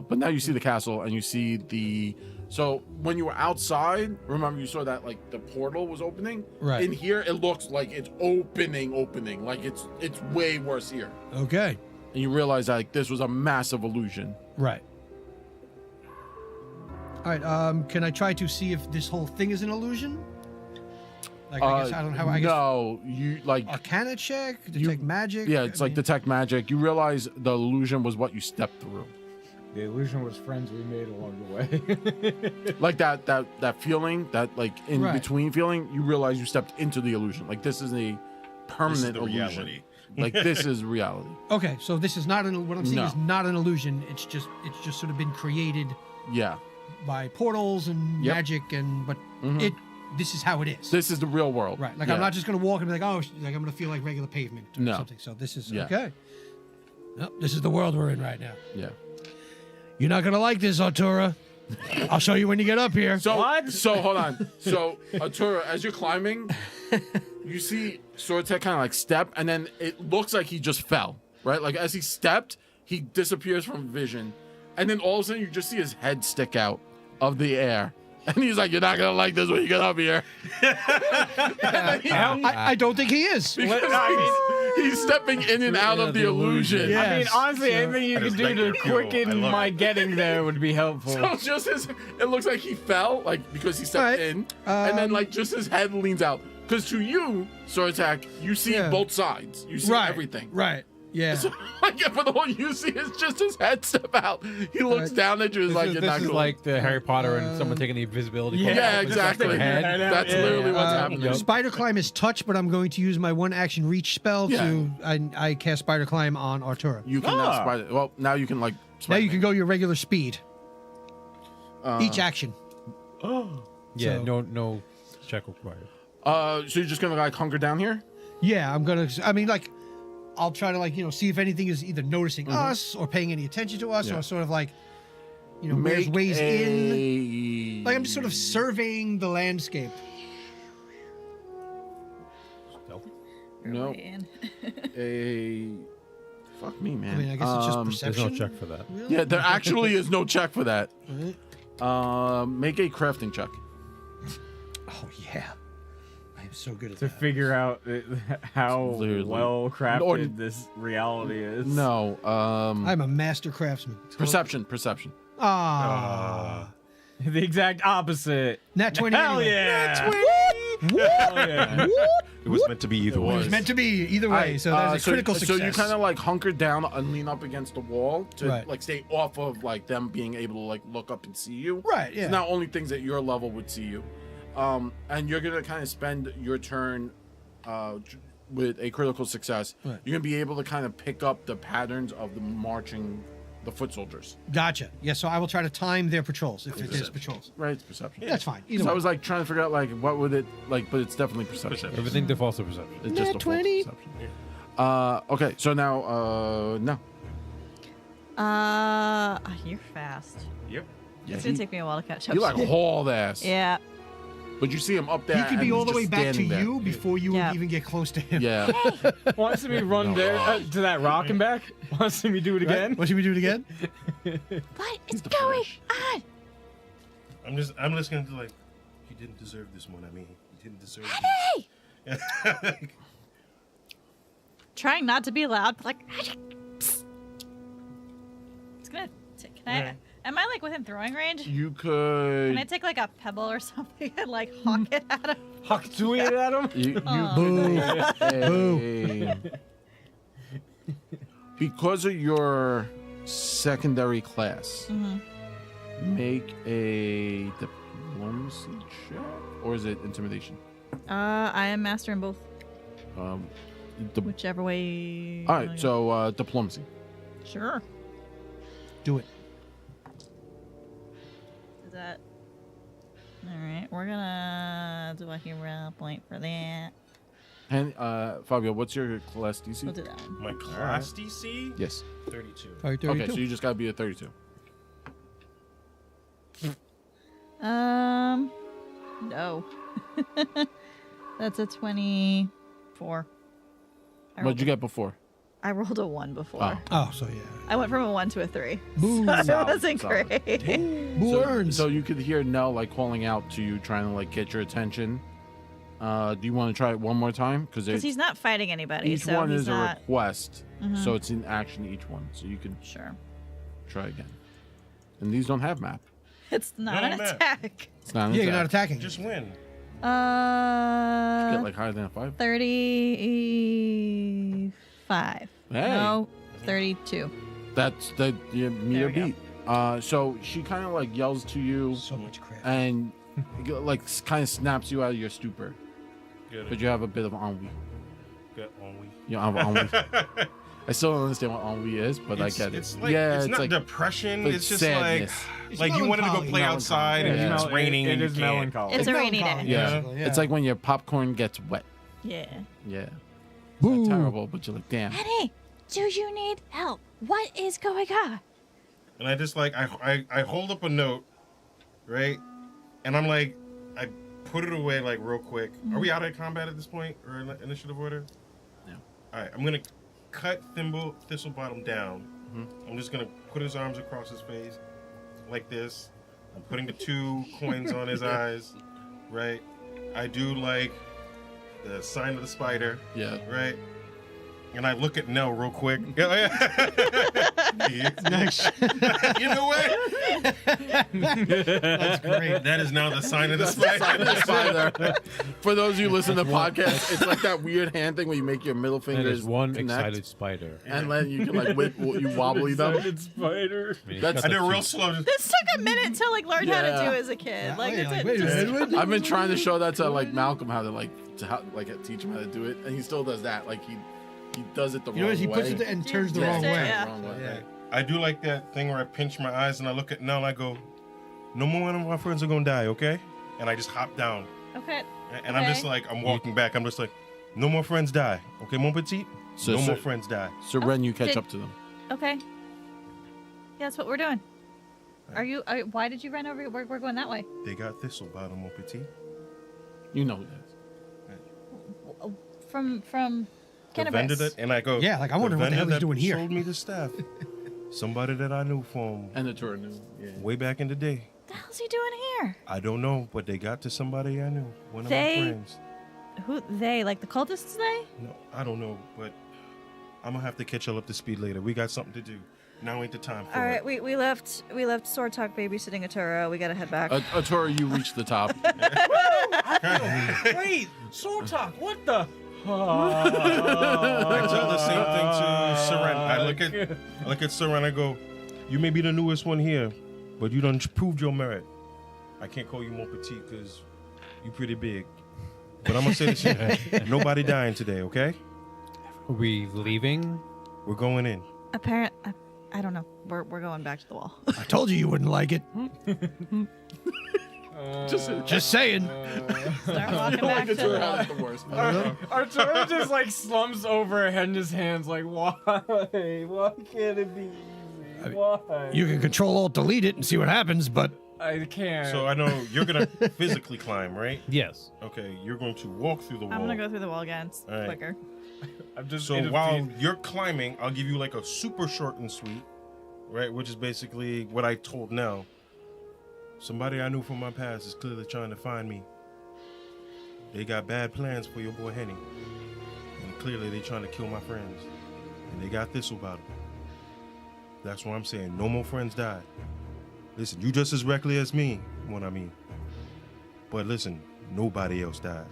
but now you see the castle and you see the. So when you were outside, remember you saw that like the portal was opening. Right. In here, it looks like it's opening. Like it's way worse here. Okay. And you realize that like, this was a massive illusion. Right. All right. Can I try to see if this whole thing is an illusion? Like I guess I don't have. I guess no, you like. Arcana check, You- detect magic. Yeah, it's I like mean- detect magic. You realize the illusion was what you stepped through. The illusion was friends we made along the way. Like that feeling, that like in Right. between feeling, you realize you stepped into the illusion. Like this is a This is permanent the illusion. reality. Like this is reality. Okay, so this is not what I'm seeing No. is not an illusion. It's just sort of been created Yeah. by portals and Yep. magic but Mhm. this is how it is. This is the real world. Right. Like Yeah. I'm not just gonna walk and be like, oh, like I'm gonna feel like regular pavement or No. something. So this is Yeah. okay. Nope, this is the world we're in right now. Yeah. You're not gonna like this, Artura. I'll show you when you get up here. So So hold on. So Artura, as you're climbing, you see Sortek kind of like step, and then it looks like he just fell. Right. Like as he stepped, he disappears from vision, and then all of a sudden you just see his head stick out of the air. And he's like, "You're not gonna like this when you get up here." I don't think he is. Because he's stepping in and out of the illusion. Yeah. I mean, Yes, honestly, so- anything you I could just do like to your fuel. I quicken love my it. getting there would be helpful. So just it looks like he fell, like because he stepped Right. in, and then like just his head leans out. Because to you, Sortak, you see Yeah. both sides. You see Right. everything. Right. Yeah. So, like, but the one you see is just his head step out. He looks Right. down at you, is like, This "You're is not cool." like the Harry Potter and someone taking the invisibility. Yeah, cloak yeah, off and exactly. stuffing their head. That's Yeah, literally yeah. what's Uh, happening. Spider climb is touch, but I'm going to use my one action reach spell Yeah. to I cast spider climb on Artura. You can now spider. Well, now you can like. Now you can go your regular speed. Uh, Each action. Yeah, So- no check required. So you're just gonna like hunker down here? Yeah, I'm gonna. I mean, like, I'll try to see if anything is either noticing us or paying any attention to us, Mm-hmm. Yeah. or sort of like, where's ways in. Like I'm just sort of surveying the landscape. No. Man. a. Fuck me, man. I mean, I guess it's just Um, There's perception. no check for that. Really? Yeah, there actually is no check for that. Right. Make a crafting check. Oh yeah. I so good at to that. figure out how Literally. well Or- crafted this reality is. No. I'm a master craftsman. Perception. Ah, The exact opposite. Nat 20 Hell anyway. yeah! Hell yeah! It was meant to be either It way. was meant to be either way, Alright, so there's a critical so success. you kind of like hunker down and lean up against the wall to Right. like stay off of like them being able to like look up and see you. Right, yeah. It's not only things at your level would see you. And you're gonna kind of spend your turn with a critical success. Right. You're gonna be able to kind of pick up the patterns of the foot soldiers. Gotcha. Yeah, so I will try to time their patrols if it is Perception. patrols. Right, it's perception. That's fine. Either So I way. was like trying to figure out like what would it like, but it's definitely perception. Everything defaults to perception. It's just Nat a 20. perception. Okay, so now no. You're fast. Yep. Yeah, It's gonna take me a while to catch up. he like hauled ass. Yeah. But you see him up there. He could be and all he's the way just back to standing there. you before you Yeah. would even get close to him. Yeah. Wants me run there to that rock and back? Wants me do it Right? again? What should we do it again? What is the going Flash. on? I'm listening to like, he didn't deserve this one. I mean, he didn't deserve Hey! this. Trying not to be loud, but like. Psst. It's gonna. Can I? Alright. Am I like within throwing range? You Can I could. take like a pebble or something and like hawk it at him? Huck tweet at him? You Aw. could. Because of your secondary class, make a diplomacy check, or is it intimidation? I am master in both. All Whichever way. right, so diplomacy. Sure. Do it. Is that? All right, we're gonna do a hero point for that. And Fabio, what's your class DC? We'll do that one. My class DC? Yes. 32. Probably 32. Okay, so you just gotta be a 32. No. That's a 24. What'd you get before? I rolled a 1 before. Oh. Oh, so yeah. I went from a 1 to a 3. Boo. That Solid, wasn't solid. great. Boo So, earns. so you could hear Nell like calling out to you, trying to like get your attention. Do you want to try it one more time? Because he's not fighting anybody, each so one he's is not. a request, Mhm. so it's in action each one. So you can Sure. try again. And these don't have map. It's not No, an man. attack. It's not. An Yeah, you're not attack. attacking. Just win. Get like higher than a 5. 35. Hey. No, 32. That's the meet There or we go. beat. So she kind of like yells to you So much crap. and like kind of snaps you out of your stupor, Good. but you have a bit of ennui. Good ennui. You have ennui. I still don't understand what ennui is, but I get it. It's like, yeah, it's not like depression. like It's just sadness. It's like you wanted to go melancholy. play outside and Yeah. it's raining. It and you is can't. melancholy. It's a rainy melancholy, day. yeah. basically, It's like when your popcorn gets wet. Yeah. Yeah, Boo. not terrible, but you're like, damn. Honey, do you need help? What is going on? And I just like I hold up a note, right? And I'm like, I put it away like real quick. Are we out of combat at this point or in initiative order? No. All right, I'm gonna cut Thistlebottom down. I'm just gonna put his arms across his face, like this. I'm putting the 2 coins on his eyes, right? I do like the sign of the spider, Yeah. right? And I look at Nell real quick. Nice. You know what? That's great. That is now the sign of the Sign spider. of the spider. For those of you listening to the podcast, it's like that weird hand thing where you make your middle That fingers is one connect, excited spider. and then you can like you wobbly them. Excited spider. I mean, That's- I it's did got real that slow. This took a minute to like learn how to Yeah. do as a kid. Like, Yeah, it's like, wait a just, minute. I've been trying to show that to like Malcolm how to teach him how to do it, and he still does that. Like he does it the You know wrong what? He way. puts it and turns the Yeah, wrong way. yeah. Wrong way. Yeah. I do like that thing where I pinch my eyes and I look at Nell and I go, no more one of my friends are gonna die, okay? And I just hop down. okay. And I'm just Okay. like, I'm walking back. I'm just like, no more friends die, okay, mon petit? So, No so, more friends die. so Ren, you catch did- up to them. Okay. Yeah, that's what we're doing. Why did you run over? We're going that way. They got Thistlebottom, mon petit. You know who that is. From The vendor cannabis. that, and I go, Yeah, like, I'm wondering what the hell vendor he's that doing here." Sold me the staff. Somebody that I knew from And the tour knew. Yeah. way back in the day. What the hell's he doing here? I don't know, but they got to somebody I knew. One of They- my friends. Who they? Like the cultists? They? No, I don't know, but I'm gonna have to catch y'all up to speed later. We got something to do. Now ain't the time for All right, it. we left Sword Talk babysitting Aturo. We gotta head back. Atura, you reach the top. Wait, Sword Talk. What the? I tell the same thing to Seren. I look at Seren. I go, "You may be the newest one here, but you done proved your merit. I can't call you more petite because you pretty big. But I'm gonna say this shit. Nobody dying today, okay? Are we leaving? We're going in. I don't know. We're going back to the wall. I told you wouldn't like it. Just saying. Start walking back to the Atura wall. has the worst. Arturo just like slumps over in his hands like, why? Why can't it be easy? Why? You can control alt delete it and see what happens, but I can't. So I know you're gonna physically climb, right? Yes. Okay, you're going to walk through the wall. I'm gonna go through the wall again. It's All right. quicker. I'm just So in a while feed- you're climbing, I'll give you like a super short and sweet, right? Which is basically what I told Nell. Somebody I knew from my past is clearly trying to find me. They got bad plans for your boy Henny. And clearly they trying to kill my friends. And they got this about them. That's why I'm saying no more friends died. Listen, you just as reckless as me, what I mean. But listen, nobody else dies.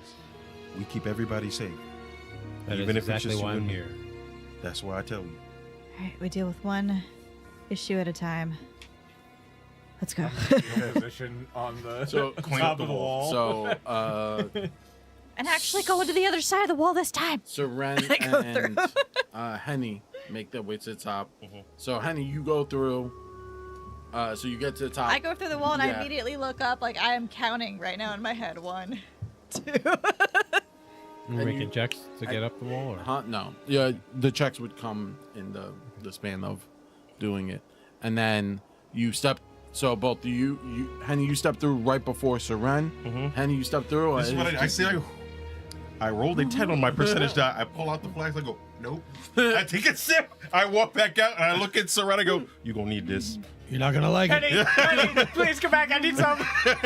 We keep everybody safe. That Even is if it's exactly just why you I'm and me. here. That's why I tell you. All right, we deal with one issue at a time. Let's go. position on the So- top of the wall. So, And actually go into the other side of the wall this time. Seren Go and Henny make their way to the top. So, Henny, you go through. So you get to the top. I go through the wall and I Yeah. immediately look up like I am counting right now in my head. 1, 2. We're making checks to get up the wall, or Huh? No. Yeah, the checks would come in the span of doing it, and then you step. So both you, Henny, you step through right before Seren. Henny, you step through. This is what I see. I rolled a 10 on my percentage die. I pull out the flags. I go, nope. I take a sip. I walk back out and I look at Sarah. I go, you gonna need this. you're not gonna like it. Henny, please come back. I need some.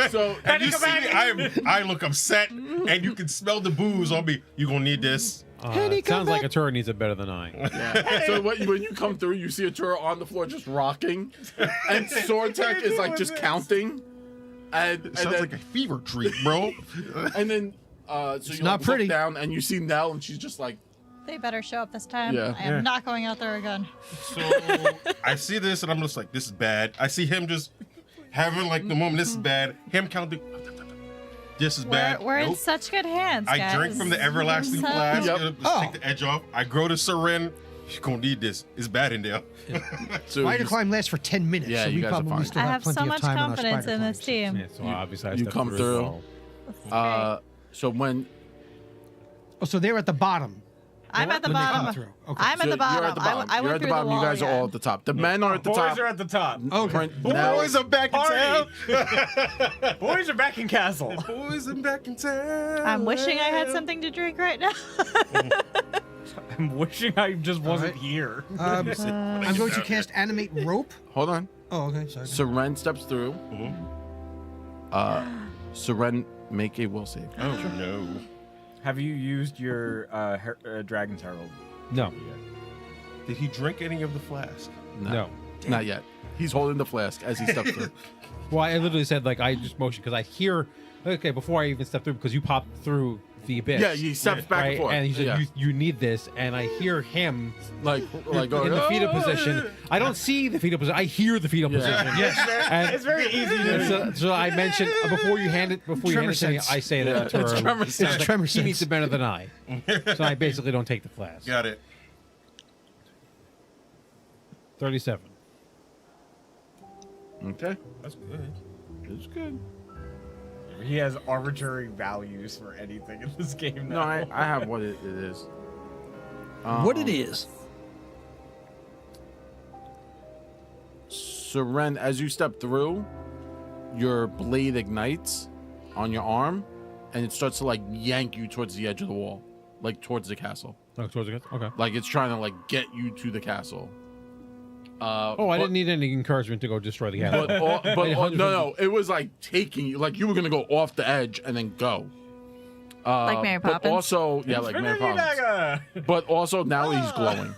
So And you come see back. me, I look upset, and you can smell the booze on me. You gonna need this. it sounds like a turret needs it better than I. yeah. So when you come through, you see Atura on the floor just rocking, and Sortek is like just counting, and It sounds then, like a fever dream, bro. and then so you not look pretty. down and you see Nell, and she's just like, They better show up this time. Yeah. I am not going out there again. So I see this, and I'm just like, this is bad. I see him just having like the moment. This is bad. Him counting. This is bad. We're in Nope. such good hands, guys. I drink from the everlasting So- flask. Yep. Just Oh. take the edge off. I grow to Seren. You're gonna need this. It's bad in there. so Spider you, climb lasts for 10 minutes, Yeah, so you we guys are probably fine. still I have have plenty so of much time on our confidence spider in this climbs. team. Yeah, so obviously I You stepped come through. through. As well. So when Oh, so they're at the bottom. I'm at the When they come bottom. through. Okay. I'm at so the bottom. you're at the bottom. I You're went at the through bottom. the wall. You guys are all at the top. The men are at the Boys top. are at the top. Okay. Nell- Boys are back in town. Boys are back in castle. Boys are back in town. I'm wishing I had something to drink right now. I'm wishing I just wasn't right. here. I'm going to cast animate rope. Hold on. Oh, okay. Sorry. Seren steps through. Seren, make a will save. Oh no. Have you used your Dragon's Herald? No, Did he drink any of the flask? no. Not yet. He's holding the flask as he steps through. Well, I literally said like I just motioned because I hear. Okay, before I even step through, because you popped through the abyss. Yeah, he steps back right? and forth. And he said, Yeah. you need this, and I hear him like in the fetal position. I don't see the fetal position. I hear the fetal Yeah. position. Yes, And- it's very easy And to. so I mentioned before you hand it to Tremor me, sense. I say Yeah, that to it's her. tremor It's sense. like, Tremor he needs sense. it better than I. So I basically don't take the flask. Got it. 37. Okay, That's good. it's good. He has arbitrary values for anything in this game No, now. I have what it is. What it is. Seren, as you step through, your blade ignites on your arm, and it starts to like yank you towards the edge of the wall, like towards the castle. Oh, towards the okay. Like it's trying to like get you to the castle. Oh, I didn't need any encouragement to go destroy the castle. But no, it was like taking you, like you were gonna go off the edge and then go. Like Mary But Poppins? also, yeah, like Mary Infinity Poppins. Dagger! But also now he's glowing.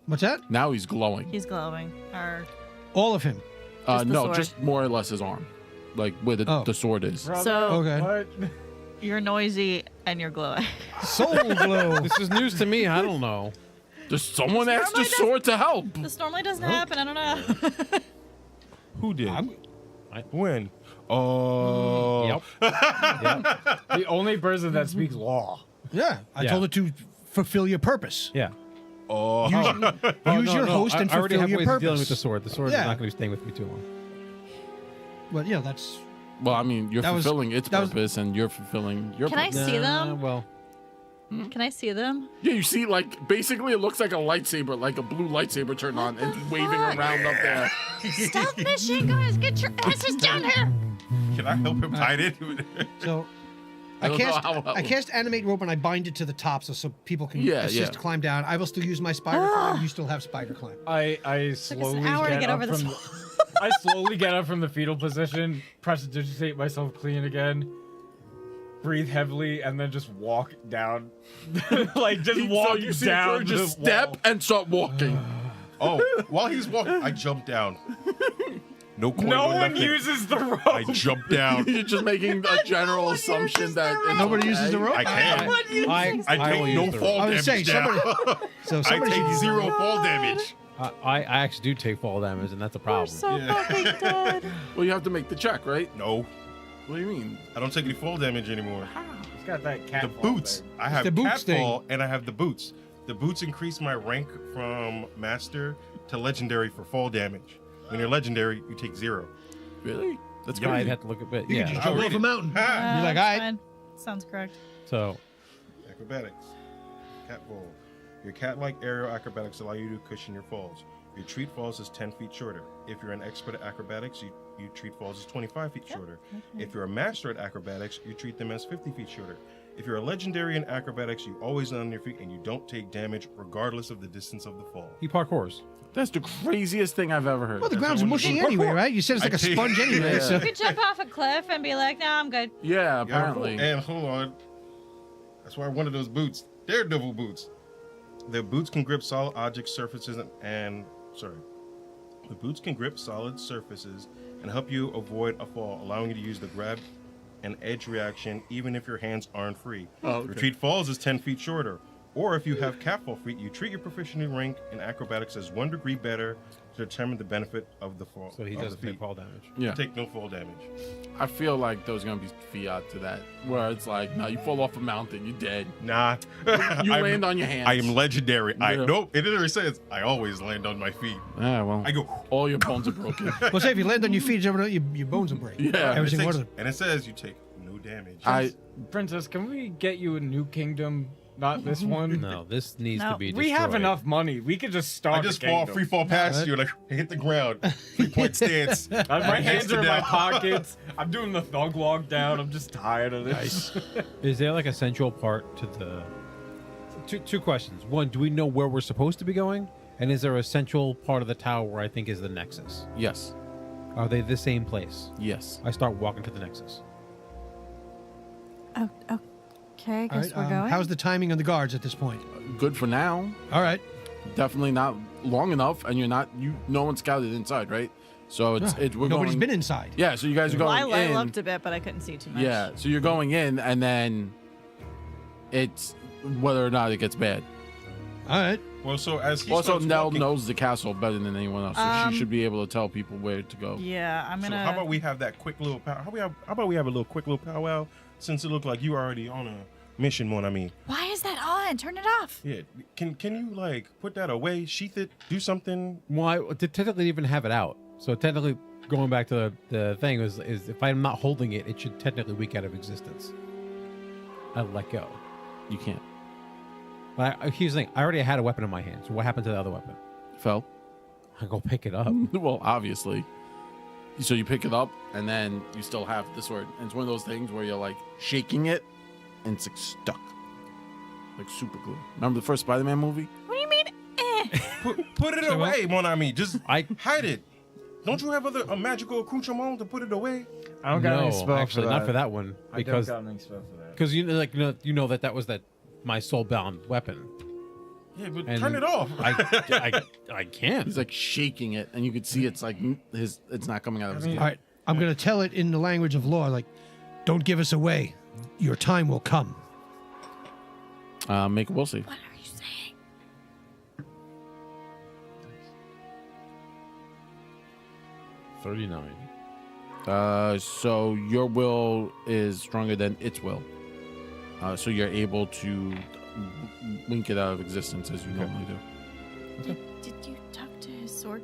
What's that? Now he's glowing. He's glowing. Or All of him. Just the No, sword. just more or less his arm, like where Oh. the sword is. Brother, So- Okay. What? you're noisy and you're glowing. Soul glow. This is news to me. I don't know. Just someone asked the normally does- sword to help. This normally doesn't happen. I don't know. Who did? I'm- When? Oh. Yep. The only person that speaks law. Yeah, I Yeah. told it to fulfill your purpose. Yeah. Oh. Use your host and I already fulfill have your ways of purpose. dealing with the sword. The sword Yeah. is not going to be staying with me too long. But yeah, that's Well, I mean, you're That was- fulfilling its that was- purpose, and you're fulfilling your Can I purpose. see them? Well, Can I see them? Yeah, you see, like, basically it looks like a lightsaber, like a blue lightsaber turned on and waving fuck? around up there. Stealth mission, guys! Get your asses down here! Can I help him hide it? so. I I don't know cast, how I cast animate rope and I bind it to the top so people can Yeah, assist yeah. climb down. I will still use my spider climb. You still have spider climb. I Took us slowly an hour to get up over this from wall. I slowly get up from the fetal position, prestidigitate myself clean again, breathe heavily, and then just walk down. Like just walk So you see down her just the step wall. and start walking. Oh, while he's walking, I jump down. No coin. No no one nothing. uses the rope. I jump down. You're just making a general assumption that it's Nobody uses the okay. rope. I can. I will take no use the fall I was damage saying now. so I somebody should take use the 0 rope. fall damage. I actually do take fall damage, and that's a problem. So Yeah. fucking dead. Well, you have to make the check, right? No, What do you mean? I don't take any fall damage anymore. It's got that cat The fall boots. thing. I have the boots cat thing. fall and I have the boots. The boots increase my rank from master to legendary for fall damage. When you're legendary, you take 0. Really? That's Yeah, I'd crazy. have to look a bit. You Yeah. can just I'll jump read off a it. mountain. Ha! You're like, that's "Aight." fine. Sounds correct. So Acrobatics. Cat fall. Your cat-like aerial acrobatics allow you to cushion your falls. Your treat falls is 10 feet shorter. If you're an expert at acrobatics, you treat falls as 25 feet shorter. If you're a master at acrobatics, you treat them as 50 feet shorter. If you're a legendary in acrobatics, you always land on your feet and you don't take damage regardless of the distance of the fall. he parkours. That's the craziest thing I've ever heard. Well, the That's ground's how one mushy does it. anyway, right? You said it's like a I take- sponge anyway. Yeah. So You could jump off a cliff and be like, "Nah, I'm good." Yeah, apparently. And hold on. That's why I wanted those boots. Daredevil boots. The boots can grip solid object surfaces the boots can grip solid surfaces and help you avoid a fall, allowing you to use the grab and edge reaction even if your hands aren't free. Oh, okay. Retreat falls is 10 feet shorter. Or if you have catfall feet, you treat your proficiency rank in acrobatics as 1 degree better to determine the benefit of the fall. So he of doesn't the take feat. fall damage. Yeah. Take no fall damage. I feel like there's gonna be fiat to that, where it's like, no, you fall off a mountain, you're dead. Nah. You I'm- land on your hands. I am legendary. Yeah. Nope. It literally says I always land on my feet. Yeah, well, I go. all your bones are broken. well, say if you land on your feet, your bones will break. Yeah. Every It single one takes- of them. and it says you take no damage. Princess, can we get you a new kingdom? Not this one. No, this needs No, to be. We have destroyed. enough money. We could just start. I just a fall, kingdom. free fall past you, and I hit the ground. 3-point stance. My hands are in my down. pockets. I'm doing the thug walk down. I'm just tired of this. Is there like a central part to the? Two questions. One, do we know where we're supposed to be going? And is there a central part of the tower where I think is the Nexus? Yes. Are they the same place? Yes. I start walking to the Nexus. Oh, okay. I All guess right, we're going. how's the timing on the guards at this point? Good for now. All right. Definitely not long enough, and no one scouted inside, right? So we're Nobody's going. been inside. Yeah, so you guys are Well, going I in. looked a bit, but I couldn't see too much. Yeah, so you're going in, and then it's whether or not it gets bad. All right. Well, so as he Also, starts Nell walking, knows the castle better than anyone else, so she should be able to tell people where to go. Yeah, I'm So gonna. how about we have that quick little pow? How about we have a little quick little powwow? Since it looked like you were already on a mission, mon ami. Why is that on? Turn it off. Yeah. Can you like put that away, sheath it, do something? Well, I technically even have it out. So technically, going back to the thing is if I'm not holding it, it should technically weak out of existence. I let go. You can't. But here's the thing: I already had a weapon in my hand. So what happened to the other weapon? Fell. I go pick it up. Well, obviously. So you pick it up, and then you still have the sword. And it's one of those things where you're like shaking it, and it's like stuck, like super glue. Remember the first Spider-Man movie? What do you mean? Put it away, mon ami. Just I hide it. Don't you have a magical accoutrement to put it away? I don't got any No, spell actually, for that. not for that one I because don't got any spell for that. because you know that was that my soulbound weapon. Yeah, but And turn it off. I can't. He's like shaking it, and you could see it's like it's not coming out of his All hand. right, I'm going to tell it in the language of law, like, don't give us away. Your time will come. Make a will save. What are you saying? 39. So your will is stronger than its will. So you're able to wink it out of existence as you normally do. Did you talk to his sword?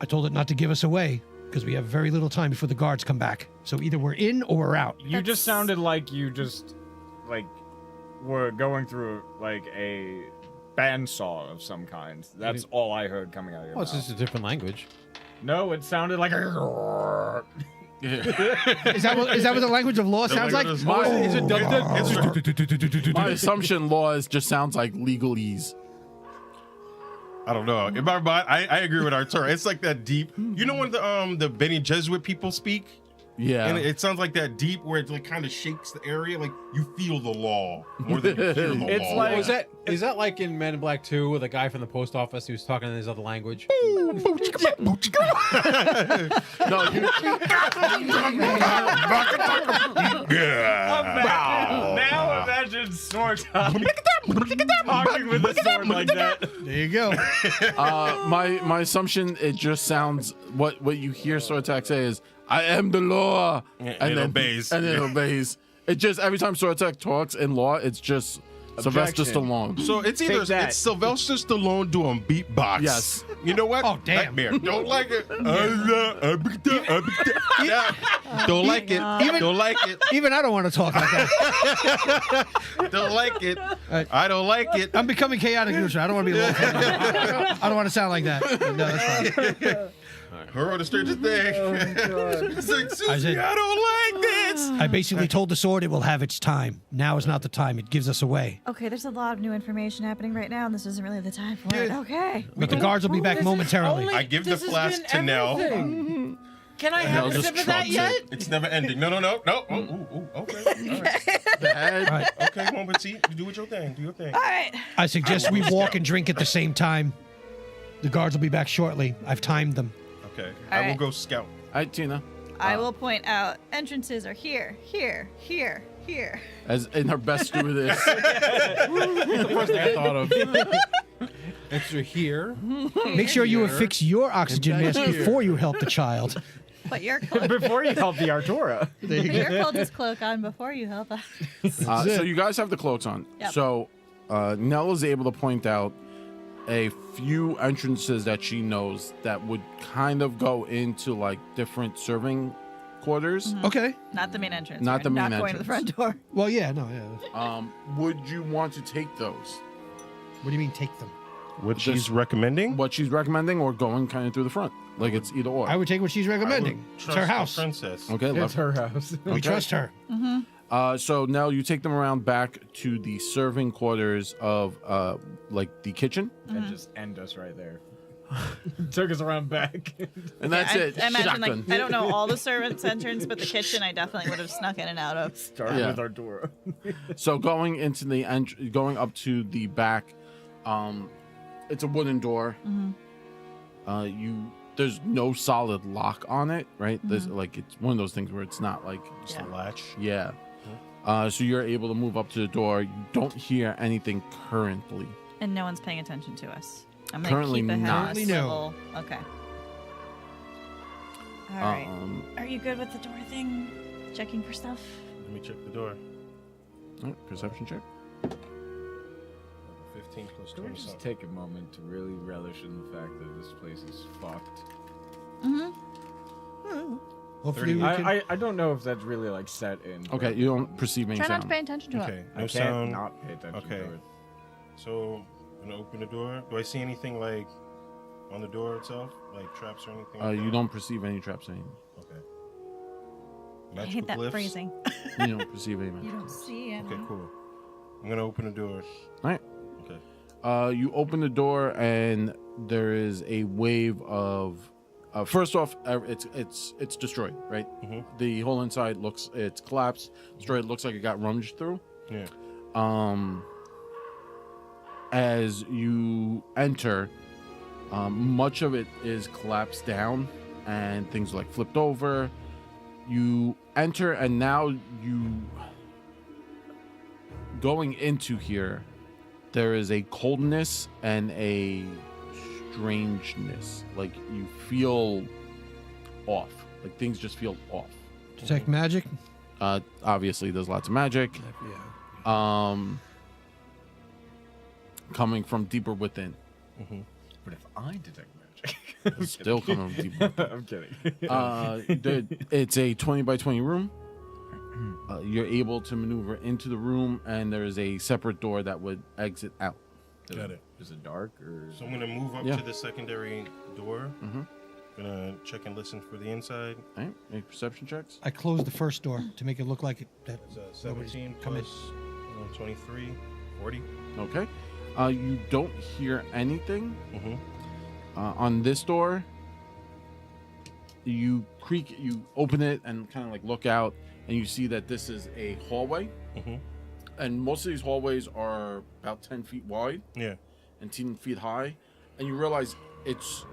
I told it not to give us away because we have very little time before the guards come back. So either we're in or we're out. You just sounded like you just like were going through like a bandsaw of some kind. That's all I heard coming out of your Well, it's mouth. just a different language. No, it sounded like a. Is that what the language of law sounds like? My assumption laws just sounds like legalese. I don't know. In my mind, I agree with Arturo. It's like that deep. You know when the Bene Gesserit people speak, Yeah. and it sounds like that deep where it like kind of shakes the area. Like you feel the law more than you hear the It's law. like- Is that like in Men in Black 2 with a guy from the post office who's talking in his other language? no, you, Now imagine sword talking with a sword like that. There you go. my assumption, it just sounds what you hear Sortak say is, "I am the law," And it obeys. and it obeys. It just every time Sortak talks in law, it's just Sylvester Objection. Stallone. So it's either Take that. it's Sylvester Stallone doing beatbox. Yes. You know what? Oh, damn. Nightmare. Don't like it. Don't like it. Don't like it. Even I don't want to talk like that. Don't like it. Right. I don't like it. I'm becoming chaotic neutral. I don't want to be a law firm. I don't want to sound like that. No, that's fine. Her on the Stranger Things. It's like, I Susie, said- I don't like this. I basically told the sword it will have its time. Now is not the time. It gives us away. Okay, there's a lot of new information happening right now, and this isn't really the time for it. Yeah. Okay. But the guards will be back momentarily. I give the flask to Nell. Can I Nell have a just sip of that trumps yet? it. It's never ending. No. Okay. All right. All right. Okay, come on, Betsy. You do your thing. Do your thing. All right. I suggest we walk and drink at the same time. The guards will be back shortly. I've timed them. Okay. All I will right. go scout. All right, Tina. I will point out entrances are here, here, here, here. As in her best stewardess. The first thing I thought of. Extra here. Make sure you affix your oxygen And back mask here. before you help the child. Put your cloak, Before you help the Artura. put your cultist cloak on before you help us. So you guys have the cloaks on. Yep. So Nell is able to point out a few entrances that she knows that would kind of go into like different serving quarters. Okay. Not the main entrance. Not We're the main not going to the entrance. front door. Well, yeah, no, yeah. Would you want to take those? What do you mean take them? What she's recommending? What she's recommending, or going kind of through the front? Like it's either or. I would take what she's recommending. It's her house. Princess. Okay, It's left. her house. We trust her. So now you take them around back to the serving quarters of like the kitchen, And just end us right there. Took us around back. and that's it. I imagine, Shotgun. like, I don't know all the servants' entrance, but the kitchen I definitely would have snuck in and out of. Start Yeah. with Artura. So going into the going up to the back, it's a wooden door. There's no solid lock on it, right? There's like it's one of those things where it's not like Just a latch. yeah. So you're able to move up to the door. You don't hear anything currently. And no one's paying attention to us. I'm Currently gonna keep it not. Currently no. civil. Okay. All right. Um, Are you good with the door thing? Checking for stuff? Let me check the door. perception check. 15 plus Can we 20 just something. take a moment to really relish in the fact that this place is fucked? Hopefully we can. I don't know if that's really like set in. but Okay, you don't perceive any Try not to sound. pay attention to Okay, it. I no can't sound. not pay attention Okay. to it. So I'm gonna open the door. Do I see anything like on the door itself, like traps or anything? like You that? don't perceive any traps anymore. Okay. I Magical hate that glyphs? phrasing. You don't perceive any. You magic. don't see it. Okay, cool. I'm gonna open the door. All right. Okay. You open the door and there is a wave of First off, it's destroyed, right? Mhm. The whole inside it's collapsed, destroyed. It looks like it got rummaged through. Yeah. As you enter, much of it is collapsed down, and things like flipped over. You enter, and now you going into here. There is a coldness and a strangeness. Like you feel off. Like things just feel off. Detect magic. Obviously, there's lots of magic. Yeah. Coming from deeper within. But if I detect magic, It's still coming from deeper within. I'm kidding. It's a 20 by 20 room. You're able to maneuver into the room, and there is a separate door that would exit out. Got it. Is it dark or? So I'm gonna move up Yeah. to the secondary door. Mhm. Gonna check and listen for the inside. All right, make perception checks. I closed the first door to make it look like that. It's nobody's 17 come in. plus 23, 40. Okay. You don't hear anything. Mm-hmm. On this door, you open it and kind of like look out, and you see that this is a hallway. Mhm. And most of these hallways are about 10 feet wide Yeah. and 10 feet high, and you realize it's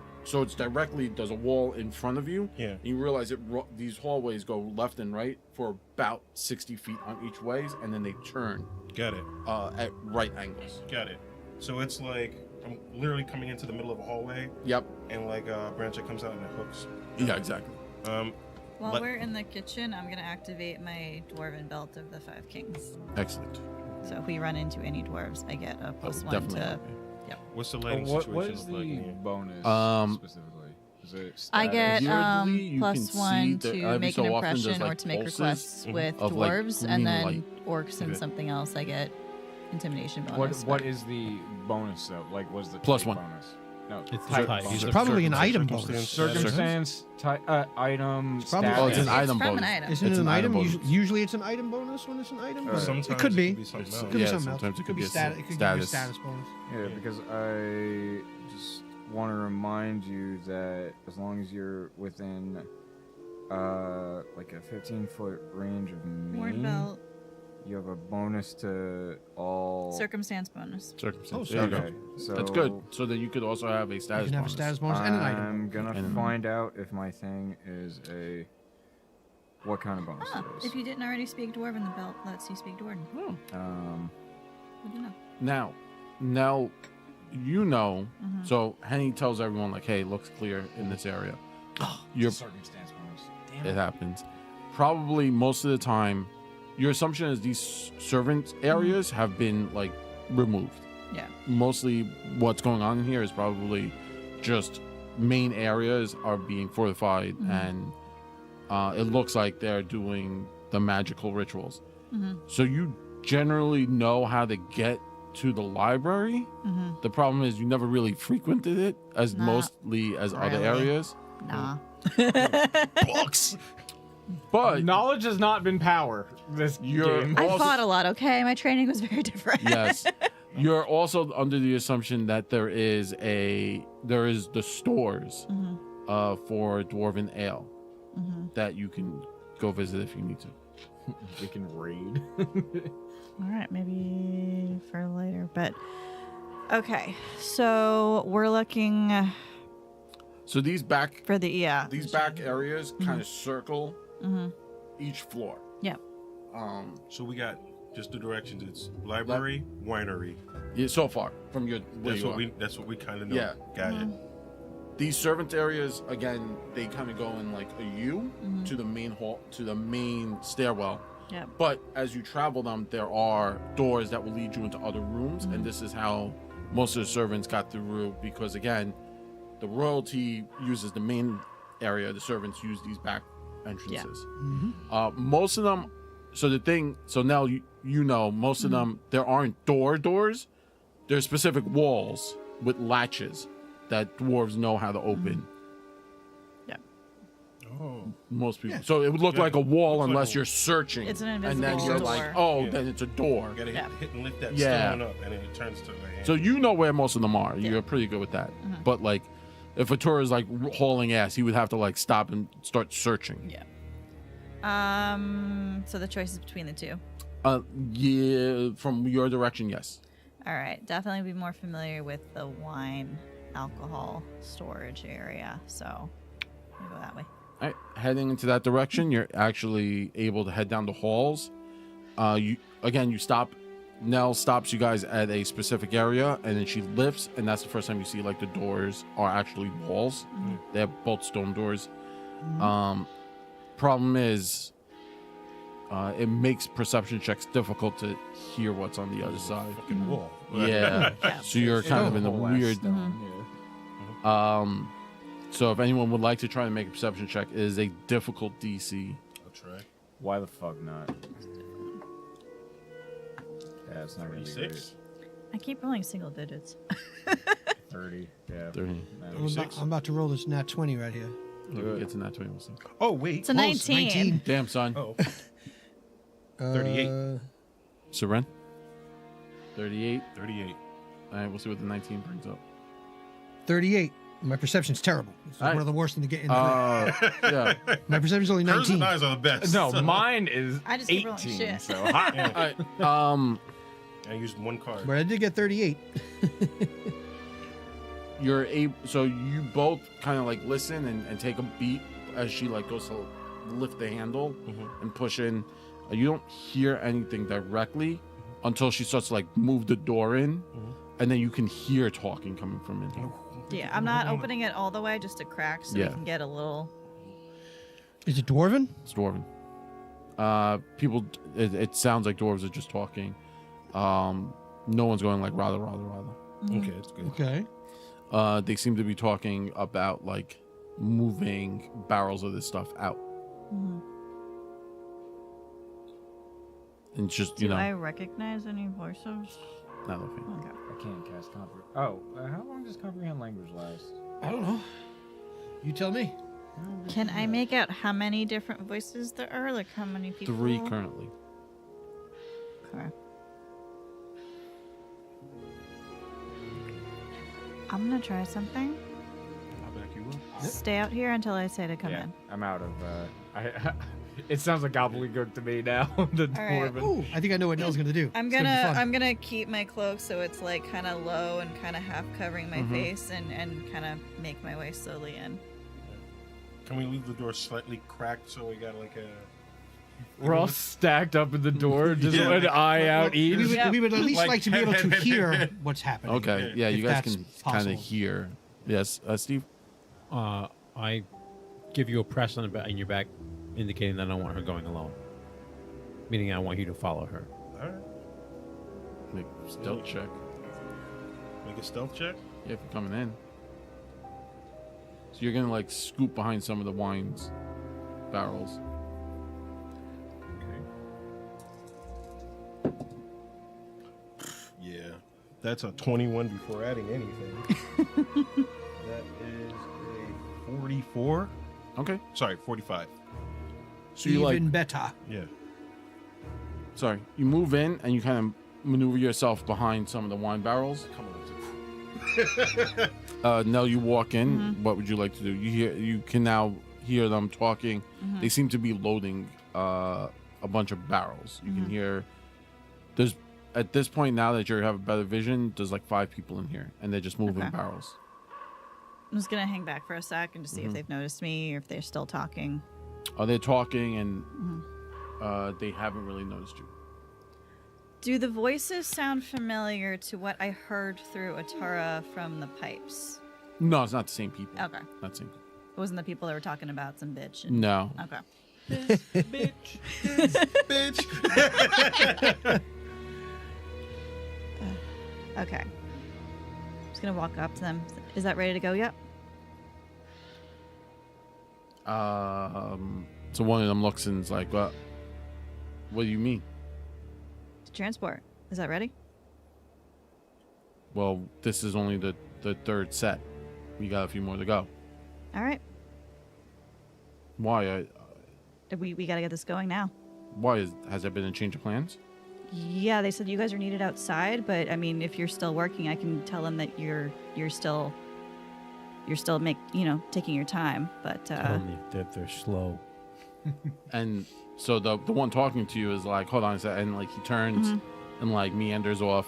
directly, there's a wall in front of you. Yeah. And you realize these hallways go left and right for about 60 feet on each ways, and then they turn Got it. at right angles. Got it. So it's like I'm literally coming into the middle of a hallway, Yep. and like a branch that comes out and it hooks. Yeah, exactly. While Let- we're in the kitchen, I'm gonna activate my dwarven belt of the 5 kings. Excellent. So if we run into any dwarves, I get a plus one Definitely. to. What's the lighting What situation is look like the in here? bonus specifically? Is it I get status? Weirdly, you plus can see one that to every make so an often there's, impression or like, to make pulses requests with of, like, dwarves, green and then light. orcs and Okay. something else. I get intimidation What bonus. what is the bonus though? Like, was the Plus type one. bonus? No, It's type type. bonus. It's Probably an item Circumstance. bonus. Circumstance, item, It's probably- status. Oh, it's an It's item from bonus. an item. Isn't It's it an an item item? bonus. Usually it's an item bonus when it's an item bonus. Sometimes It could be. something It's- else. Could be Yeah, something else. sometimes It could be a status. It could give you a status bonus. Yeah, because I just want to remind you that as long as you're within like a 15-foot range of Ward me, belt, you have a bonus to all. circumstance bonus. Circumstance. Oh, There you go. Okay, so That's good. So that you could also have a You status can have a bonus. status bonus and an item. I'm gonna And- find out if my thing is a what kind of bonus Ah, it is. if you didn't already speak dwarven, the belt lets you speak dwarven. Oh. Would you know? Now, you know. Mhm. So Henny tells everyone like, "Hey, it looks clear in this area." You're circumstance bonus. Damn it happens. Probably most of the time, your assumption is these servant areas have been like removed. Yeah. Mostly, what's going on in here is probably just main areas are being fortified, and it looks like they're doing the magical rituals. So you generally know how to get to the library. The problem is you never really frequented it as Nah, mostly as other really. areas. Nah. Books. But Knowledge has not been power. This You're- game. I Also- fought a lot, okay? My training was very different. yes, you're also under the assumption that there is the stores for dwarven ale that you can go visit if you need to. We can raid. All right, maybe for later, but okay. So we're looking So these back for the areas kind of circle each floor. Yeah. So we got just the directions. It's library, winery. Yeah, so far from your where That's you what are. we. That's what we kind of know. Yeah. Got it. These servant areas again, they kind of go in like a U to the main hall, to the main stairwell. Yeah. But as you travel them, there are doors that will lead you into other rooms, and this is how most of the servants got through. Because again, the royalty uses the main area, the servants use these back entrances. Most of them. So now you know most of them. There aren't doors. There's specific walls with latches that dwarves know how to open. Oh. Most people. So it would look like a wall Looks like unless a- you're searching. It's an and then invisible you're door. like, oh, Yeah. then it's a door. You gotta Yeah. hit and lift that Yeah. stone up, and then it turns to like. So you know where most of them are. You're pretty good with that. But like If Atura is like hauling ass, he would have to like stop and start searching. Yeah. So the choice is between the two. Yeah, from your direction, yes. All right, definitely be more familiar with the wine alcohol storage area. So I'm gonna go that way. All right, heading into that direction, you're actually able to head down the halls. You stop. Nell stops you guys at a specific area, and then she lifts, and that's the first time you see like the doors are actually walls. They have both stone doors. Problem is, it makes perception checks difficult to hear what's on the other side. Fucking wall. Yeah, Yeah. so you're kind of in a Whole ass weird. stone, yeah. So if anyone would like to try and make a perception check, it is a difficult DC. I'll try. Why the fuck not? Yeah, it's not gonna be 36. I keep rolling single digits. great. 30. Yeah. 30. I'm about to roll this nat 20 right here. Look, it gets in that 20. We'll see. Oh wait. It's a Close, 19. Damn, son. Oh. 38. Seren? 38. 38. All right, we'll see what the 19 brings up. 38. My perception's terrible. It's Alright. one of the worst in the game. Yeah. My perception's only Hers 19. and eyes are the best. No, mine is I just keep rolling 18. shit. So hot. Yeah. All right. I used one card. But I did get 38. You're able, so you both kind of like listen and take a beat as she like goes to lift the handle and push in. You don't hear anything directly until she starts to like move the door in, and then you can hear talking coming from in here. Yeah, I'm not opening it all the way, just a crack so Yeah. we can get a little. Is it dwarven? It's dwarven. People, it sounds like dwarves are just talking. No one's going like rather. Okay, that's good. Okay. They seem to be talking about like moving barrels of this stuff out. And just, Do I recognize any voices? not looking. Okay. I can't cast comprehend. Oh, how long does comprehend language last? I don't know. You tell me. Can I make out how many different voices there are? Like how many people? 3 currently. Okay. I'm gonna try something. I'll back you up. Stay out here until I say to come Yeah, in. I'm out of. It sounds like gobbledygook to me now. The right. dwarven. Ooh, I think I know what Nell's gonna do. I'm It's gonna be gonna fun. I'm gonna keep my cloak so it's like kind of low and kind of half covering my face and kind of make my way slowly in. Can we leave the door slightly cracked so we got like a? We're all stacked up in the door, just Yeah, an like- eye out we, each. would, Yeah. we would at least Like, like to be able to hear what's happening. Okay, yeah, you If guys that's can kind possible. of hear. Yes, Steve? I give you a press on the back in your back, indicating that I don't want her going alone. Meaning I want you to follow her. All right. Make a stealth check. Make a stealth check. Yeah, if you're coming in. So you're gonna like scoop behind some of the wines barrels. Yeah, that's a 21 before adding anything. That is a 44. Okay. Sorry, 45. So you like Even better. Yeah. sorry, you move in and you kind of maneuver yourself behind some of the wine barrels. Come on. Nell, you walk in. What would you like to do? You can now hear them talking. They seem to be loading a bunch of barrels. You can hear there's at this point now that you have a better vision, there's like 5 people in here and they're just moving Okay. barrels. I'm just gonna hang back for a sec and just see if they've noticed me or if they're still talking. Are they talking and they haven't really noticed you? Do the voices sound familiar to what I heard through Atara from the pipes? No, it's not the same people. Okay. Not the same. It wasn't the people that were talking about some bitch. And... No. Okay. Bitch. Okay. Just gonna walk up to them. Is that ready to go yet? So one of them looks and is like, what do you mean? To transport. Is that ready? Well, this is only the 3rd set. We got a few more to go. All right. Why? We gotta get this going now. Has there been a change of plans? Yeah, they said you guys are needed outside, but I mean, if you're still working, I can tell them that you're still you're still taking your time, but Tell me that they're slow. And so the one talking to you is like, hold on a second, and like he turns and like meanders off,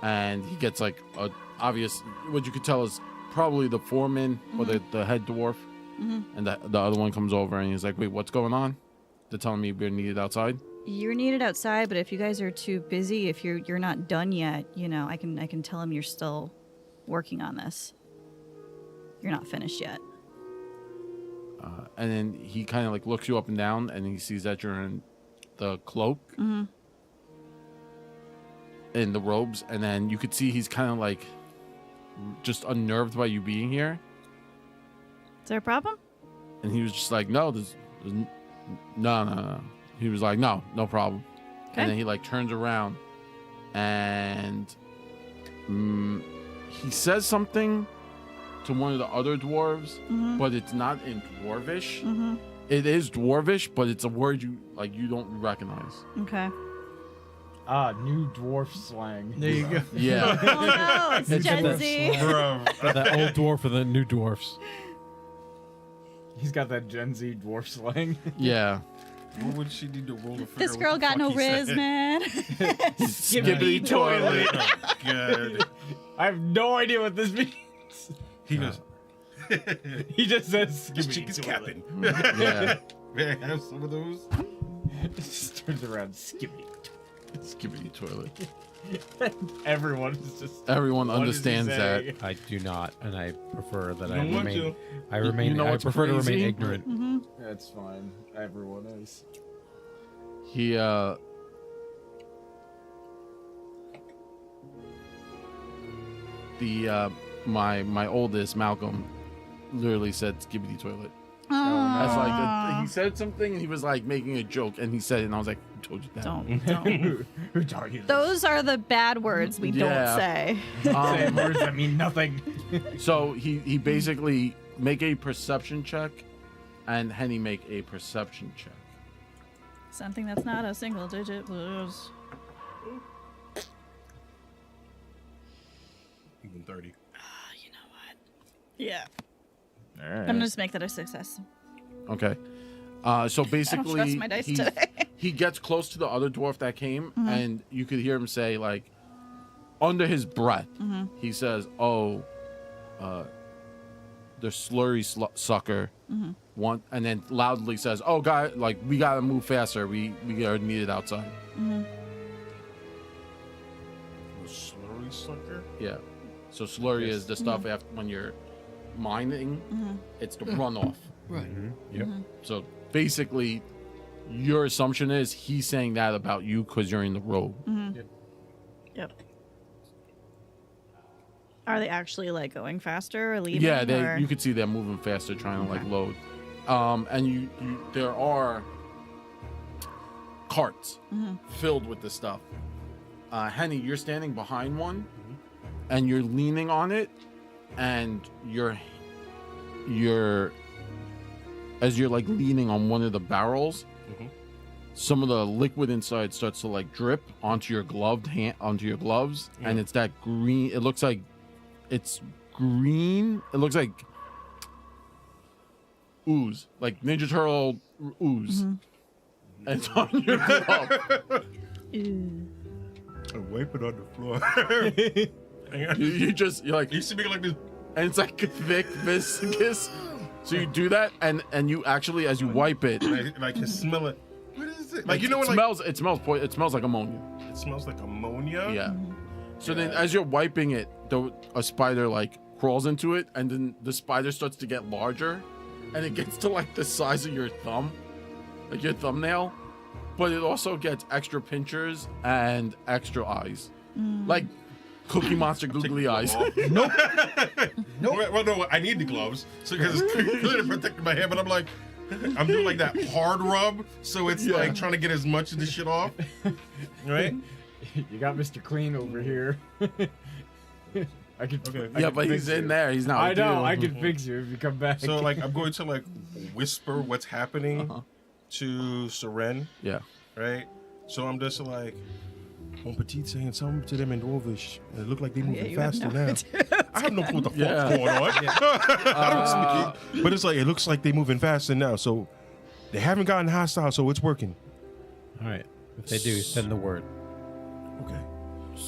and he gets like a obvious, what you could tell is probably the foreman or the head dwarf, and the other one comes over and he's like, wait, what's going on? They're telling me we're needed outside. you're needed outside. But if you guys are too busy, if you're not done yet, I can tell him you're still working on this. You're not finished yet. And then he kind of like looks you up and down, and he sees that you're in the cloak, in the robes, and then you could see he's kind of like just unnerved by you being here. Is there a problem? And he was just like, no, no. He was like, no problem. Okay. And then he like turns around, and he says something to one of the other dwarves, but it's not in dwarvish. It is dwarvish, but it's a word you don't recognize. Okay. New dwarf slang. There you go. Yeah. Oh no, it's It's Gen the Z. Bro. That old dwarf and the new dwarfs. He's got that Gen Z dwarf slang. Yeah. What would she need to roll to figure This out girl what the got fuck no he riz, said? man. Skibbity toilet. Oh, God. I have no idea what this means. He goes, He just says this skibbity chick is toilet. capping. Yeah. May I have some of those? Just turns around, skibbity. Skibbity toilet. Everyone is just. Everyone what is he understands that. saying? I do not, and I prefer that I Don't want remain. to. I remain. You know I what's prefer to crazy? remain ignorant. That's fine. Everyone is. He my oldest Malcolm literally said skibbity toilet. That's like he said something and he was like making a joke and he said it and I was like, who told you that? Don't. Who taught you this? Those are the bad words we Yeah. don't say. Saying words that mean nothing. So he basically make a perception check and Henny make a perception check. Something that's not a single digit blues. Even 30. You know what? Yeah. All right. I'm gonna just make that a success. Okay. So basically trust my dice today. he gets close to the other dwarf that came and you could hear him say like under his breath he says, oh, the slurry sucker want, and then loudly says, oh god, like we gotta move faster, we are needed outside. The slurry sucker? Yeah. So slurry is the stuff after when you're mining, it's the runoff. Right. Yep. So basically your assumption is he's saying that about you because you're in the robe. Yep. Are they actually like going faster or leaving? Yeah, or? you could see they're moving faster, trying to like load. And you there are carts filled with this stuff. Henny, you're standing behind one, and you're leaning on it, and you're as you're like leaning on one of the barrels, some of the liquid inside starts to like drip onto your gloved hand, onto your gloves, and it's that green. It looks like it's green. It looks like ooze, like Ninja Turtle ooze. And it's on your glove. Ew. I wipe it on the floor. You're like, You used to be like this. and it's like thick, viscous. So you do that, and you actually, as you wipe it, And I can smell it. What is it? Like, you know what? it Like, it smells like ammonia. it smells like ammonia. Yeah. So then, as you're wiping it, a spider like crawls into it, and then the spider starts to get larger, and it gets to like the size of your thumb, like your thumbnail. But it also gets extra pinchers and extra eyes, like Cookie Monster googly eyes. Nope. Well, no, I need the gloves because it's clearly protecting my hand. But I'm like, I'm doing like that hard rub, so it's like trying to get as much of the shit off, right? You got Mr. Clean over here. I could. Okay. I Yeah, could but fix he's you. in there. He's not. I with know. you. I can fix you if you come back. So like, I'm going to like whisper what's happening to Seren, Yeah. right? So I'm just like, Mon Petit saying something to them in Dwarvish. It looked like they moving you have faster no now. idea. I have no clue what the Yeah. fuck's going on. I don't speak it, but it's like it looks like they moving faster now. So they haven't gotten hostile, so it's working. All right. If they do, send the word. Okay,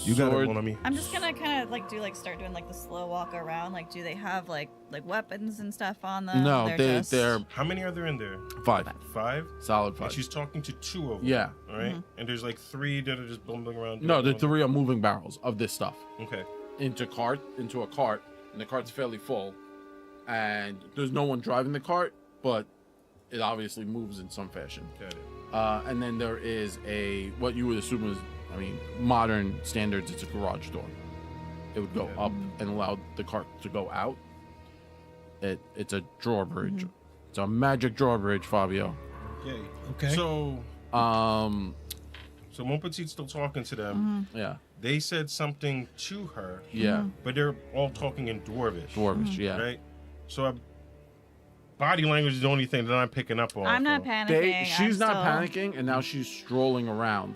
you got Sword. it, Monami. I'm just gonna kind of like start doing like the slow walk around. Like, do they have like weapons and stuff on them? No, just... they're How many are there in there? 5. 5. Solid And 5. she's talking to 2 of them. Yeah. All right? And there's like 3 that are just bumbling around. No, doing the 3 are moving barrels of this stuff Okay. into a cart, and the cart's fairly full, and there's no one driving the cart, but it obviously moves in some fashion. Got it. And then there is what you would assume is, modern standards, it's a garage door. It would go up and allow the cart to go out. It's a drawbridge. It's a magic drawbridge, Fabio. Okay. Okay. So Um, Mon Petit's still talking to them. yeah, They said something to her, yeah, but they're all talking in Dwarvish. dwarvish, yeah. Right? So body language is the only thing that I'm picking up on. I'm not panicking. She's I'm not still, panicking, and now she's strolling around.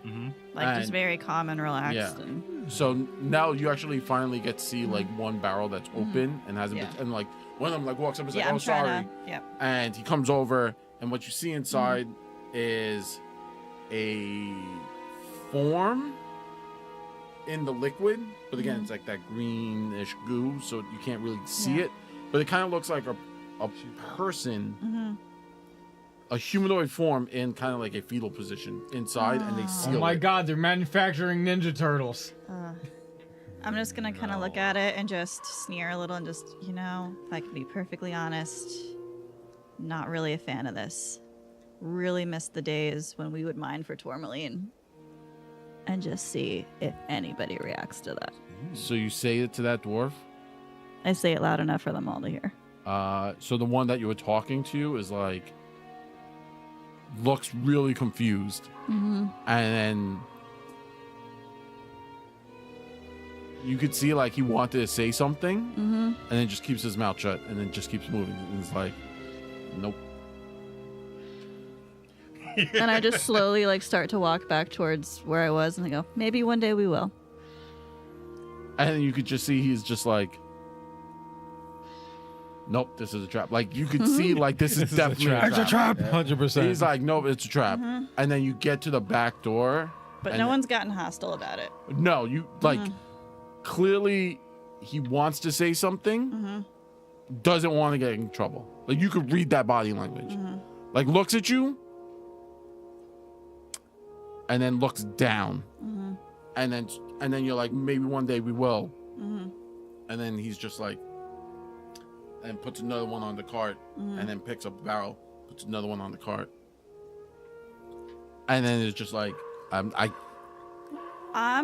Like just and- very calm and relaxed. Yeah. And So now you actually finally get to see like one barrel that's open and hasn't Yeah. been, and like one of them like walks up and is yeah, like, I'm "Oh, sorry," trying to. Yep. and he comes over, and what you see inside is a form in the liquid, but again, it's like that greenish goo, so you can't really see Yeah. it. But it kind of looks like a person, a humanoid form in kind of like a fetal position inside, and they seal Oh my it. god, they're manufacturing Ninja Turtles. I'm just gonna kind of look at it and just sneer a little and just, if I can be perfectly honest, not really a fan of this. Really miss the days when we would mine for tourmaline. And just see if anybody reacts to that. So you say it to that dwarf. I say it loud enough for them all to hear. So the one that you were talking to is like looks really confused, and then you could see like he wanted to say something, and then just keeps his mouth shut, and then just keeps moving. And it's like, nope. And I just slowly start to walk back towards where I was, and I go, maybe one day we will. And then you could just see he's just like, nope, this is a trap. Like you could see like this is definitely a It's a trap. trap. 100%. He's like, nope, it's a trap. And then you get to the back door. But and no then- one's gotten hostile about it. No, you like clearly he wants to say something, doesn't want to get in trouble. Like you could read that body language. Like looks at you and then looks down. And then you're like, maybe one day we will. And then he's just like, and puts another one on the cart, and then picks up a barrel, puts another one on the cart. And then it's just like, I'm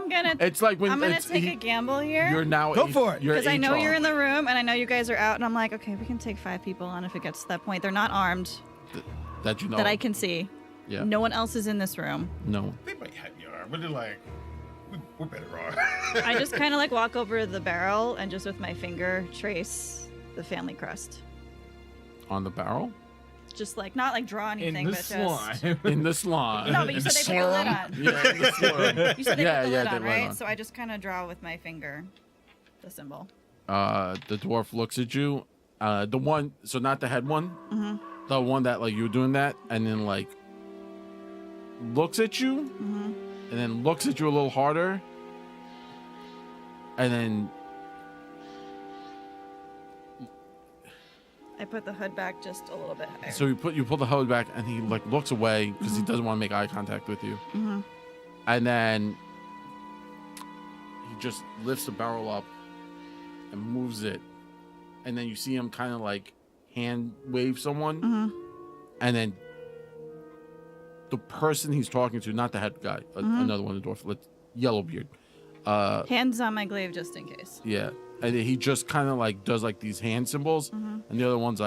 gonna it's like when I'm gonna it's, take a gamble here. you're now Go for it. you're Because I know HR. you're in the room and I know you guys are out, and I'm like, okay, we can take 5 people on if it gets to that point. They're not armed that you know that I can see. yeah No one else is in this room. no They might have you arm, but they're like, we're better off. I just kind of walk over the barrel and just with my finger trace the family crest. on the barrel Just not draw anything, In the but just. slime. in the slime. No, but you said they put the lid on. Yeah, in the slime. You said they Yeah, put the yeah, lid they on, lid right? on. So I just kind of draw with my finger the symbol. The dwarf looks at you. The one, so not the head one, the one that you were doing that, and then looks at you, and then looks at you a little harder, and then I put the hood back just a little bit higher. so you pull the hood back, and he looks away because he doesn't want to make eye contact with you, and then he just lifts the barrel up and moves it, and then you see him kind of hand wave someone, and then the person he's talking to, not the head guy, another one, the dwarf, Yellowbeard. Hands on my glaive just in case. Yeah, and then he just kind of does these hand symbols, and the other one's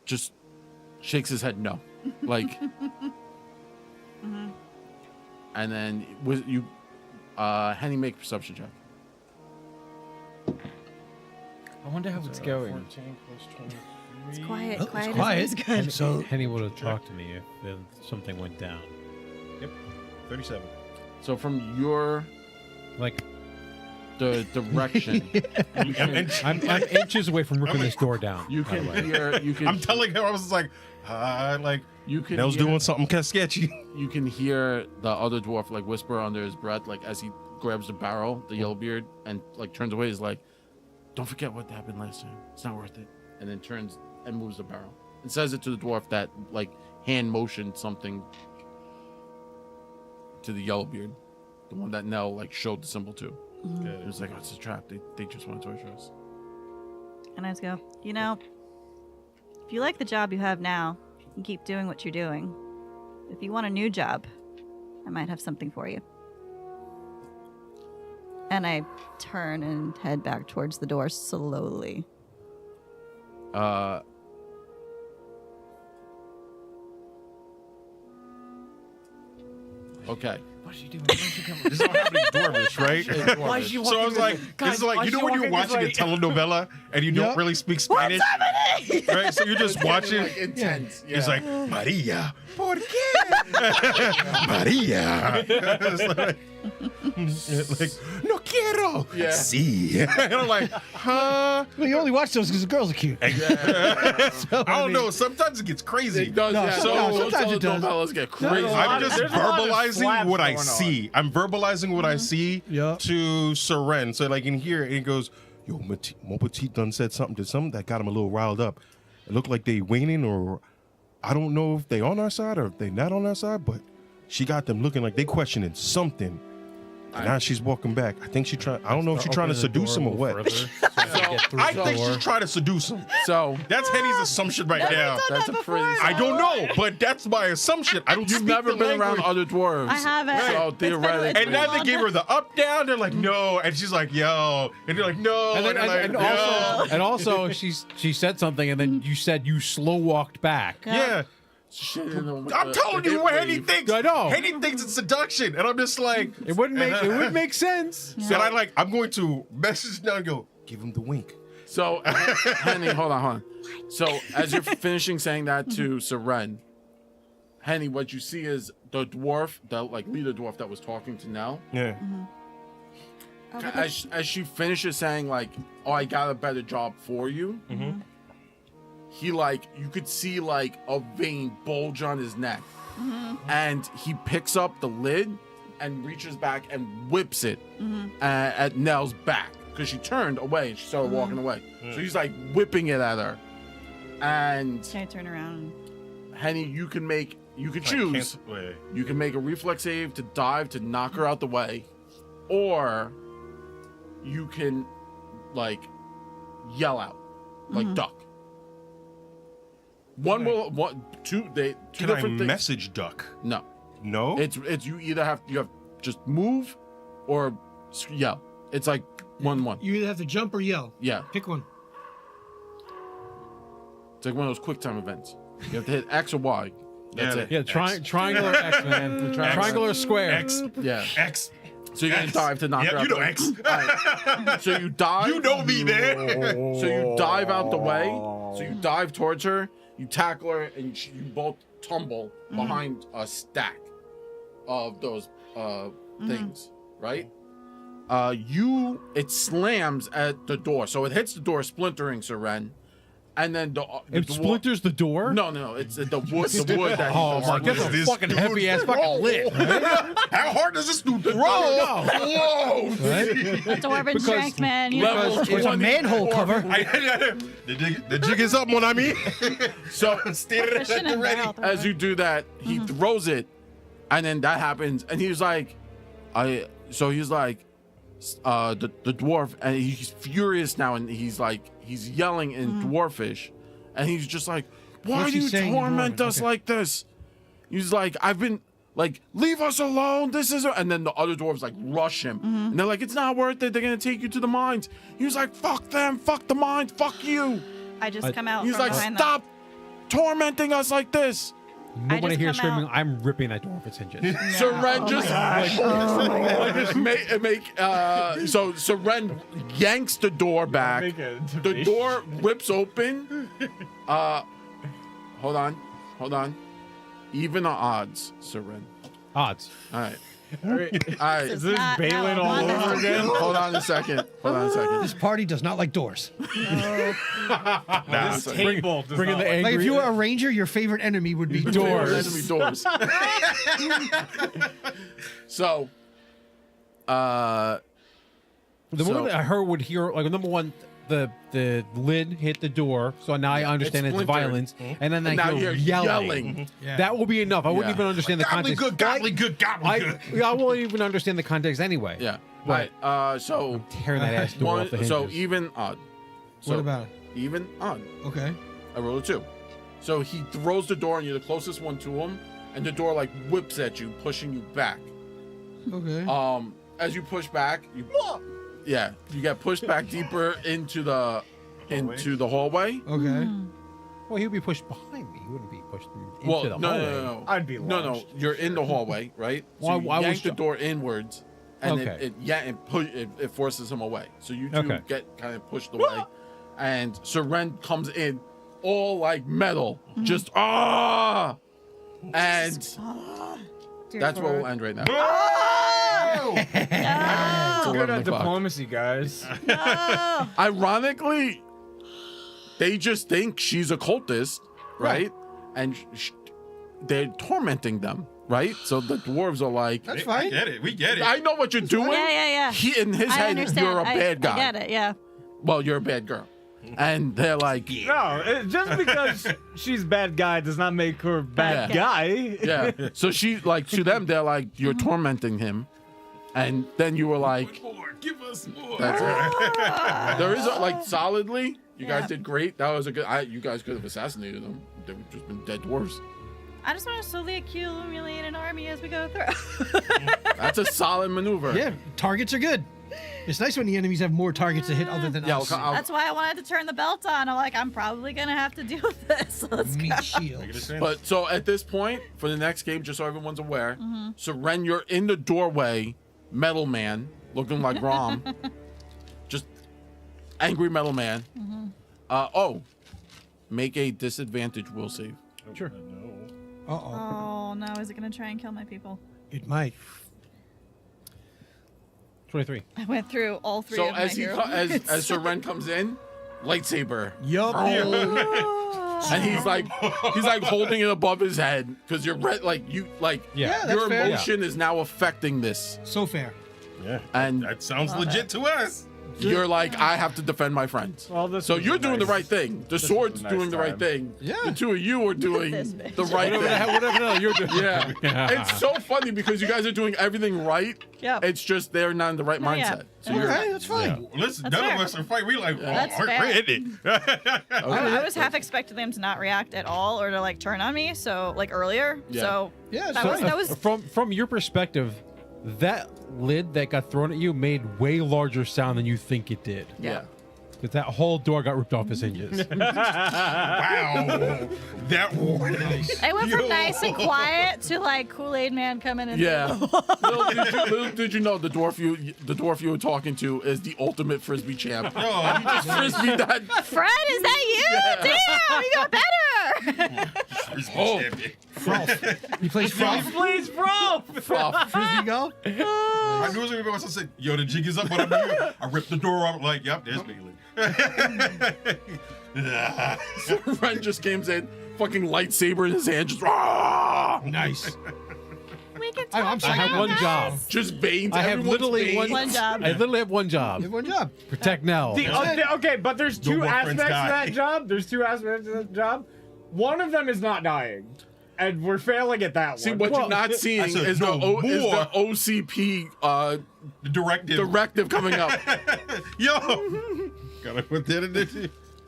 just shakes his head no, and then with you, Henny, make a perception check. I wonder how it's going. 14 plus 23. It's quiet. Oh, quiet. it's is quiet. always good. So Henny would have talked to me if something went down. 37. So from your Like the direction, you can, I'm inches away from ripping this door down. you by the can way. hear. You can. I'm telling her, I was like, You can. Nell's hear, doing something kind of sketchy. You can hear the other dwarf like whisper under his breath, like as he grabs the barrel, the yellow beard, and like turns away. He's like, "Don't forget what happened last time. It's not worth it." And then turns and moves the barrel and says it to the dwarf that like hand motioned something to the yellow beard, the one that Nell like showed the symbol to. It was like, "Oh, it's a trap. They just want to torture us." And I just go, you know, if you like the job you have now, you can keep doing what you're doing. If you want a new job, I might have something for you. And I turn and head back towards the door slowly. Okay. What's she doing? Where's she coming? This is all happening dwarvish, right? Why is she So I was like, this is like, you know when you're watching a telenovela and you don't really speak Spanish? Right? So you're just watching. Like intense. It's like, Maria, ¿por qué? Maria. It's like, no quiero. Yeah. Sí. And I'm like, huh? Well, you only watch those because the girls are cute. I don't know. Sometimes it gets crazy. It does, No, yeah. sometimes it does. Novellas get crazy. I'm just There's a lot of verbalizing slaps what I going on. see. I'm verbalizing what I see Yeah. to Seren. So like in here, it goes, yo, Mon Petit done said something to something that got him a little riled up. It looked like they waning, or I don't know if they on our side or if they not on our side, but she got them looking like they questioning something. And now she's walking back. I think she trying. I don't know if she's trying to seduce him or what. I think she's trying to seduce him. So That's Henny's assumption right now. that's a pretty. I don't know, but that's my assumption. I don't. You've speak never the been around language. other dwarves. I haven't. So It's been- theoretically, it's And now they long gave her the up down. They're like, no, and she's like, yo, and you're like, no, And, then, they're like, and, no. also, and also, she said something, and then you said you slow walked back. Yeah. shit in the- I'm telling you hip what Henny wave. thinks. I know. Henny thinks it's seduction, and I'm just like, It wouldn't make it would make sense. and I like, I'm going to message now and go, give him the wink. So, Henny, hold on. So, as you're finishing saying that to Seren, Henny, what you see is the dwarf, the like leader dwarf that was talking to Nell. Yeah. As she finishes saying like, "Oh, I got a better job for you," he like you could see like a vein bulge on his neck, and he picks up the lid and reaches back and whips it at Nell's back because she turned away and she started walking away. So he's like whipping it at her, and Can I turn around? Henny, you can choose. Wait. You can make a reflex save to dive to knock her out the way, or you can like yell out, like duck. Two Can I different things. message duck? No, No. it's you either have just move or yell. It's like 1-1. You either have to jump or yell. Yeah, Pick one. it's like one of those quick time events. You have to hit X or Y. That's Yeah. it. Yeah, triangular X, man. Triangular square. X. Yeah. X. So you're gonna X. dive to knock her Yeah, out. you know the way. X. Alright. So you dive. You know me, man. So you dive out the way. So you dive towards her. You tackle her, and you both tumble behind a stack of those things, right? It slams at the door, so it hits the door, splintering Seren, and then the It splinters the door. No, it's the wood. The wood that. Oh my god, What is that's a this fucking dude heavy ass fucking lid. How hard does this dude throw? Whoa. Dwarven strength, man. You Level know. It's a 24. manhole cover. The jig is up, mon ami. So Standing Fishing at the and ready. barrel as you do that, he throws it, and then that happens, and he's like, he's like, the dwarf, and he's furious now, and he's yelling in dwarfish, and he's just like, why What's do he you saying in torment Dwarven? us Okay. like this? He's like, I've been like, leave us alone. This is, and then the other dwarves like rush him, and they're like, it's not worth it. They're gonna take you to the mines. He's like, fuck them, fuck the mines, fuck you. I just come out He's from like, behind stop tormenting us like this. Moment I just hear come screaming, out. I'm ripping that door off its hinges. Seren so Seren yanks the door back. Make a The door rips open. Hold on. Even the odds, Seren. Odds. All right. All right. All right. Is This this is not Balin how all I want over this. again? Hold on a second. Hold on a second. This party does not like doors. Nah, This table does Bring in not the like- Like if you were a ranger, your favorite enemy would be doors. Enemy doors. So, The So- moment I heard would hear like number one, the lid hit the door, so now I understand its splintered. violence, and then I now hear you're yelling. yelling. Yeah. That will be enough. I wouldn't Yeah. even understand the context. I won't even understand the context anyway. Yeah. But Right. So, tearing that ass door off the hinges. so even odd. So What about it? even odd? Okay. I rolled a 2. So he throws the door, and you're the closest one to him, and the door like whips at you, pushing you back. Okay. As you push back, you get pushed back deeper into the hallway. Okay. Well, he would be pushed behind me. He wouldn't be pushed into Well, the no, hallway. no. I'd be No, launched. you're in the hallway, right? So Why- you why yank was the the- door inwards, and Okay. it forces him away. So you two Okay. get kind of pushed away, and Seren comes in, all like metal, just and that's where we'll end right now. It's No. Good 11 at o'clock. diplomacy, guys. No. Ironically, they just think she's a cultist, right? And they're tormenting them, right? So the dwarves are like, That's I fine. get it. We get it. I know what you're doing. Yeah. He in his I head, understand. you're a bad guy. I get it. Yeah. Well, you're a bad girl. And they're like, No, just because she's bad guy does not make her bad Yeah. guy. yeah. So she like to them, they're like, you're tormenting him. And then you were like, More. Give us more. that's it. There is a, like solidly, you Yeah. guys did great. That was a good. You guys could have assassinated them. They would just been dead dwarves. I just want to slowly accumulate an army as we go through. That's a solid maneuver. Yeah. Targets are good. It's nice when the enemies have more targets to hit other than Yeah, us. That's why I wanted to turn the belt on. I'm like, I'm probably gonna have to deal with this. Let's go. Meat Make it a shields. sense. But so at this point, for the next game, just so everyone's aware, Seren, you're in the doorway, Metal Man, looking like Rom, just angry Metal Man. Make a disadvantage will save. Sure. Uh-oh. Oh no, is it gonna try and kill my people? It might. 23. I went through all three So of my as hero as points. Seren comes in, lightsaber, Yup. and he's like holding it above his head because you're Yeah, that's your fair. emotion is now affecting this, So fair. Yeah. and That sounds legit to us. you're like, I have to defend my friends. Well, this So was you're a doing the nice- right thing. The was sword's a nice doing the right time. thing. Yeah. The two of you are doing This bitch. the right Whatever the thing. hell, whatever the hell you're doing. Yeah. It's so funny because you guys are doing everything right. Yep. It's just they're not in the right No, yeah. mindset. So you're Okay, that's fine. Listen, That's none fair. of us are fighting. We like, That's we're fair. hitting. I was half expecting them to not react at all or to like turn on me. So like earlier. Yeah. So Yeah, that was From your perspective, that lid that got thrown at you made way larger sound than you think it did. yeah. Because that whole door got ripped off its hinges. Wow. That one. I went from nice and quiet to like Kool-Aid Man coming in. Yeah. little did you know the dwarf you were talking to is the ultimate frisbee champ. Oh, He just frisbee that. Fred, is that you? Damn, you got better. Oh. Frolf. He plays Frolf. Please, bro. Frisbee go? I knew it was gonna be once I said, "Yo, the jig is up." What I'm doing? I ripped the door off. Like, yep, there's Bailey. Ren just came in, fucking lightsaber in his hand, just "Rah!" Nice. We can I'm talk I have about one this. job. just veins. I have Everyone's literally veins. One job. I literally have one You job. have one job. Protect Nell. Okay, but there's Don't two want aspects friends to die. that job. There's two aspects to that job. One of them is not dying, and we're failing at that See, one. what Well, you're not seeing I said is no is more. the OCP The directive. directive coming up. Yo. Gotta put that in there.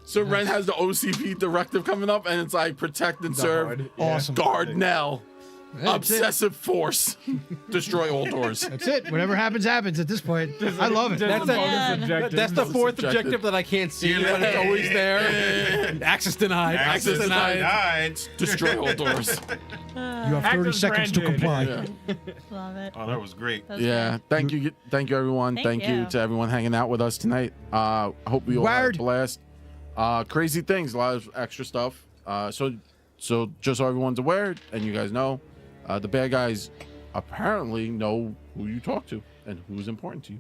So Ren has the OCP directive coming up, and it's like protect and serve, Guard, Awesome. guard Nell, That's it. obsessive force, destroy all doors. That's it. Whatever happens, happens at this point. I love it. That's the- bonus objective. That's the fourth Subjective. objective that I can't see, Yeah. but it's always there. Access denied. Access denied. Died. Destroy all doors. You have 30 Active seconds to branded. comply. Yeah. Love it. Oh, that was great. That was Yeah, thank you everyone. Thank Thank you you. to everyone hanging out with us tonight. I hope we all had a Word. blast. Crazy things, a lot of extra stuff. So just so everyone's aware and you guys know, the bad guys apparently know who you talk to and who's important to you.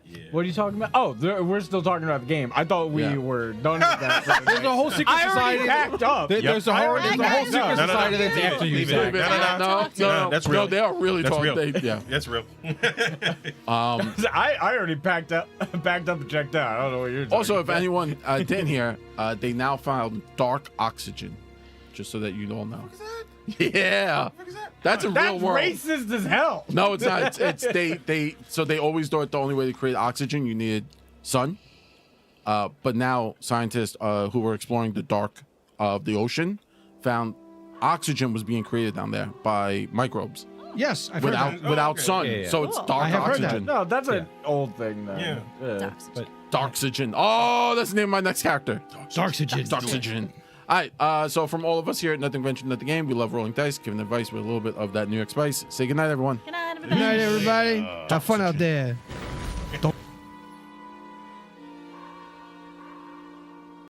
Yeah. What are you talking about? Oh, we're still talking about the game. I thought we Yeah. were done with that. There's a whole secret I already society. packed up. There's a I whole, already there's a whole packed secret up. No, no, no. society that's Leave it. after you, Leave it. Zach. No, that's real. No, they are really That's talking. real. Yeah. That's real. I already packed up and checked out. I don't know what you're talking Also, if about. anyone didn't hear, they now found dark oxygen, just so that you all know. Yeah, that's a real That's world. racist as hell. No, it's not. It's they always thought the only way to create oxygen you needed sun, but now scientists who were exploring the dark of the ocean found oxygen was being created down there by microbes Yes, I've heard without that. without okay. sun. Yeah, yeah. So it's Cool. dark I have heard that. oxygen. No, that's an old thing then. Yeah. Oxygen. Darksygen. Oh, that's the name of my next character. Darksygen. Darksygen. All right. So from all of us here at Nothing Ventured, Nothing Game, we love rolling dice, giving advice with a little bit of that New York spice. Say goodnight, everyone. Good night, Good night, everybody. Have fun out there. Don't